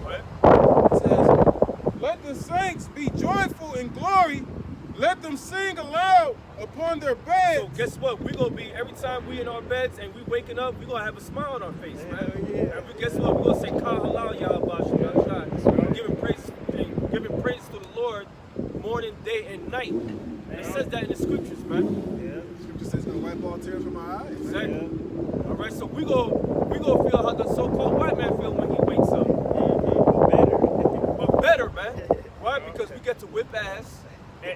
Right? It says, let the saints be joyful in glory. Let them sing aloud upon their So beds. guess what? We're gonna be every time we in our beds and we waking up, we're gonna have a smile on our face, man. And guess what? We're gonna say Kah halal Yahweh, giving praise to the Lord morning, day, and night. And it says that in the scriptures, man. Scripture says it's gonna wipe all tears from our eyes. Exactly. All right, so we gonna feel how the so-called white man feel when he wakes up. But better, man. Why? Because we get to whip ass, and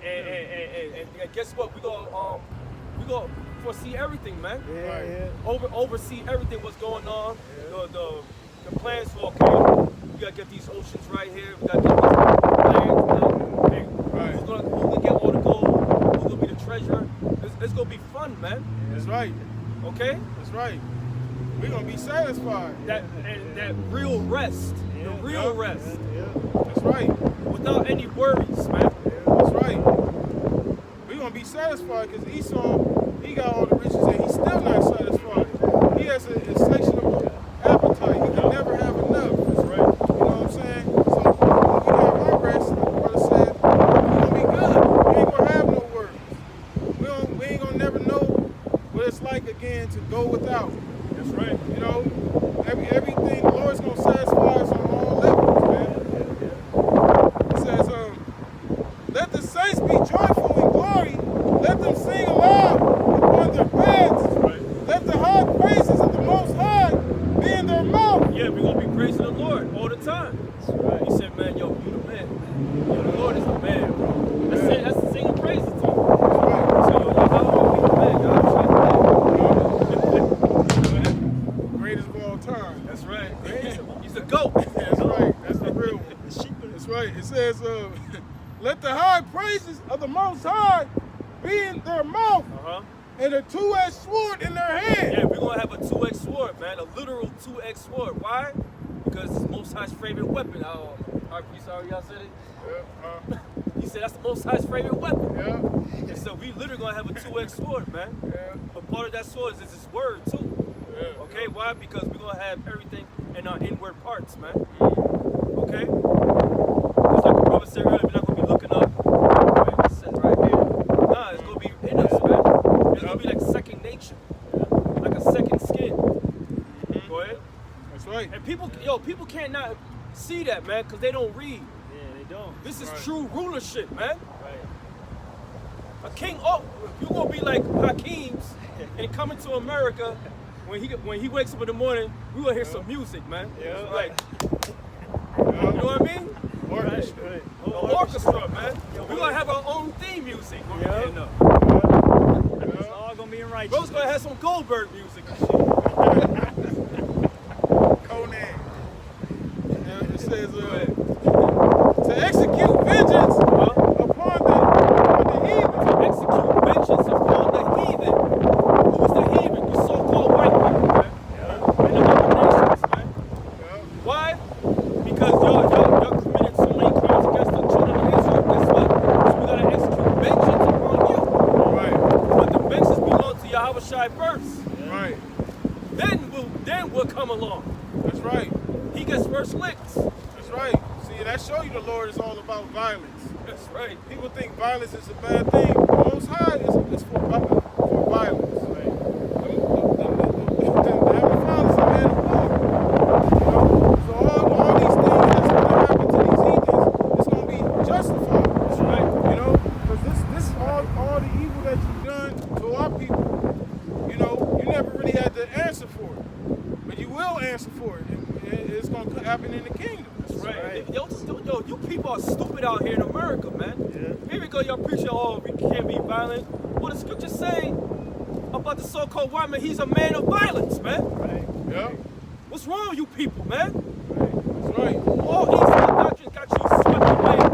guess what? We gonna foresee everything, man. Oversee everything what's going on. The plans for okay, we gotta get these oceans right here. We gotta get these lands. Hey, who's gonna get all the gold? Who's gonna be the treasurer? It's gonna be fun, man. That's right. Okay? That's right. We're going to be satisfied. That real rest, the real rest, That's right. without any worries, man. That's right. We're going to be satisfied because Esau, he got all the riches and he's still not satisfied. He has an insatiable appetite. He can never have enough. That's right. You know what I'm saying? So when we have our rest, like the brother said, we're going to be good. We ain't going to have no worries. We ain't going to never know what it's like again to go without. That's right. You know, everything, the Lord's going to satisfy us on all levels, man. It says, let the saints be joyful in glory. Let them sing aloud upon their beds. That's right. Let the high praises of the Most High be in their mouth. Yeah, we're gonna be praising the Lord all the time. That's right. He said, man, yo, you the man. Yo, the Lord is the man, bro. That's it. That's the singing praises to him. So, yo, Yahweh be the man. Greatest of all time. That's right. He's the GOAT. That's right. That's the real one. That's right. It says, let the high praises of the Most High be in their mouth Uh-huh. and a two-edged sword in their hand. Yeah, we're gonna have a 2x sword, man. A literal 2x sword. Why? Because it's Most High's favorite weapon. You sorry y'all said it? He said that's the Most High's favorite weapon. Yeah. And so we literally gonna have a 2x sword, man. Yeah. But part of that sword is his word too. Yeah. Okay, why? Because we're gonna have everything in our inward parts, man. Okay? Just like the brother said earlier, we're not gonna be looking up. Right? It says right here. Nah, it's gonna be in us, man. It's gonna be like second nature. Like a second skin. Go ahead. That's right. And people can't not see that, man, because they don't read. Yeah, they don't. This is Right. true rulership, man. Right. A king, you're gonna be like Hakeem's and coming to America. When he wakes up in the morning, we gonna hear some music, man. Yeah. Like, you know what I mean? Orchestra. Right. The orchestra, man. We're gonna have our own theme music when we Yeah. getting up. It's all gonna be in righteousness. Bro's gonna have some Goldberg music and shit. Conan. Yeah, it says, Go ahead. to execute vengeance upon the heathen. Execute vengeance upon the heathen. Who's the heathen? You so-called white people, man. And the other nations, man. Why? Because y'all committed so many crimes against the children of Israel. Guess what? So we gotta execute vengeance upon you. Right. But the vengeance belongs to Yahweh Shai first. Right. Then violence. That's right. People think violence is a bad thing. The Most High is for violence. The Heavenly Father is a man of war. You know? So all these things that's going to happen to these heathens is going to be justified. That's right. You know? Because this all the evil that you've done to our people, you know, you never really had to answer for it. But you will answer for it. And it's going to happen in the kingdom. That's right. Yo, you people are stupid out here in America, man. Yeah. Here we go, y'all preaching, oh, we can't be violent. Well, the scripture say about the so-called white man, he's a man of violence, man. Yeah. What's wrong with you people, man? That's right. All these doctrines got you swept away, man.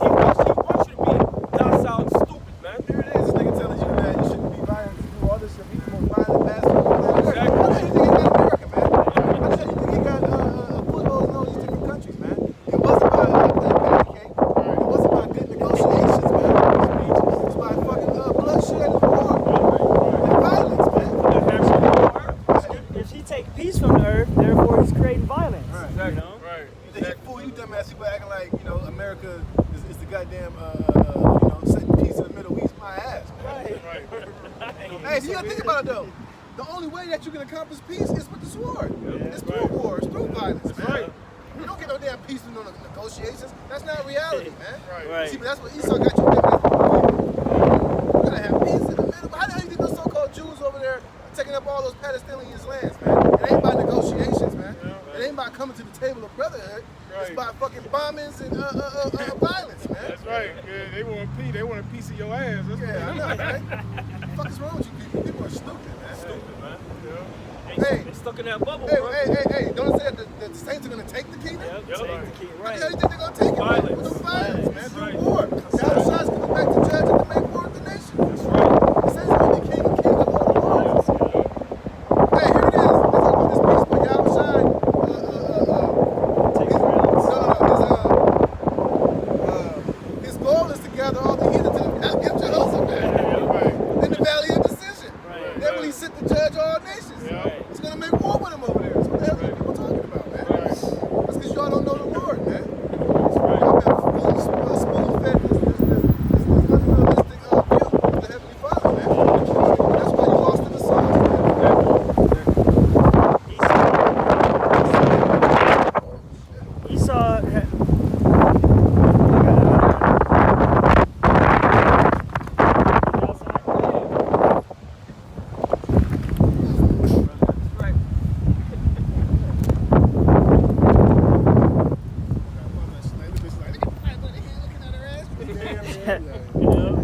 He wants you to be docile and stupid, man. Here it is. This nigga telling you that you shouldn't be violent. You do all this shit. He's the most violent bastard in America. Exactly. How the hell you think he got America, man? How the hell you think he got footholds in all these different countries, man? It wasn't by patty cake. It wasn't by good negotiations, man. It was by fucking bloodshed and war and violence, man. If he take peace from the earth, therefore he's creating violence. Right. You know? Right. You think you fool, you dumbass people acting like, you know, America is the goddamn, you know, setting peace in the Middle East. My ass, man. Right. Hey, you gotta think about it though. The only way that you can accomplish peace is with the sword. It's through war, it's through violence, man. right. You don't get no damn peace with no negotiations. That's not reality, man. Right. See, but that's what Esau got you thinking. You gotta have peace in the middle. But how the hell you think those so-called Jews over there are taking up all those Palestinians' lands, man? It ain't by negotiations, man. It ain't by coming to the table of brotherhood. It's Right. by fucking bombings and violence, man. That's right. Yeah, they want peace. They want a piece of your ass. That's Yeah, I what know, right? What the fuck is wrong with you people? People are stupid, man. Stupid, man. Hey. They stuck in that bubble, Hey, bro. hey, don't it say that the Saints are gonna take the kingdom? Yep, Yep. take the key. How Right. the hell you think they're gonna take it? Violence. Man? With the violence, man. That's Through right. war. Yahushua's coming back to judge and to make war with the nation. That's right. It says he's gonna be king of kings and lord of lords. Hey, here it is. Let's talk about this peace with Yahushua. His goal is to gather all the heathen to the give Jehoshaphat Right. in the valley of decision. Right. Then when he sit to judge all nations, Yeah. he's gonna make war with him over there. So what the hell are people talking about, man? Right. That's because y'all don't know the Lord, man. That's right. Y'all been spoon-fed this unrealistic view of the Heavenly Father, man. That's why you lost in the sauce, man. Esau had, That's right. you know,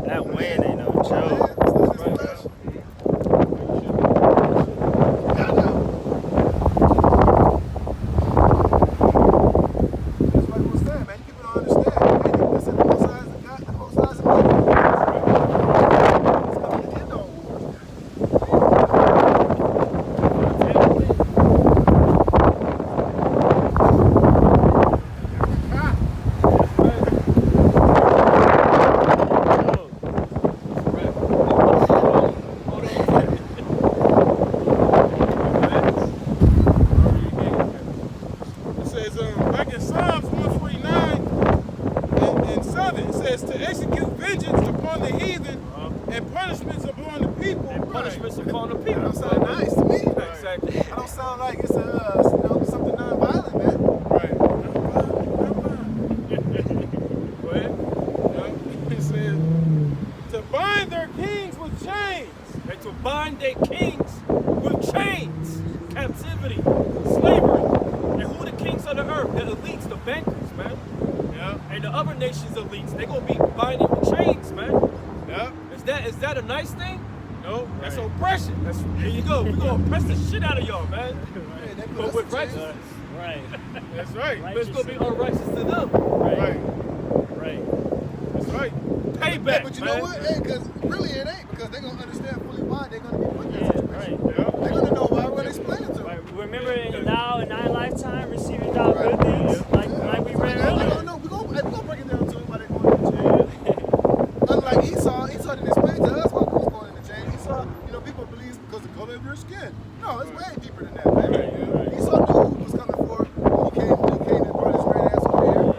that win ain't no joke. It says back in Psalms 149 and 7, it says to execute vengeance upon the heathen and punishments upon the people. And punishments upon the people. That don't sound nice to me. Exactly. That don't sound like it's something non-violent, man. Right. Go ahead. It says to bind their kings with chains. And to bind their kings with chains, captivity, slavery. And who the kings of the earth? The elites, the bankers, man. Yeah. And the other nations' elites, they gonna be binding with chains, man. Yeah. Is that a nice thing? No, that's oppression. There you go. We're gonna oppress the shit out of y'all, man. Hey, they put But us with in chains. righteousness. Right. That's right. But it's gonna be unrighteous to them. Right. Right. That's right. Payback, Hey, but you man. know what? Hey, because really it ain't, because they're going to understand fully why they're going to be put in that Yeah, situation. right. Yeah. They're going to know why we're going to explain it to them. Right. Remember now in our lifetime receiving our good things, like we read No, earlier. no, we're gonna break it down to them why they're going in the chain. Unlike Esau didn't explain to us why we was going in the chain. Esau, people believe because the color of your skin. No, it's way deeper than that, man. Right. Esau knew who was coming for when he came and brought his great ass over here.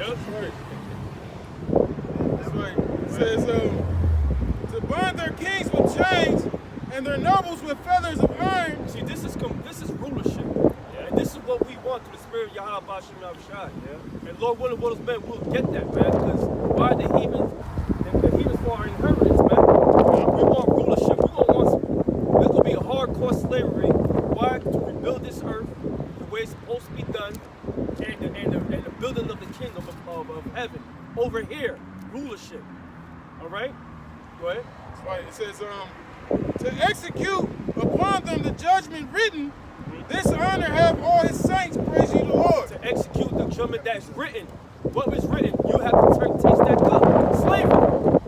Yep. That's right. It says, to bind their kings with chains and their nobles with feathers of iron. See, this is rulership. Yeah. And this is what we want through the spirit of Yahweh Bashim Yahushai. Yeah. And Lord willing, one of those men will get that, man. Because why the heathens for our inheritance, man. We want rulership. We don't want there's gonna be a hardcore slavery. Why? To rebuild this earth the way it's supposed to be done, and the building of the kingdom of heaven over here, rulership. All right, go ahead. That's right. It says, to execute upon them the judgment written. This honor have all his saints. Praise you, the Lord. To execute the judgment that's written. What was written? You have to taste that cup. Slavery.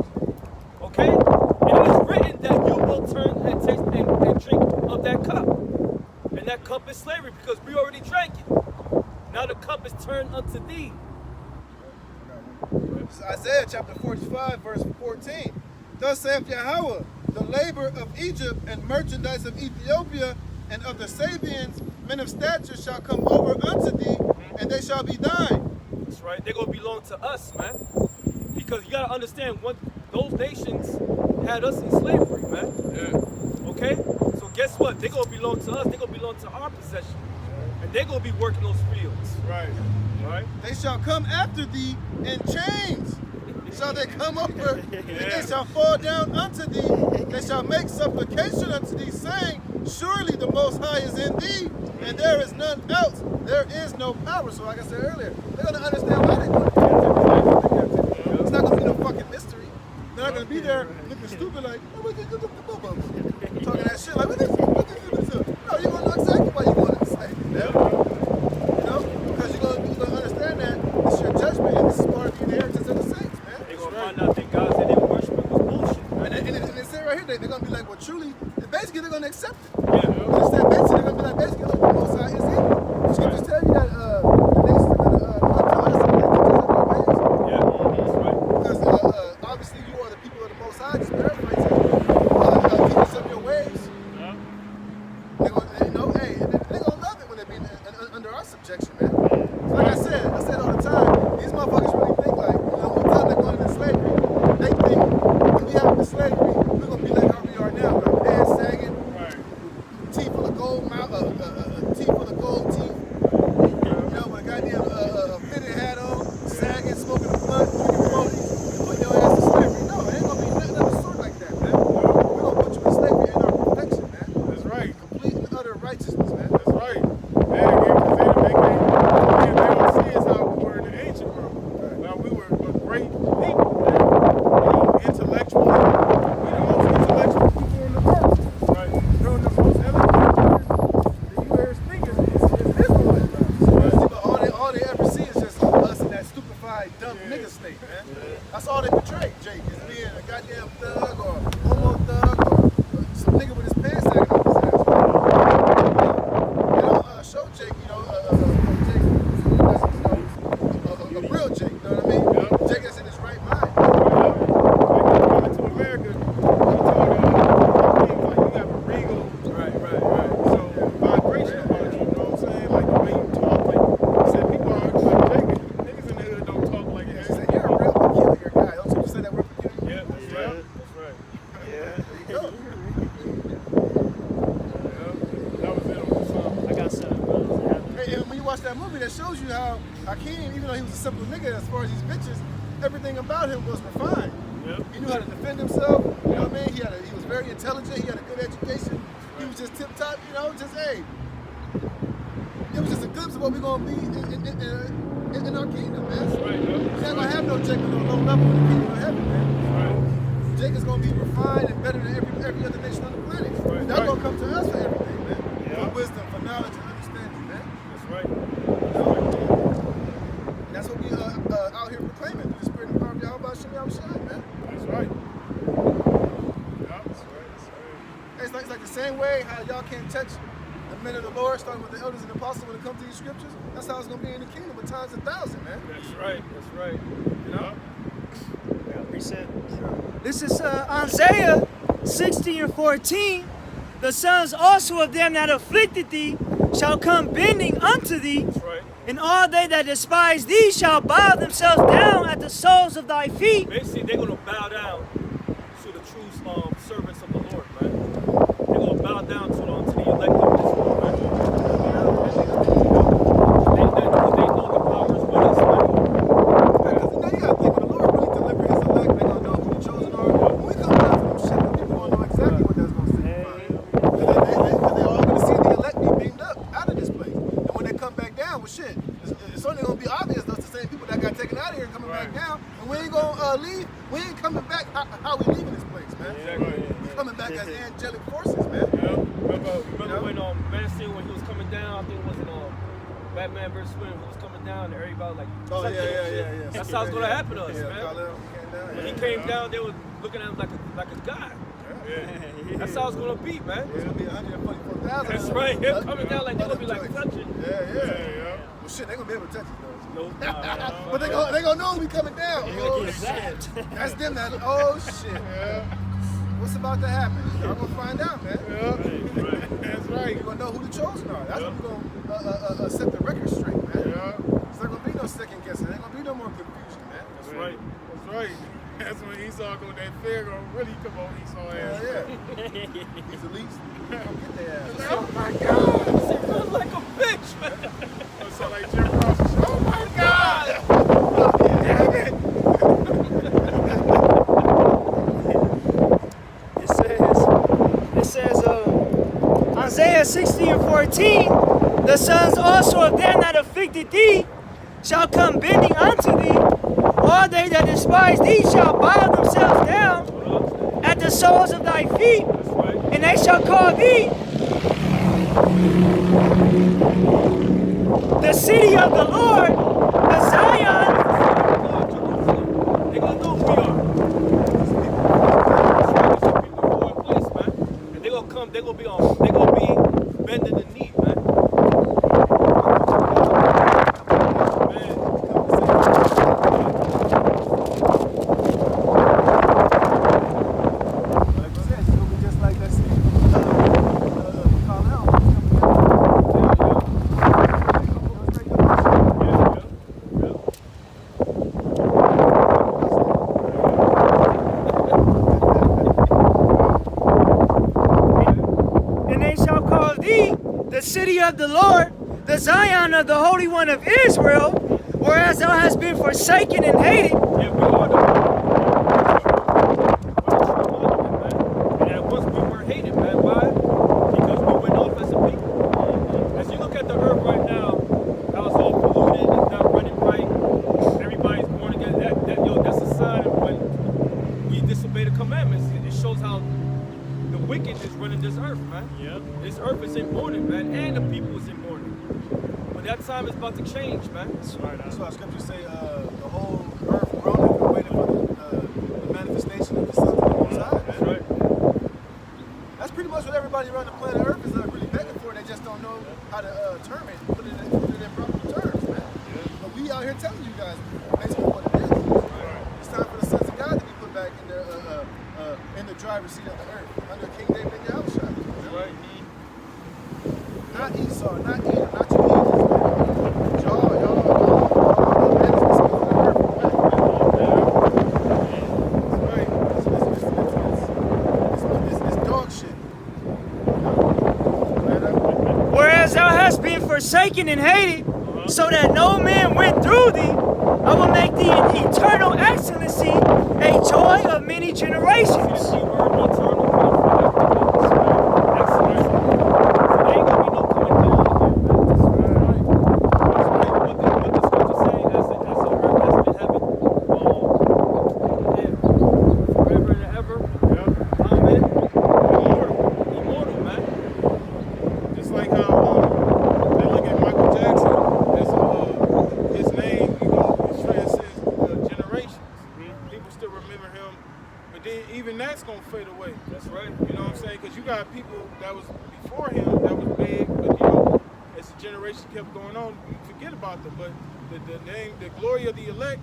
Okay? And it is written that you will turn and taste and drink of that cup. And that cup is slavery because we already drank it. Now the cup is turned unto thee. This is Isaiah chapter 45, verse 14. Thus saith Yahweh, the labor of Egypt and merchandise of Ethiopia and of the Sabians, men of stature shall come over unto thee, and they shall be thine. That's right. They're going to belong to us, man. Because you got to understand, those nations had us in slavery, man. Yeah. Okay? So guess what? They're going to belong to us. They're going to belong to our possession. And they're going to be working those fields. Right. All right? They shall come after thee in chains. Shall they come over, and they shall fall down unto thee. They shall make supplication unto thee, saying, surely the Most High is in thee, and there is none else. There is no power. So like I said earlier, they're going to understand why they're going to do it. It's not going to be no fucking mystery. They're not going to be there looking stupid like, talking that shit like, what is this? No, you're going to know exactly why you're going to say. You know? Because you're going to understand that it's your judgment, and this is part of the inheritance of the saints, man. They're going to find out that God said they were worshiping was bullshit. And they say right here, they're going to be like, well, truly, basically, they're going to accept it. Yeah. Understand? Basically, they're going to be like, basically, look, the Most High is in. The scriptures tell you that the nations are going to come to us and like teach us their ways. Yeah, that's right. Because obviously, you are the people of the Most High, just paraphrasing. Teach us of your ways. Yeah. They're going to, they're going to love it when they're being under our subjection, man. So like I said all the time, these motherfuckers really think like, one time they're going into slavery, they think when we have into slavery, we're going to be like how we are now, with our pants sagging, teeth full of gold, teeth full of gold teeth, with a goddamn fitted hat on, sagging, smoking a blunt, drinking 40, and putting your ass to slavery. No, it ain't going to be nothing of the sort like that, man. We're going to put you in slavery in our perfection, man. That's right. Complete and utter righteousness, man. That's right. They don't see us how we were in the ancient world. Now we were a great people, man. Intellectually, we're the most intellectual people in the world. Right. We're the most eloquent that you ever speak is Israelites. But all they ever see is just us in that stupefied, dumb nigga state, man. That's all they portray, Jake, is being a goddamn thug or homo thug or some nigga with his pants sagging off his ass. They don't show Jake, a real Jake, you know what I mean? Jake is in his right mind. Coming to America, you have a regal, Right. so vibration about you, you know what I'm saying? Like the way you talk, like you said, people are like Jake, niggas in the hood don't talk like He that. said, you're a real peculiar guy. Don't you say that word peculiar? Yeah, that's right. That's right. There you go. That was it on the song. I got something, brother. Hey, and when you watch that movie, that shows you how Hakeem, even though he was a simple nigga as far as these bitches, everything about him was refined. Yep. He knew how to defend himself. You know what I mean? He was very intelligent. He had a good education. He was just tip top. Just hey. It was just a glimpse of what we're gonna be in our kingdom, man. That's right, yo. We're not gonna have no Jake on no low level in the kingdom of heaven, man. Right. Jake is gonna be refined and better than every other nation on the planet. Right. That's gonna come to us for everything, man. Yeah. For wisdom, for knowledge, and understanding, man. That's right. And that's what we out here proclaiming through the spirit and power of Yahweh Shem Yahushua, man. That's right. Yeah, that's right. It's like the same way how y'all can't touch the men of the Lord, starting with the elders and apostles when it comes to these scriptures. That's how it's gonna be in the kingdom of times 1,000, man. That's right. That's right. You know? This is Isaiah 16:14. The sons also of them that afflicted thee shall come bending unto thee, That's right. And all they that despise thee shall bow themselves down at the soles of thy feet. Basically, they're gonna bow down to the true servants of the Lord, man. They're gonna bow down to the elect of Israel, man. They know the power is with us, man. Because you gotta think, when the Lord really deliver his elect, they gonna know who the chosen are. When we come down from them shit, the people gonna know exactly what that's gonna signify. Because they're all gonna see the elect be beamed up out of this place. And when they come back down, well, shit, it's only gonna be obvious those the same people that got taken out of here coming back down. And we ain't gonna leave. We ain't coming back how we leaving this place, man. We coming back as angelic forces, man. Remember when Man of Steel, when he was coming down, I think it was in Batman vs. Superman, he was coming down and everybody like, Oh, yeah. That's how it's gonna happen to us, man. Kal-El came down. When he came down, they were looking at him like a god. That's how it's gonna be, man. It's gonna be 144,000. That's right. Him coming down like they're gonna be like touching. Yeah. Well, shit, they gonna be able to touch it though. Nope. But they gonna know we coming down. Oh shit. That's them that. Oh shit. What's about to happen? Y'all gonna find out, man. That's right. You're gonna know who the chosen are. That's when we're gonna set the record straight, man. There's not gonna be no second guessing. There ain't gonna be no more confusion, man. That's right. That's right. That's when Esau go, that fear gonna really come on Esau ass. Yeah. These elites, come get their ass. Oh my God! She feels like a bitch, man. It sound like Jim Cross. Oh my God! Damn it! It says, Isaiah 60:14, the sons also of them that afflicted thee shall come bending unto thee. All they that despise thee shall bow themselves down at the soles of thy feet, That's right. and they shall call thee the city of the Lord, the Zion. They gonna know who we are. People in place, man. And they gonna come. They gonna be bending the knee, man. Like I said, it's gonna be just like that scene. Kal-El. And they shall call thee the city of the Lord, the Zion of the Holy One of Israel, whereas thou hast been forsaken and hated. Yeah, we are the man. And at once we were hated, man. Why? Because we went off as a people. As you look at the earth right now, how it's all polluted, it's not running right. Everybody's born again. That's a sign of when we disobey the commandments. It shows how the wicked is running this earth, man. Yep. This earth is in mourning, man, and the people is in mourning. But that time is about to change, man. That's right. That's why scriptures say the whole earth groaneth and waiting for the manifestation of the sons of the Most High. That's right. That's pretty much what everybody around the planet Earth is really begging for. They just don't know how to term it, put it in proper terms, man. But we out here telling you guys basically what it is. It's time for the sons of God to be put back in the driver's seat of the earth under King David and Yahushua. That's right. Not Esau, not Edom, not your leaders, man. Y'all management skills of the earth. It's dog shit. Whereas thou hast been forsaken and hated, so that no man went through thee, I will make thee an eternal excellency, a joy of many generations. See, word eternal coming from that. Excellence. So there ain't gonna be no coming down again, man. That's right. What the scripture say, as the earth has been heaven, forever and ever. Amen. Immortal, man. Just like how they look at Michael Jackson as his name, it transcends generations. People still remember him, but then even that's gonna fade away. That's right. You know what I'm saying? Because you got people that was before him that was big, but you know, as the generation kept going on, you forget about them. But the name, the glory of the elect,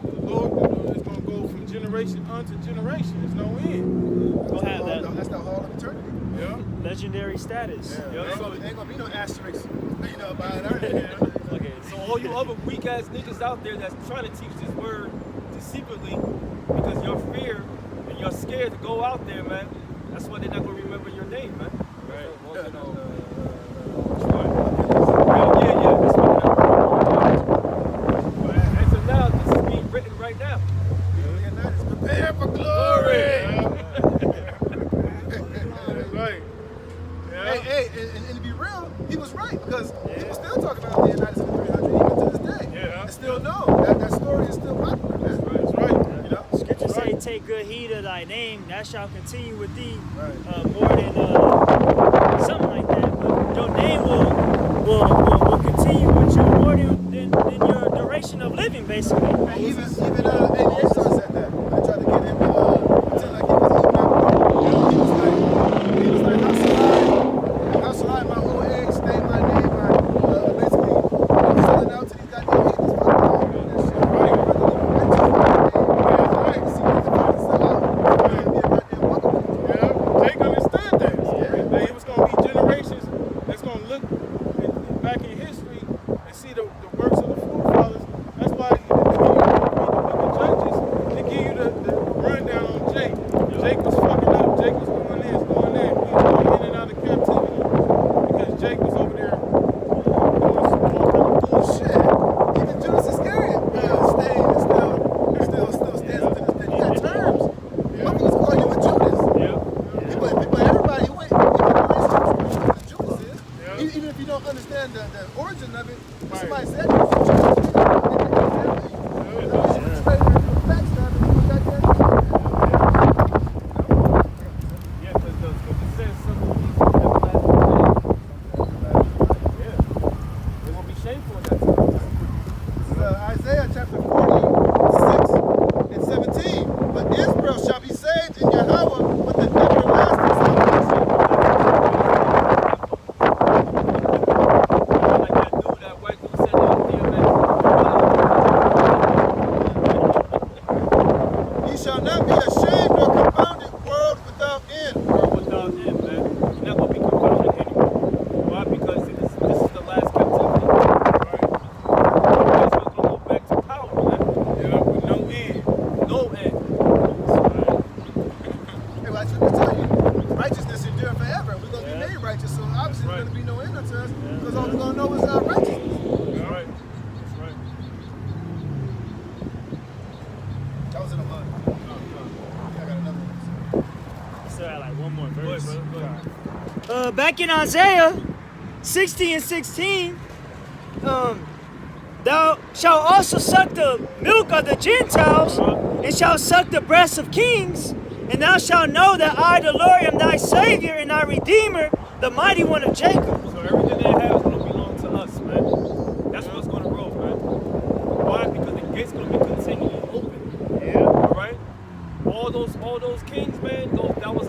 the Lord is gonna go from generation unto generation. There's no end. We'll have that That's the hall of eternity. Yeah. legendary status. Yeah. Yeah. Ain't gonna be no asterisks, by it. Look at So all you other weak ass niggas out there that's trying to teach this word deceitfully because you're fear and you're scared to go out there, man. That's why they're not gonna remember your name, man. Right. Well, you know, yeah, that's what but as of now, this is being written right now. Leonidas, prepare for glory. That's right. Yeah. Hey, and to be real, he was right because people still talk about Leonidas in the 300 even to this day. Yeah. And still know that story is still popular, man. That's right. You know? Scripture say, Right. take good heed of thy name, that shall continue with thee Right. more than something like that. But your name will continue with you more than your duration of living, basically. And even Aesop said that. I tried to get him to pretend like he was eating up. He was like, how shall I, my old age, stay my name? Basically, I'm selling out to these goddamn heathens. Fuck that shit. Right. See what the fuck is sell out. Be a goddamn welcome. Yeah, Jake understood that. Yeah. That it was going to be generations that's going to look back in history and see the works of the forefathers. That's why you read the book of Judges, they give you the rundown on Jake. Jake was fucking up. Jake was doing this, doing that. He was going in and out of captivity because Jake was over there doing some more kind of bullshit. Shit. Even Judas Iscariot stayed and still stands to this day. You got terms. Motherfuckers call you a Judas. People, everybody who ain't even Judas is. Yeah. Even if you don't understand the origin of it, if Right. somebody said you was a Judas, Yeah, because the scripture says some of these everlasting days. Yeah. They're gonna be shameful in that time. Isaiah chapter 46 and 17. But Israel shall be saved in Yahweh with an everlasting salvation. Like that dude, that white dude said the other day, man. Ye shall not be ashamed nor confounded, world without end. World without end, man. You're not gonna be confounded anymore. Why? Because this is the last captivity. Israel's gonna go back to power, man. Yeah, with no end. No end. Hey, well, I should tell you, righteousness endure forever. We're going to be made righteous, so obviously there's going to be no end unto us because all we're going to know is righteousness. That's right. That's right. That was in a month. I got another one. Still had like one more Go ahead, verse. brother. Go ahead. Back in Isaiah 60 and 16, thou shalt also suck the milk of the Gentiles, and shalt suck the breasts of kings, and thou shalt know that I, the Lord, am thy Savior and thy Redeemer, the mighty one of Jacob. So everything they have is gonna belong to us, man. That's what's gonna roll, man. Why? Because the gate's gonna be continually open. Yeah. All right. All those kings, man. That was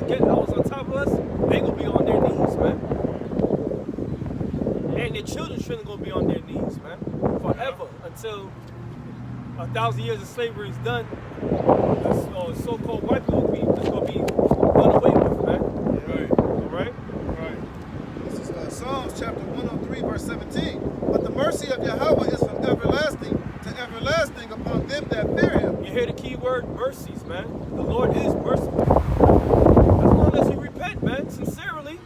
on top of us. They gonna be on their knees, man. And their children shouldn't gonna be on their knees, man. Forever until 1,000 years of slavery is done. This so-called white people will be just gonna be done away with, man. Right. All right. Right. This is Psalms chapter 103, verse 17. But the mercy of Yahweh is from everlasting to everlasting upon them that fear him. You hear the key word, mercies, man. The Lord is merciful. As long as you repent, man, sincerely.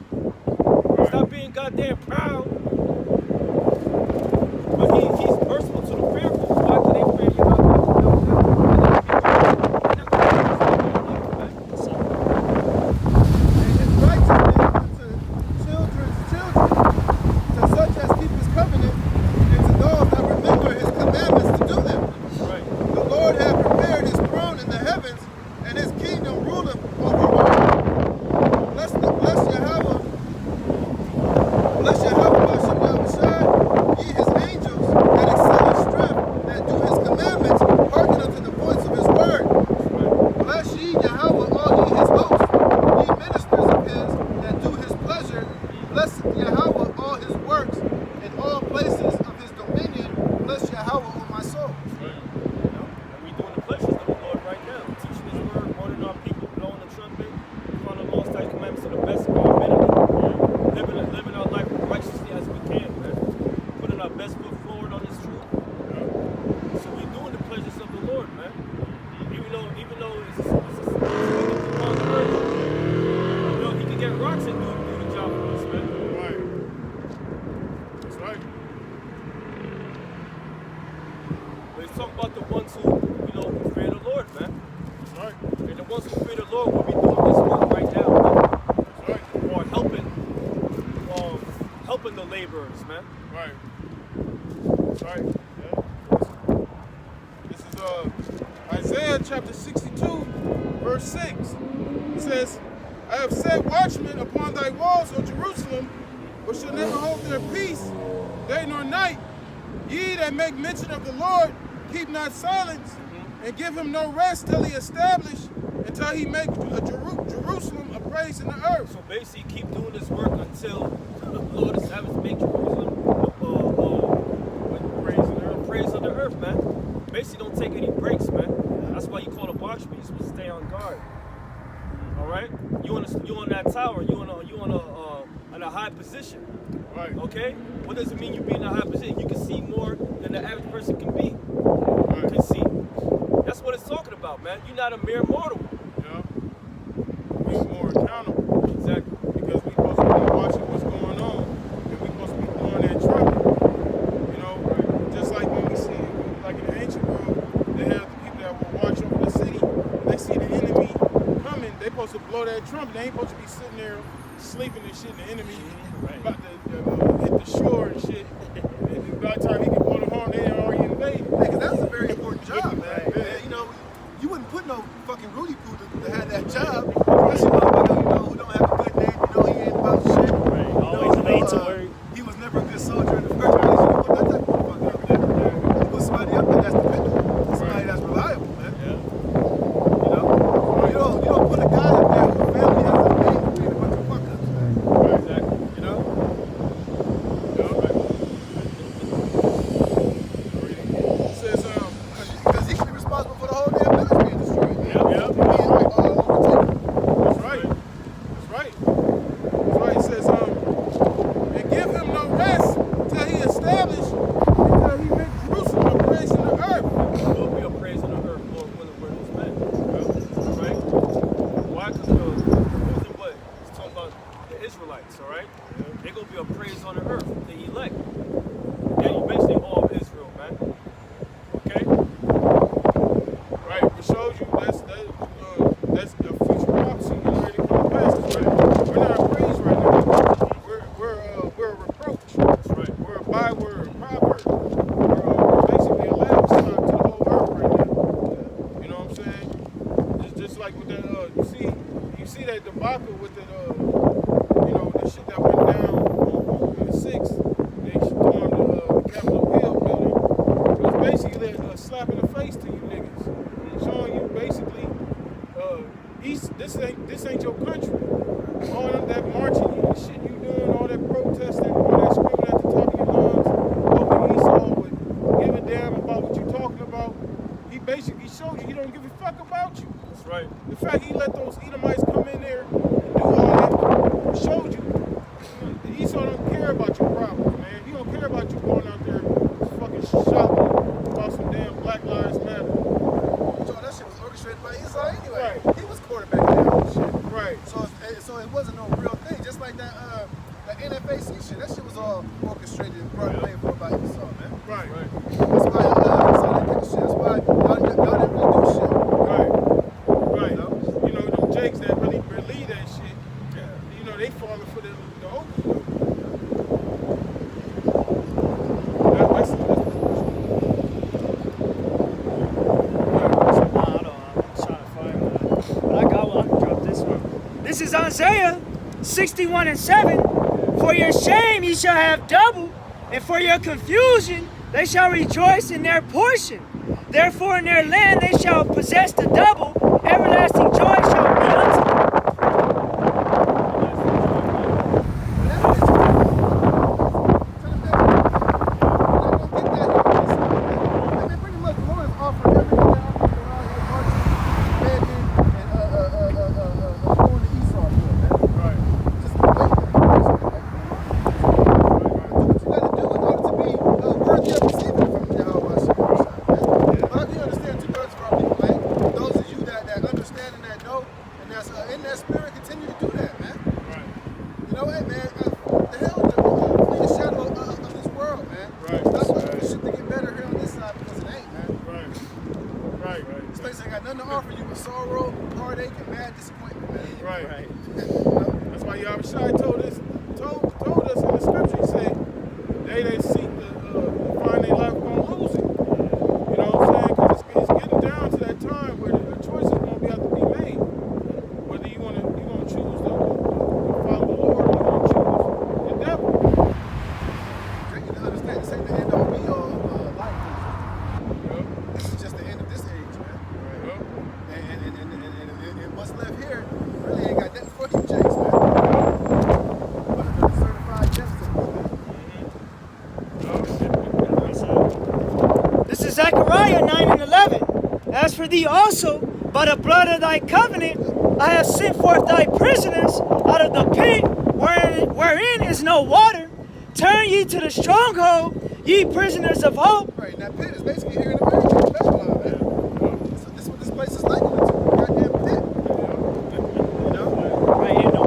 Stop being goddamn proud. But he's merciful to the fearful. Why do they fear you? And his righteousness unto children's children, to such as keep his covenant, and to those that remember his commandments to do them. Right. The Lord hath prepared his throne in the heavens, and his kingdom ruleth about the ones who, who fear the Lord, man. That's right. And the ones who fear the Lord will be doing this work right now, man. That's right. Or helping the laborers, man. Right. That's right. Yeah. This is Isaiah chapter 62, verse 6. It says, I have set watchmen upon thy walls, O Jerusalem, which shall never hold their peace, day nor night. Ye that make mention of the Lord, keep not silence, and give him no rest till he establish, until he make Jerusalem a praise in the earth. So basically, keep doing this work until the Lord establishes make Jerusalem praise of the earth, man. Basically, don't take any breaks, man. That's why you call a watchman. You're supposed to stay on guard. All right, you on that tower. You on a high position. Right. Okay. What does it mean you be in a high position? You can see more than the average person can be. Right. Can see. That's what it's talking about, man. You're not a mere mortal. Yeah. We're more accountable. Exactly. Because we supposed to be watching what's going on, and we supposed to be blowing that trumpet. Just like when we see, like in the ancient world, they have the people that will watch over the city. When they see the enemy coming, they supposed to blow that trumpet. They ain't supposed to be sitting there sleeping and shit. The enemy about to hit the shore and shit. And by the time he can blow the horn, they already invaded. Because that's a very important job, man. And, you wouldn't put no fucking Rudy Poo to have that job. Especially motherfucker, who don't have a good name, he ain't about shit. Right. Always late to work. He was never a good soldier in the first place. You put that type of motherfucker up there. You put somebody up there that's dependable. Somebody that's reliable, man. Yeah. You don't put a guy up there whose family has a name to be a bunch of fuck ups, man. Exactly. You know? It says, Because he could be responsible for the whole damn village being destroyed. yeah. That's right. That's right. That's right. It says, and give him no rest till he establish, until he make Jerusalem a praise in the earth. There will be a praise on the earth, Lord willing, where those men. Right? Why? Because what? It's talking about the Israelites, all right? They're going to be a praise on the earth, the elect. And eventually all of Israel, man. Okay? Right. It shows you that's the future prophecy already come to pass. That's right. We're not a praise right now. We're a reproach. That's right. We're a byword, a proverb. We're basically a loud sign to the whole earth right now. You know what I'm saying? It's just like with that, you see that debacle with the, the shit that went down on the 6th. They stormed the Capitol Hill building. It was basically a slap in the face to you niggas. Showing you basically, this ain't your country. All of that marching and shit you doing, all that protesting, all that screaming at the top of your lungs, hoping Esau would give a damn about what you're talking about. He basically showed you he don't give a fuck about you. That's right. The fact he let those Edomites come in there and do all that showed you Esau don't care about your problems, man. He don't care about you going out there fucking shopping about some damn Black Lives Matter. So that shit was orchestrated by Esau anyway. Right. He was quarterbacking that whole shit. Right. So it wasn't no real thing. Just like that NFAC shit. That shit was all orchestrated and brought and paid for by Esau, man. Right. Right. That's why Esau didn't get the shit. That's why y'all didn't really do shit. Right. Right. You know? Them Jakes that really believe that shit, they falling for the open. That's I'm trying to find one. But I got one. I can drop this one. This is Isaiah 61:7. For your shame ye shall have double, and for your confusion they shall rejoice in their portion. Therefore in their land they shall possess the double, everlasting joy shall be unto them. Those of you that understanding that know Right. This place ain't got nothing to offer you but sorrow, heartache, and mad disappointment, man. Right. That's why Yahushua told us in the scripture, he said, they that seek to find their life gonna lose it. You know what I'm saying? Because it's getting down to that time where the choice is gonna have to be made. Whether you wanna choose to follow the Lord or you wanna choose the devil. You need to understand, this ain't the end all be all of life. Yep. This is just the end of this age, man. Yep. And what's left here really ain't got nothing for you, Jakes, man. But a certified justice, man. This is Zechariah 9:11. As for thee also, by the blood of thy covenant, I have sent forth thy prisoners out of the pit wherein is no water. Turn ye to the stronghold, ye prisoners of hope. Right, and that pit is basically here in America, in Babylon, man. So this is what this place is likened to, a goddamn pit. You know? Right, and the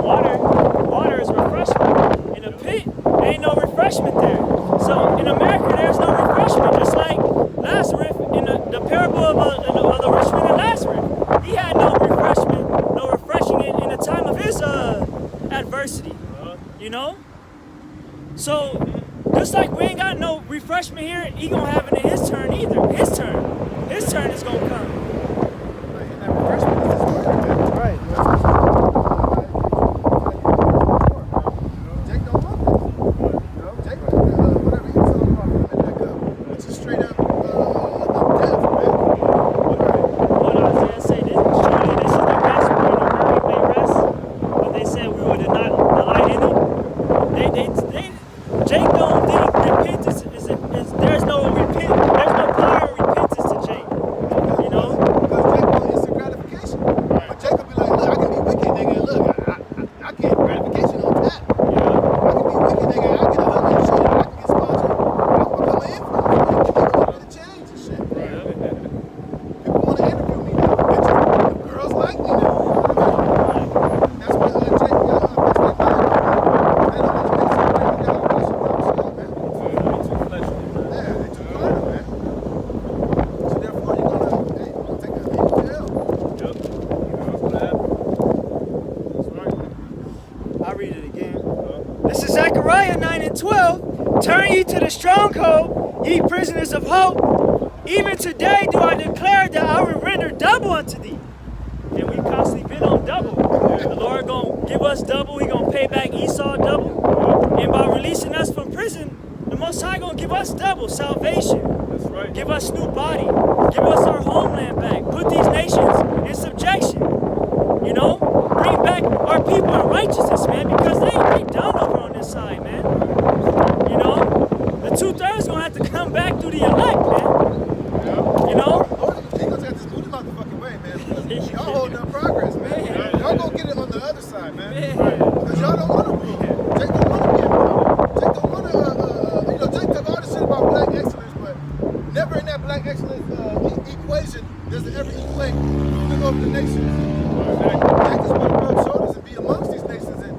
water is refreshment. In the pit, ain't no refreshment there. So in America, there's no refreshment. Just like Lazarus in the parable of the rich man and Lazarus, he had no refreshment, no refreshing in the time of his adversity. You know. So just like we ain't got no refreshment here, he gonna have it in his turn either. His turn is gonna come. Right, and that refreshment is this word, man. Right. Jake don't want this. You know, Jake, whatever he's talking about in that cup, it's just straight up death, man. What Isaiah say? Surely this is the rest where the weary may rest. But they said we would not delight in it. Jake don't think repentance is there's no power of repentance to Jake. You know? Because Jake wants instant gratification. But Jake will be like, look, I can be wicked, nigga. Look, I get gratification on tap. I can be wicked, nigga. I get a hundred shit. I can get sponsored. I can become an influencer. People want me to change and shit. People want to interview me now. Bitches, the girls like me now. That's what Jake fixed their mind on. They don't want to make some gratification. I'll read it again. This is Zechariah 9:12. Turn ye to the stronghold, ye prisoners of hope. Even today do I declare that I will render double unto thee. And we constantly been on double. The Lord gonna give us double. He gonna pay back Esau double. And by releasing us from prison, the Most High gonna give us double salvation. That's right. Give us new body. Give us our homeland back. Put these nations in subjection. You know? Bring back our people in righteousness, man, because they done over on this side, man. You know? The 2/3 gonna have to come back through the elect, man. You know? He gonna take this booty motherfucking way, man. Because y'all holding up progress, man. Y'all gonna get it on the other side, man. Because y'all don't want to rule. Jake don't want to be in power. Jake don't want to, Jake talk all this shit about black excellence, but never in that black excellence equation does it ever equate ruling over the nations. Jake just want to rub shoulders and be amongst these nations and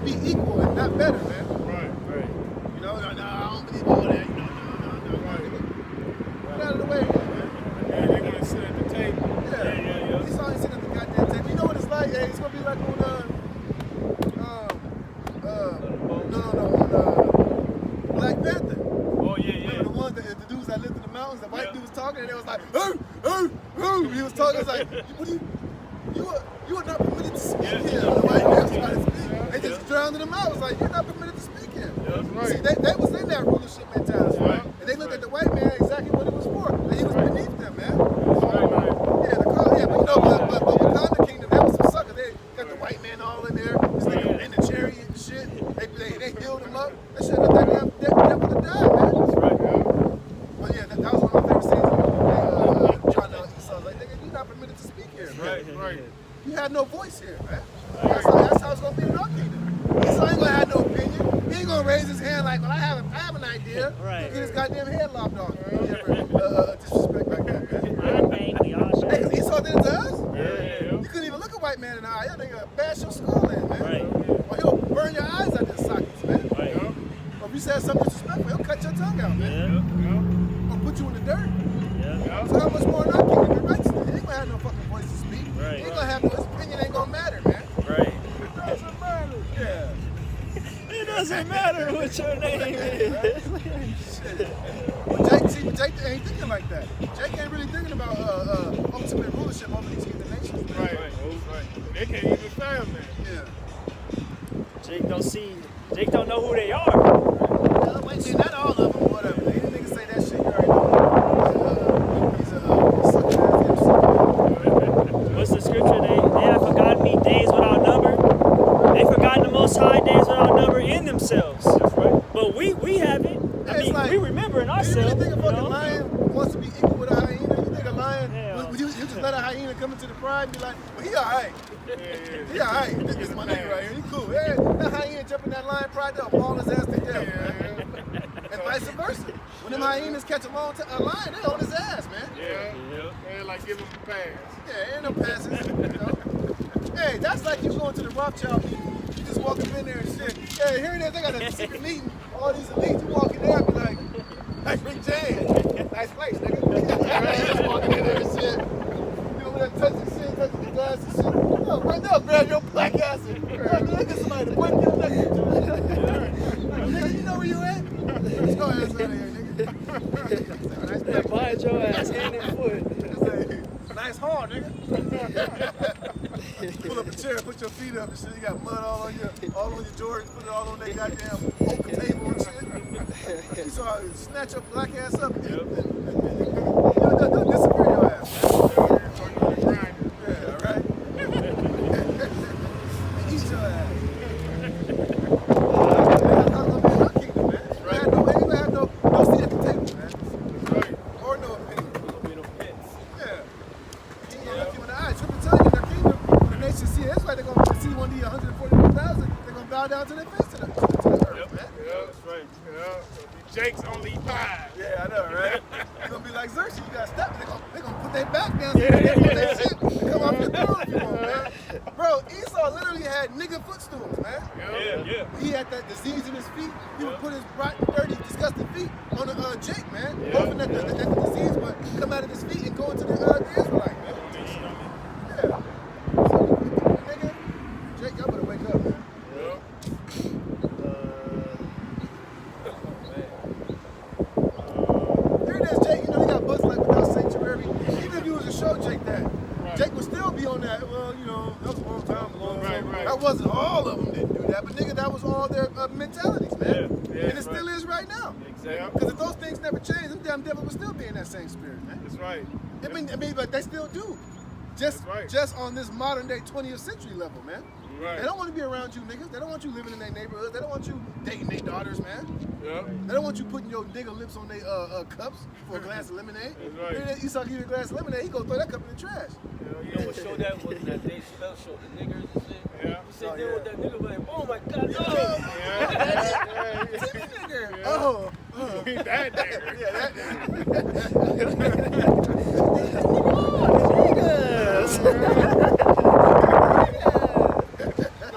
be equal and not better, man. Right. You know, no, I don't believe all that. No. Get out of the way, man. Yeah, they're gonna sit at the table. Yeah. He's always sitting at the goddamn table. You know what it's like? Hey, it's gonna be like on Black Panther. Oh yeah. Remember the ones that the dudes that lived in the mountains, the white dude was talking and they was like, he was talking, it was like, you are not permitted to speak here. The white man was trying to speak. They just drowned him out. It was like, you're not permitted to speak here. That's right. See, they was in that rulership mentality, Right. and they looked at the white man exactly what it was for. And he was beneath them, man. Right. But Wakanda Kingdom, that was some suckers. They got the white man all in there, this nigga in the chariot and shit. They healed him up. That shit, that would have died, man. That's right. But yeah, that was one of my favorite scenes. John Esau was like, nigga, you're not permitted to speak here. Right. You have no voice here, man. That's how it's gonna be in our kingdom. Esau ain't gonna have no opinion. He ain't gonna raise his hand like, well, I have an idea. Right. He'll get his goddamn head lopped off. He ever disrespect like that, man. Hey, 'cause Esau did it to us. Yeah. You couldn't even look a white man in the eye. That nigga bash your skull in, man. Right. Or he'll burn your eyes out your sockets, man. Right. Or if you said something disrespectful, he'll cut your tongue out, man. Or put you in the dirt. Yeah. how much more in our kingdom than righteousness. He ain't gonna have no fucking voice to speak. Right. He ain't gonna have no, his opinion ain't gonna matter, man. Right. It doesn't matter. Yeah. It doesn't matter what your name is. But Jake ain't thinking like that. Jake ain't really thinking about ultimate rulership over these heathen nations. Man. Right. They can't even fathom that. Yeah. Jake don't know who they are. Wait, not all of them, whatever. Any nigga say that shit, you already know. He's a sucker ass MC. What's the scripture? They have forgotten me days without number. They forgotten the Most High days without number in themselves. That's right. But we haven't. I mean, like, we remember in Do you ourselves. really think a fucking you know? lion wants to be equal with a hyena? You think a lion, Hell. would you just let a hyena come into the pride and be like, well, he alright. He alright. This is my nigga right here. He cool. Yeah, that hyena jump in that lion pride, they'll maul his ass to death, man. And vice versa. When them hyenas catch a lion, they on his ass, man. Yeah. Like give him a pass. Yeah, ain't no passes, you know. Hey, that's like you going to the Rothschild meeting. You just walk up in there and shit. Hey, here it is. They got a secret meeting. All these elites. You walk in there and be like, hey, Rick James. Nice place, nigga. Just walking in there and shit. You know, when that touching shit, touching the glass and shit. No, right now, grab your black ass and get somebody to point you next to you. Nigga, you know where you at? Get your ass out of here, nigga. Nice place. Bind your ass hand and foot. Nice horn, nigga. Pull up a chair, put your feet up and shit. You got mud all on your Jordans, put it all on that goddamn open table and shit. You saw her snatch your black ass up and disappear your ass. Yeah, all right? Eat your ass. Our kingdom, man. You had no seat at the table, man. Or no opinion. Yeah. He ain't gonna look you in the eye. Triple tell you, their kingdom, when the nation see it, it's like they're gonna see one of the 141,000. They're gonna bow down to their face to the earth, man. Yeah, that's right. Yeah. Jake's only 5. Yeah, I know, right? You're gonna be like Xerxes, you gotta step. They're gonna put their back down so they put their shit and come off your throne if you want, man. Bro, Esau literally had nigga footstools, man. Yeah. He had that disease in his feet. He would put his rotten, dirty, disgusting feet on the Jake, man. Hoping that the disease would come out of his feet and go into the Israelite, man. Yeah. So, nigga, Jake, y'all better wake up, man. Here it is, Jake. You know, he got books like Without Sanctuary. Even if you was to show Jake that, Jake would still be on that. Well, you know, that was a long time ago. Right. That wasn't all of them didn't do that, but nigga, that was all their mentalities, man. Yeah, And it still is right now. Exactly. Because if those things never change, them damn devil would still be in that same spirit, man. That's right. I mean, but they still do. Just That's right. just on this modern day 20th century level, man. Right. They don't want to be around you niggas. They don't want you living in their neighborhoods. They don't want you dating their daughters, man. Yeah. They don't want you putting your nigga lips on their cups for a glass of lemonade. That's right. Here it is, Esau give you a glass of lemonade, he gonna throw that cup in the trash. You know what show that was that Dave Chappelle showed the niggers and shit? Yeah. You sit there with that nigga like, oh my god, no! Yeah. Timmy nigga. Oh. That nigga. Yeah, that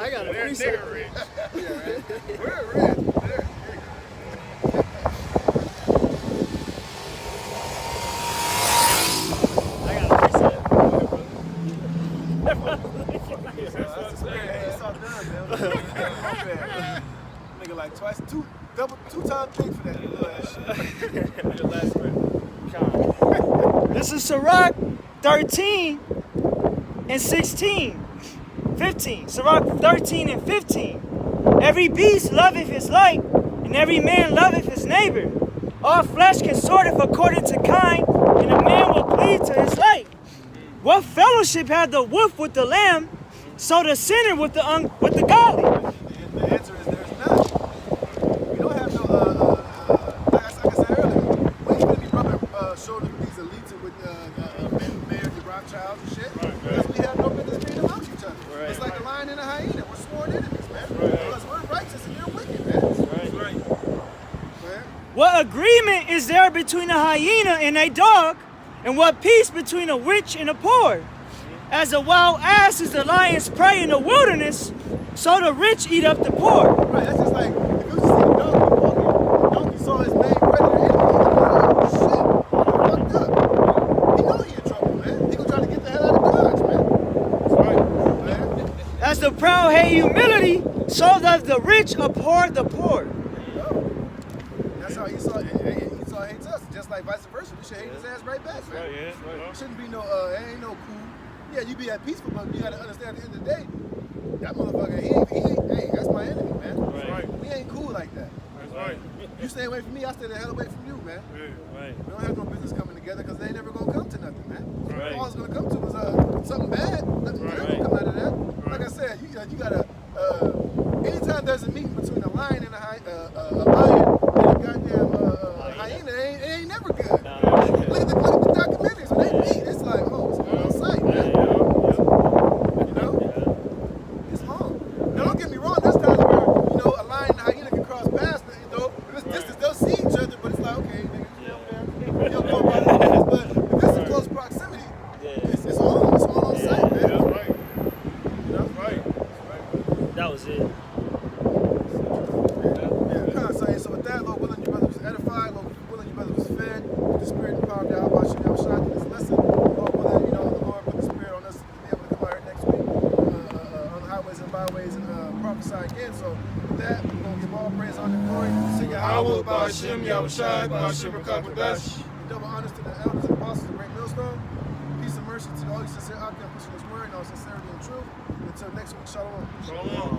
I got a They're preset. nigger rich. We're rich. I got a preset. Nigga like twice, two times big for that little ass shit. This is Sirach 13 and 16. 15. Sirach 13 and 15. Every beast loveth his like, and every man loveth his neighbor. All flesh consorteth according to kind, and a man will cleave to his like. What fellowship had the wolf with the lamb, so the sinner with the godly? The answer is there's none. We don't have no, like I said earlier, we ain't gonna be rubbing shoulders with these elites and with mayors and Rothschilds and shit. Because we have no business being amongst each other. It's like a lion and a hyena. We're sworn enemies, man. Because we're righteous and you're wicked, man. That's right. Man. What agreement is there between a hyena and a dog? And what peace between a rich and a poor? As a wild ass is the lion's prey in the wilderness, so the rich eat up the poor. Right, that's just like, if you just see a donkey walking, the donkey saw his main predator enemy, he's like, oh shit, I'm fucked up. He the proud hate humility, so does the rich abhor the poor. That's how Esau hates us, just like vice versa. We should hate his ass right back, man. Yeah, Shouldn't be no, ain't no cool. Yeah, you be at peaceful, but you gotta understand at the end of the day, that motherfucker, he ain't, hey, that's my enemy, man. right. We ain't cool like that. That's right. You stay away from me, I stay the hell away from you, man. Right. We don't have no business coming together because they ain't never gonna come to nothing, man. Right. All it's gonna come to is something bad. Nothing good Right. will come out of that. Like I said, you gotta. Anytime there's a meeting between a lion and a lion and a goddamn hyena, it ain't never good. Look at the documentaries when they meet. It's like, oh, it's on sight, man. You know, it's home. Now don't get me wrong. There's times where a lion and a hyena can cross paths. If it's distance, they'll see each other, but it's like, okay, nigga, you'll go about it. But if it's in close proximity, it's on. It's all on sight, man. That's right. That's right. That was it. So with that, Lord willing, your brother was edified. Lord willing, your brother was fed. With the spirit and power of Yahweh Shem Shai to this lesson. Lord willing, the Lord put the spirit on us to be able to come out here next week on the highways and byways and prophesy again. So with that, we're going to give all praise, honor, and glory. Sing Yahweh, Ba'ashem, Yahweh Shai, Ba'ashem, Rakakadash. Double honors to the elders and apostles of the great millstone. Peace and mercy to all you sincere out there pushing this word in all sincerity and truth. Until next week, shalom. Shalom.